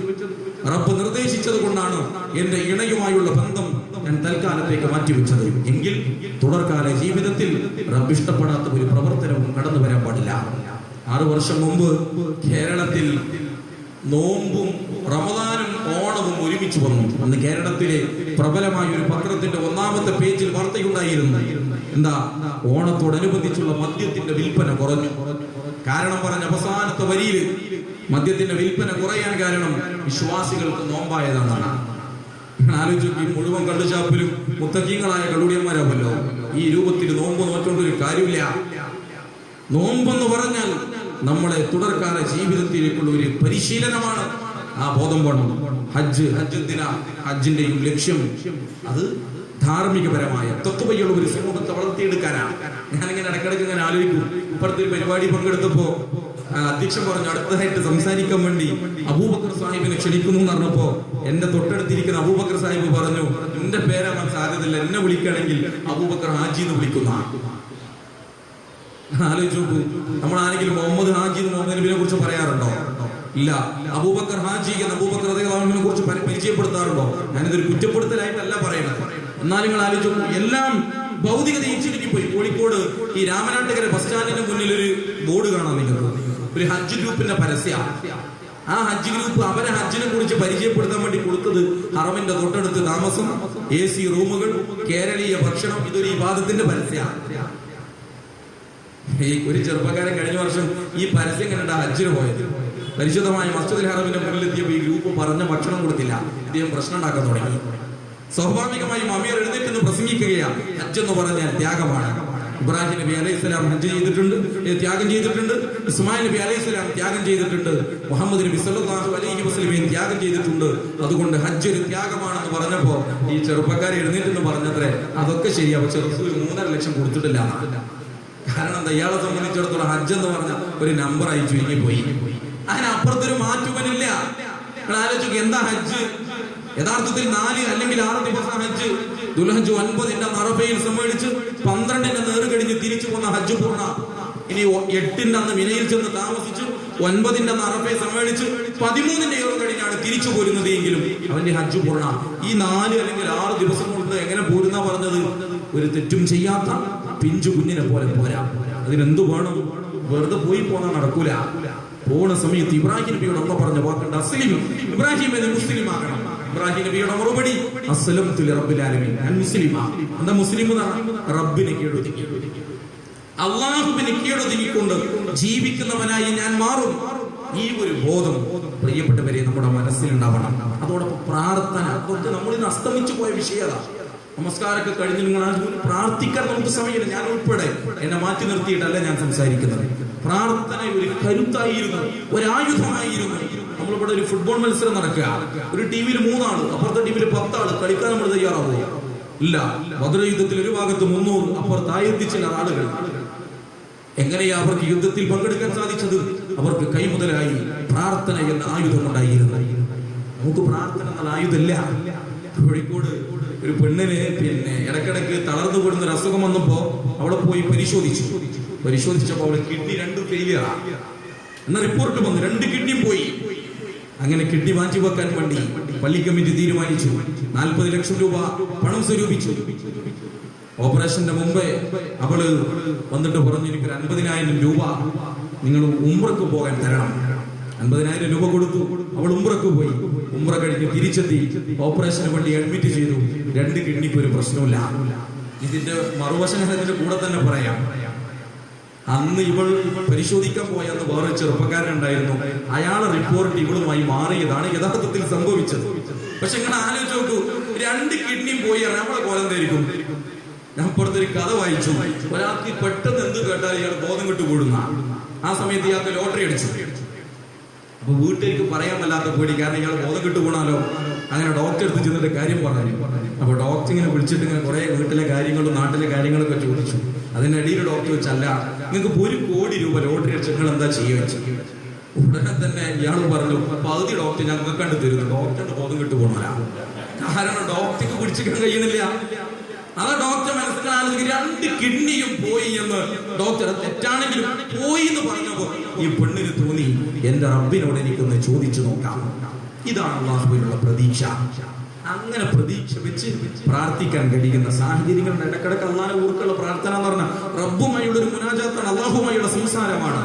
റബ്ബ് നിർദ്ദേശിച്ചത് കൊണ്ടാണ് എന്റെ ഇണയുമായുള്ള ബന്ധം ഞാൻ തൽക്കാലത്തേക്ക് മാറ്റിവെച്ചത്. എങ്കിൽ തുടർക്കാല ജീവിതത്തിൽ റബ്ബ് ഇഷ്ടപ്പെടാത്ത ഒരു പ്രവർത്തനവും കടന്നു വരാൻ പാടില്ല. 6 വർഷം മുമ്പ് കേരളത്തിൽ നോമ്പും റമദാനും ഓണവും ഒരുമിച്ച് വന്നു. അന്ന് കേരളത്തിലെ പ്രബലമായ ഒരു പത്രത്തിന്റെ 1ാമത്തെ പേജിൽ വാർത്തയുണ്ടായിരുന്നു. എന്താ? ഓണത്തോടനുബന്ധിച്ചുള്ള മദ്യത്തിന്റെ വിൽപ്പന കുറഞ്ഞു. കാരണം പറഞ്ഞ അവസാനത്തെ വരിയിൽ മദ്യത്തിന്റെ വിൽപ്പന കുറയാൻ കാരണം വിശ്വാസികൾക്ക് നോമ്പായതാണ്. ആലോചിക്കും, മുഴുവൻ കള്ളുചാപ്പിലും മുത്തക്കീങ്ങളായ കള്ളുടിയന്മാരാവല്ലോ. ഈ രൂപത്തിൽ നോമ്പ് നോക്കൊണ്ടൊരു കാര്യമില്ല. നോമ്പെന്ന് പറഞ്ഞാൽ നമ്മളെ തുടർക്കാല ജീവിതത്തിലേക്കുള്ള ഒരു പരിശീലനമാണ്. ആ ബോധം വേണം. ഹജ്ജിന്റെയും ലക്ഷ്യം അത് ധാർമ്മികപരമായ തത്വയുള്ള ഒരു സമൂഹത്തെ വളർത്തിയെടുക്കാനാണ്. ഞാനിങ്ങനെ ഇടക്കിടക്ക് ഇങ്ങനെ ആലോചിക്കും. ഇപ്പുറത്തെ ഒരു പരിപാടി പങ്കെടുത്തപ്പോ അധ്യക്ഷൻ പറഞ്ഞു അടുത്തതായിട്ട് സംസാരിക്കാൻ വേണ്ടി അബൂബക്കർ സാഹിബിനെ ക്ഷണിക്കുന്നു എന്ന് പറഞ്ഞപ്പോ എന്റെ തൊട്ടടുത്തിരിക്കുന്ന അബൂബക്കർ സാഹിബ് പറഞ്ഞു, എന്റെ പേരാകാൻ സാധ്യതയില്ല, എന്നെ വിളിക്കുകയാണെങ്കിൽ അബൂബക്കർ ഹാജി എന്ന് വിളിക്കുന്ന. ആലോചിച്ച് നോക്കൂ, നമ്മളാണെങ്കിലും മുഹമ്മദ് ഹാജി എന്ന് മുഹമ്മദ് നബിയെ കുറിച്ച് പറയാറുണ്ടോ? ഇല്ല. അബൂബക്കർ ഹാജി എന്ന് അബൂബക്കർ റളിയല്ലാഹുവിനെ കുറിച്ച് പരിചയപ്പെടുത്താറുണ്ടോ? ഞാനിതൊരു കുറ്റപ്പെടുത്തലായിട്ടല്ല പറയുന്നത്. എന്നാലും നിങ്ങൾ ആലോചിച്ച് നോക്കൂ, എല്ലാം ഭൗതികതയും ചുരുക്കിപ്പോയി. കോഴിക്കോട് ഈ രാമനാട്ടുകര ബസ് സ്റ്റാൻഡിന് മുന്നിൽ ഒരു ബോർഡ് കാണാൻ നിങ്ങൾക്ക്, ഒരു ഹജ്ജ് ഗ്രൂപ്പിന്റെ പരസ്യ. ആ ഹജ്ജ് ഗ്രൂപ്പ് അവരെ ഹജ്ജിനെ കുറിച്ച് പരിചയപ്പെടുത്താൻ വേണ്ടി കൊടുത്തത് ഹറമിന്റെ തൊട്ടടുത്ത് താമസം, AC റൂമുകൾ, കേരളീയ ഭക്ഷണം, ഇതൊരു ഇബാദത്തിന്റെ പരസ്യ. ഈ ഒരു ചെറുപ്പക്കാരൻ കഴിഞ്ഞ വർഷം ഈ പരസ്യം കണ്ടിട്ട് ഹജ്ജിന് പോയത്. പരിശുദ്ധമായ മസ്ജിദുൽ ഹറമിന്റെ മുന്നിലെത്തിയപ്പോൾ ഈ ഗ്രൂപ്പ് പറഞ്ഞ ഭക്ഷണം കൊടുത്തില്ല. ഇദ്ദേഹം പ്രശ്നം ഉണ്ടാക്കാൻ തുടങ്ങി. സ്വാഭാവികമായും അമീർ എഴുന്നേറ്റ് പ്രസംഗിക്കുകയാണ്. ഹജ്ജ് എന്ന് പറഞ്ഞാൽ ത്യാഗമാണ്. ഇബ്രാഹിം നബി അലൈഹിസ്സലാം ഹജ്ജ് ചെയ്തിട്ടുണ്ട്, ത്യാഗം ചെയ്തിട്ടുണ്ട്. ഇസ്മായിൽ നബി അലൈഹിസ്സലാം ത്യാഗം ചെയ്തിട്ടുണ്ട്. മുഹമ്മദ് നബി സല്ലല്ലാഹു അലൈഹി വസല്ലമയും ത്യാഗം ചെയ്തിട്ടുണ്ട്. അതുകൊണ്ട് ഹജ്ജ് ഒരു ത്യാഗമാണെന്ന് പറഞ്ഞപ്പോ ഈ ചെറുപ്പക്കാരെ എഴുന്നേറ്റെന്ന് പറഞ്ഞത്രേ, അതൊക്കെ ശരിയാ, പക്ഷെ റസൂൽ 3.5 ലക്ഷം കൊടുത്തിട്ടില്ല. കാരണം എന്താ, ഇയാളെ സംബന്ധിച്ചിടത്തോളം ഹജ്ജ് എന്ന് പറഞ്ഞ ഒരു നമ്പറായി ചുരുങ്ങിപ്പോയി. അതിനപ്പുറത്തൊരു മാറ്റുവനില്ല. ആലോചിക്കുക, എന്താ ഹജ്ജ്? യഥാർത്ഥത്തിൽ 4 അല്ലെങ്കിൽ 6 ദിവസം ഹജ്ജ്. ദുൽഹജ്ജ് 9 അറഫയിൽ സമ്മേളിച്ച് 12 നേറ് കഴിഞ്ഞ് തിരിച്ചു പോന്ന ഹജ്ജ് പൂർണ്ണ. ഇനി 8 അന്ന് മിനയിൽ ചെന്ന് താമസിച്ചു 9 അറഫയെ സമ്മേളിച്ച് 13 ഏറ് കഴിഞ്ഞാണ് തിരിച്ചു പോരുന്നത് എങ്കിലും അവന്റെ ഹജ്ജ് പൂർണ്ണ. ഈ 4 അല്ലെങ്കിൽ 6 ദിവസം കൊണ്ട് എങ്ങനെ പോരുന്ന പറഞ്ഞത്? ഒരു തെറ്റും ചെയ്യാത്ത പിഞ്ചു കുഞ്ഞിനെ പോലെ പോരാ. അതിനെന്ത് വേണം? വെറുതെ പോയി പോന്നാ നടക്കൂല. പോണ സമയത്ത് ഇബ്രാഹിം നബിയോട് അള്ള പറഞ്ഞ വാക്കുണ്ട്, അസ്ലിം ഇബ്രാഹിം എന്ന് മുസ്ലിം ആകണം. ഇബ്രാഹിം നബിയുടെ മറുപടി അസ്ലംതു ലിറബ്ബിൽ ആലമീൻ, ഞാൻ മുസ്ലിമാ. എന്താ മുസ്ലിം എന്ന് പറഞ്ഞാൽ? റബ്ബിനെ കീഴൊതുക്കി, അള്ളാഹുവിനെ കീഴൊതുക്കിക്കൊണ്ട് ജീവിക്കുന്നവനായി ഞാൻ മാറും. ഈ ഒരു ബോധം പ്രിയപ്പെട്ടവരെ നമ്മുടെ മനസ്സിലുണ്ടാവണം. അതോടൊപ്പം പ്രാർത്ഥന, അതൊക്കെ നമ്മളിന്ന് അസ്തമിച്ചു പോയ വിഷയത. നമസ്കാരമൊക്കെ കഴിഞ്ഞ് നിങ്ങൾ പ്രാർത്ഥിക്കാൻ നമുക്ക് സമയമില്ല. ഞാൻ ഉൾപ്പെടെ എന്നെ മാറ്റി നിർത്തിയിട്ടല്ല ഞാൻ സംസാരിക്കുന്നത്. പ്രാർത്ഥന ഒരു കരുത്തായിരുന്നു, ഒരായുധമായിരുന്നു. നമ്മളിവിടെ ഒരു ഫുട്ബോൾ മത്സരം നടക്കുക, ഒരു ടീമിൽ 3 ആള്, അപ്പുറത്തെ ടീമിൽ 10 ആള് കളിക്കാൻ നമ്മൾ തയ്യാറാവുക ഇല്ല. ബദർ യുദ്ധത്തിൽ ഒരു ഭാഗത്ത് 300, അപ്പുറത്ത് 1000 ചില ആളുകൾ. എങ്ങനെയാ അവർക്ക് യുദ്ധത്തിൽ പങ്കെടുക്കാൻ സാധിച്ചത്? അവർക്ക് കൈമുതലായി പ്രാർത്ഥന എന്ന ആയുധം ഉണ്ടായിരുന്നു. നമുക്ക് പ്രാർത്ഥന എന്നുള്ള ആയുധമില്ല. കോഴിക്കോട് ഒരു പെണ്ണിന് ഇടക്കിടക്ക് തളർന്നു കൂടുന്ന ഒരു അസുഖം വന്നപ്പോ അവളെ പോയി പരിശോധിച്ചപ്പോ അവളെ കിഡ്നി 2 ഫെയിലിയർ എന്ന റിപ്പോർട്ട് വന്നു. 2 കിഡ്നിയും പോയി. അങ്ങനെ കിഡ്നി മാറ്റി വെക്കാൻ വേണ്ടി പള്ളി കമ്മിറ്റി തീരുമാനിച്ചു. 40 ലക്ഷം രൂപ പണം സ്വരൂപിച്ചു. ഓപ്പറേഷന്റെ മുമ്പേ അവള് വന്നിട്ട് പറഞ്ഞു, എനിക്കൊരു 50,000 രൂപ നിങ്ങൾ ഉംറക്ക് പോകാൻ തരണം. 50,000 രൂപ കൊടുത്തു. അവൾ ഉംറക്ക് പോയി. ഉംറ കഴിഞ്ഞ് തിരിച്ചെത്തി. ഓപ്പറേഷന് വേണ്ടി അഡ്മിറ്റ് ചെയ്തു. 2 കിഡ്നിക്ക് ഒരു പ്രശ്നമില്ല. ഇതിന്റെ മറുവശം ഇതിന്റെ കൂടെ തന്നെ പറയാം. അന്ന് ഇവൾ പരിശോധിക്കാൻ പോയെന്ന് വേറെ ചെറുപ്പക്കാരനുണ്ടായിരുന്നു. അയാളെ റിപ്പോർട്ട് ഇവളുമായി മാറിയതാണ് യഥാർത്ഥത്തിൽ സംഭവിച്ചത്. പക്ഷെ ഇങ്ങനെ ആലോചിച്ച് നോക്കൂ, 2 കിഡ്നിയും പോയി നമ്മളെ കോലം ധരിക്കും. ഞാൻ പുറത്തൊരു കഥ വായിച്ചു. ഒരാൾക്ക് പെട്ടെന്ന് എന്ത് കേട്ടാൽ ഇയാൾ ബോധം കെട്ടു കൂടുന്ന. ആ സമയത്ത് ഇയാൾക്ക് ലോട്ടറി അടിച്ചു. അപ്പൊ വീട്ടിലേക്ക് പറയാൻ വല്ലാത്ത പേടി, കാരണം ഇയാൾ ബോധം കെട്ടു പോണാലോ. അങ്ങനെ ഡോക്ടർ എടുത്ത് ചെന്നിട്ട് കാര്യം പറഞ്ഞു. അപ്പൊ ഡോക്ടർ ഇങ്ങനെ വിളിച്ചിട്ട് ഇങ്ങനെ കുറെ വീട്ടിലെ കാര്യങ്ങളും നാട്ടിലെ കാര്യങ്ങളൊക്കെ ചോദിച്ചു. അതിനിടയിൽ ഡോക്ടർ വെച്ചല്ല, നിങ്ങൾക്ക് 1 കോടി രൂപ ലോട്ടറി അടിച്ച് നിങ്ങൾ എന്താ ചെയ്യുക? ഉടനെ തന്നെ ഇയാൾ പറഞ്ഞു, പകുതി ഡോക്ടർ ഞങ്ങൾക്ക് കണ്ടു തരുന്നു. ഡോക്ടറിന്റെ ബോധം കെട്ടു പോകണമല്ല. കാരണം ഡോക്ടർക്ക് പിടിച്ചിരിക്കാൻ കഴിയുന്നില്ല. അതാ ഡോക്ടർ മനസ്സിലാകുന്നത് 2 കിഡ്നിയും പോയി എന്ന്. ഡോക്ടർ തെറ്റാണെങ്കിലും പോയി എന്ന് പറഞ്ഞപ്പോ ഈ പെണ്ണിന് തോന്നി, എന്റെ റബ്ബിനോട് എനിക്കൊന്ന് ചോദിച്ചു നോക്കാം. ഇതാണ് അല്ലാഹുവിനുള്ള പ്രതീക്ഷ. അങ്ങനെ പ്രതീക്ഷ വെച്ച് പ്രാർത്ഥിക്കാൻ കഴിയുന്ന സാഹചര്യങ്ങളുടെ ഇടക്കിടക്ക് അള്ളാഹുവിനെ ഓർക്കുള്ള പ്രാർത്ഥന എന്ന് പറഞ്ഞാൽ റബ്ബുമായുള്ള ഒരു മുനാജാത്താണ്, അള്ളാഹുമായുള്ള സംസാരമാണ്.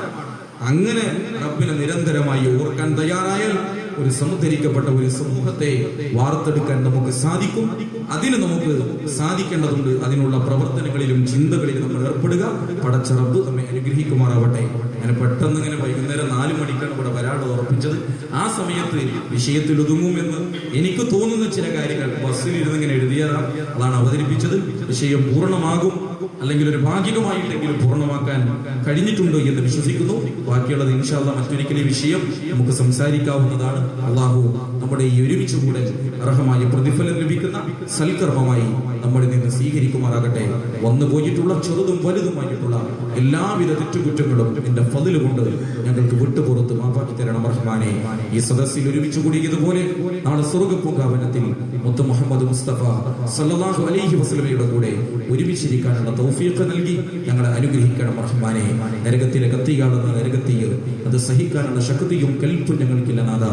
അങ്ങനെ റബ്ബിനെ നിരന്തരമായി ഓർക്കാൻ തയ്യാറായാൽ ഒരു സമുദ്ധരിക്കപ്പെട്ട ഒരു സമൂഹത്തെ വാർത്തെടുക്കാൻ നമുക്ക് സാധിക്കും. അതിന് നമുക്ക് സാധിക്കേണ്ടതുണ്ട്. അതിനുള്ള പ്രവർത്തനങ്ങളിലും ചിന്തകളിലും നമ്മൾ ഏർപ്പെടുക. പടച്ച റബ്ബ് നമ്മെ അനുഗ്രഹിക്കുമാറാവട്ടെ. അങ്ങനെ പെട്ടെന്ന് ഇങ്ങനെ വൈകുന്നേരം 4 മണിക്കാണ് ഇവിടെ വരാട് ഉറപ്പിച്ചത്. ആ സമയത്ത് വിഷയത്തിൽ ഒതുങ്ങുമെന്ന് എനിക്ക് തോന്നുന്ന ചില കാര്യങ്ങൾ ബസ്സിലിരുന്ന് ഇങ്ങനെ എഴുതിയതാണ്, അതാണ് അവതരിപ്പിച്ചത്. വിഷയം പൂർണ്ണമാകും. അല്ലെങ്കിൽ ഒരു ഭാഗികമായിട്ടെങ്കിലും പൂർണ്ണമാക്കാൻ കഴിഞ്ഞിട്ടുണ്ട് എന്ന് വിശ്വസിക്കുന്നു. ബാക്കിയുള്ളത് ഇൻഷാ അല്ലാഹ് മറ്റൊരിക്കലും വിഷയം നമുക്ക് സംസാരിക്കാവുന്നതാണ്. അള്ളാഹു നമ്മുടെ ഈ ഒരുമിച്ച് കൂടെ അർഹമായ പ്രതിഫലം ലഭിക്കുന്ന സൽക്കർമ്മമായി നമ്മളിൽ നിന്ന് സ്വീകരിക്കുമാറാകട്ടെ. വന്നുപോയിട്ടുള്ള ചെറുതും വലുതുമായിട്ടുള്ള എല്ലാവിധ തെറ്റുകുറ്റങ്ങളും എന്റെ ഫളില് കൊണ്ട് ഞങ്ങൾക്ക് വിട്ടുപുറത്ത് മാപ്പാക്കി തരണം റഹ്മാനെ. ഈ സദസ്സിൽ ഒരുമിച്ച് കൂടിയതുപോലെ നാളെ സ്വർഗ്ഗപൂങ്കാവനത്തിൽ മുത്ത് മുഹമ്മദ് മുസ്തഫ സല്ലല്ലാഹു അലൈഹി വസല്ലമയുടെ കൂടെ ഒരുമിച്ചിരിക്കാനുള്ള തൗഫീഖ് നൽകി ഞങ്ങളെ അനുഗ്രഹിക്കണം റഹ്മാനെ. നരകത്തിലെ കത്തിയാളുന്ന നരകത്തിയിൽ അത് സഹിക്കാനുള്ള ശക്തിയും കൽപ്പും ഞങ്ങൾക്കില്ല നാഥ.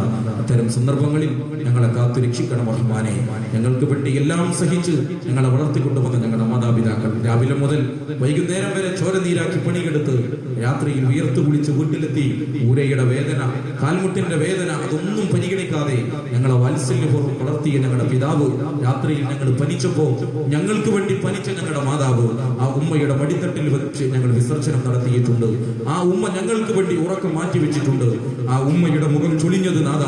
അത്തരം സന്ദർഭങ്ങളിൽ ഞങ്ങളെ കാത്തു രക്ഷിക്കണം റഹ്മാനെ. ഞങ്ങൾക്ക് വേണ്ടി എല്ലാം സഹിച്ച് ഞങ്ങളെ വളർത്തിക്കൊണ്ടുവന്ന ഞങ്ങളുടെ മാതാപിതാക്കൾ രാവിലെ മുതൽ വൈകുന്നേരം വരെ ചോര നീരാക്കി പണിയെടുത്ത് രാത്രിയിൽ ഉയർത്തു കുളിച്ച് വീട്ടിലെത്തി ഊരയുടെ വേദന, കാൽമുട്ടിന്റെ വേദന അതൊന്നും പരിഗണിക്കാതെ ഞങ്ങളെ വാത്സല്യപൂർവ്വം വളർത്തിയ ഞങ്ങളുടെ പിതാവ് രാത്രിയിൽ ഞങ്ങൾ പനിച്ചപ്പോ ഞങ്ങൾക്ക് വേണ്ടി പനിച്ച ഞങ്ങളുടെ മാതാവ് ആ ഉമ്മയുടെ മടിത്തട്ടിൽ വെച്ച് ഞങ്ങൾ വിസർജനം നടത്തിയിട്ടുണ്ട്. ആ ഉമ്മ ഞങ്ങൾക്ക് വേണ്ടി ഉറക്കം മാറ്റി വെച്ചിട്ടുണ്ട്. ആ ഉമ്മയുടെ മുഖം ചുളിഞ്ഞത് നാഥ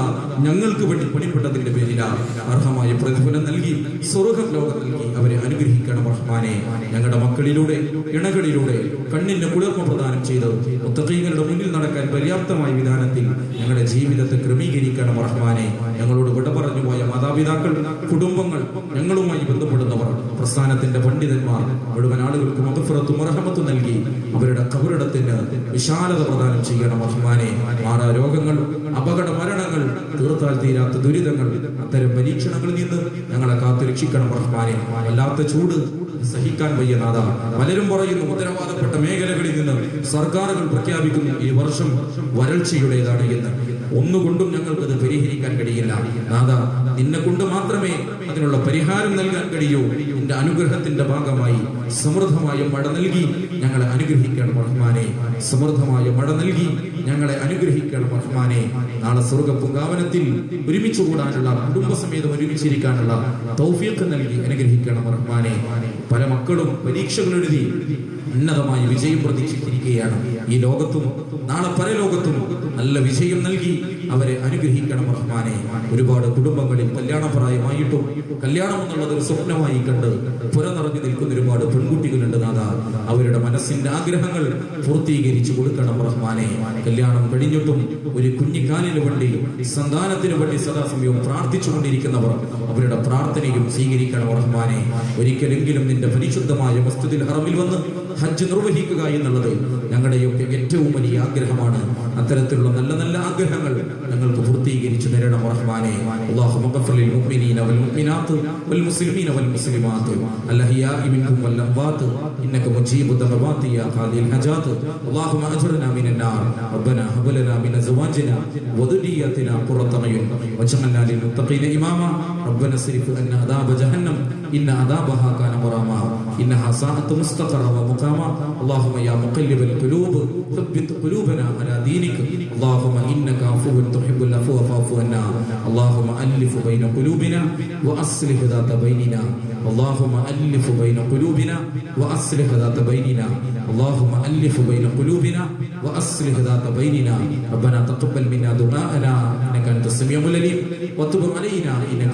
ഞങ്ങൾക്ക് വേണ്ടി പണിപ്പെട്ടതിന്റെ പേരിലാ. അർഹമായ പ്രതിഫലം നൽകി സ്വർഗ്ഗം ലോകം നൽകി അവരെ അനുഗ്രഹിക്കണം റഹ്മാനെ. ഞങ്ങളുടെ മക്കളിലൂടെ ഇണകളിലൂടെ കണ്ണിന് കുളിർമ പ്രദാനം ചെയ്ത് മുത്തഖീങ്ങളുടെ മുന്നിൽ നടക്കാൻ പര്യാപ്തമായ വിധാനത്തിൽ ഞങ്ങളുടെ ജീവിതത്തെ ക്രമീകരിക്കണം റഹ്മാനെ. ഞങ്ങളോട് വിട പറഞ്ഞു പോയ മാതാപിതാക്കൾ, കുടുംബങ്ങൾ, ഞങ്ങളുമായി ബന്ധപ്പെടുന്നവർ, പ്രസ്ഥാനത്തിന്റെ പണ്ഡിതന്മാർ മുഴുവൻ ആളുകൾക്ക് മഗ്ഫിറത്തും റഹ്മത്തും നൽകി അവരുടെ ഖബറിടത്തിന് വിശാലത പ്രദാനം ചെയ്യണം റഹ്മാനെ. മാറാ രോഗങ്ങൾ, അപകട മരണങ്ങൾ, തീർത്താൽ തീരാത്ത ദുരിതങ്ങൾ, അത്തരം പരീക്ഷണങ്ങളിൽ നിന്ന് ഞങ്ങളെ കാത്തു രക്ഷിക്കണം റഹ്മാനെ. വല്ലാത്ത ചൂട് സഹിക്കാൻ വയ്യ നാഥ. പലരും പറയുന്നു ഉത്തരവാദപ്പെട്ട മേഖലകളിൽ നിന്ന് സർക്കാരുകൾ പ്രഖ്യാപിക്കുന്നു ഈ വർഷം വരൾച്ചയുടേതാണ് എന്ന്. ഒന്നുകൊണ്ടും ഞങ്ങൾക്കത് പരിഹരിക്കാൻ കഴിയില്ല നാഥ. നിന്നെ കൊണ്ട് മാത്രമേ അതിനുള്ള പരിഹാരം നൽകാൻ കഴിയൂ. നിന്റെ അനുഗ്രഹത്തിന്റെ ഭാഗമായി സമൃദ്ധമായ മഴ നൽകി ഞങ്ങളെ അനുഗ്രഹിക്കണം റഹ്മാനെ. സമൃദ്ധമായ മഴ നൽകി ഞങ്ങളെ അനുഗ്രഹിക്കണം റഹ്മാനെ. നാളെ സ്വർഗ്ഗപൂങ്കാവനത്തിൽ ഒരുമിച്ച് കൂടാനുള്ള, കുടുംബസമേതം ഒരുമിച്ചിരിക്കാനുള്ള തൗഫീഖ് നൽകി അനുഗ്രഹിക്കണം റഹ്മാനെ. പല മക്കളും പരീക്ഷകൾ എഴുതി ഉന്നതമായ വിജയം പ്രതീക്ഷിച്ചിരിക്കുകയാണ്. ഈ ലോകത്തും നാളെ പരലോകത്തും നല്ല വിജയം നൽകി അവരെ അനുഗ്രഹിക്കണം റഹ്മാനെ. ഒരുപാട് കുടുംബങ്ങളിൽ കല്യാണപ്രായമായിട്ടും കല്യാണം എന്നുള്ളത് ഒരു സ്വപ്നമായി കണ്ട് പുറനിറഞ്ഞു നിൽക്കുന്ന ഒരുപാട് പെൺകുട്ടികളുണ്ട് നാഥ. അവരുടെ മനസ്സിന്റെ ആഗ്രഹങ്ങൾ പൂർത്തീകരിച്ചു കൊടുക്കണം റഹ്മാനെ. കല്യാണം കഴിഞ്ഞിട്ടും ഒരു കുഞ്ഞിക്കാലിന് വേണ്ടി, സന്താനത്തിന് വേണ്ടി സദാസമയവും പ്രാർത്ഥിച്ചുകൊണ്ടിരിക്കുന്നവർ അവരുടെ പ്രാർത്ഥനയും സ്വീകരിക്കണം റഹ്മാനെ. ഒരിക്കലെങ്കിലും നിന്റെ പരിശുദ്ധമായ മസ്ജിദുൽ ഹറമിൽ വന്ന് ഹജ്ജ് നിർവഹിക്കുക എന്നുള്ളത് ഞങ്ങളുടെയൊക്കെ ഏറ്റവും വലിയ ആഗ്രഹമാണ്. അത്തരത്തിലുള്ള നല്ല നല്ല ആഗ്രഹങ്ങൾ ഞങ്ങൾക്ക് പൂർത്തീകരിച്ചു തരണം റഹ്മാനെ. അല്ലാഹുമ്മ ഗ്ഫിർ ലിൽ മുഅ്മിനീന വൽ മുഅ്മിനാത്ത് വൽ മുസ്ലിമീന വൽ മുസ്ലിമാത്ത് അൽ അഹ്യാഇ മിൻഹും വൽ അംവാത്ത് ഇന്നക മുജീബു ദഅവാതി യാ ഖാദിൽ ഹജാത്ത്. അല്ലാഹുമ്മ അജ്ർനാ മിനൻ നാർ. റബ്ബനാ ഹബ് ലനാ മിൻ അസ്വാജിനാ വദുരിയതിനാ ഖുറത അയ്യുൻ വജഅൽനാ ലിൽ മുത്തഖീന ഇമാമാ. റബ്ബനാ സ്രിഫ് അന്നാ അദാബ ജഹന്നം ഇന്ന അദാബഹാ കാന ഗറാമാ ഇന്നഹാ സാഅത്ത് മുസ്തഖറ വ മുഖാമാ. അല്ലാഹുമ്മ യാ മുഖല്ലിബൽ ഖുലൂബ് ثبت قلوبنا على دينك. اللهم إنك عفو تحب العفو فاعف عنا. اللهم ألف بين قلوبنا وأصلح ذات بيننا. اللهم ألف بين قلوبنا وأصلح ذات بيننا. اللهم ألف بين قلوبنا وأصلح ذات بيننا. ربنا تقبل منا دعاءنا إنك أنت السميع العليم وتب علينا إنك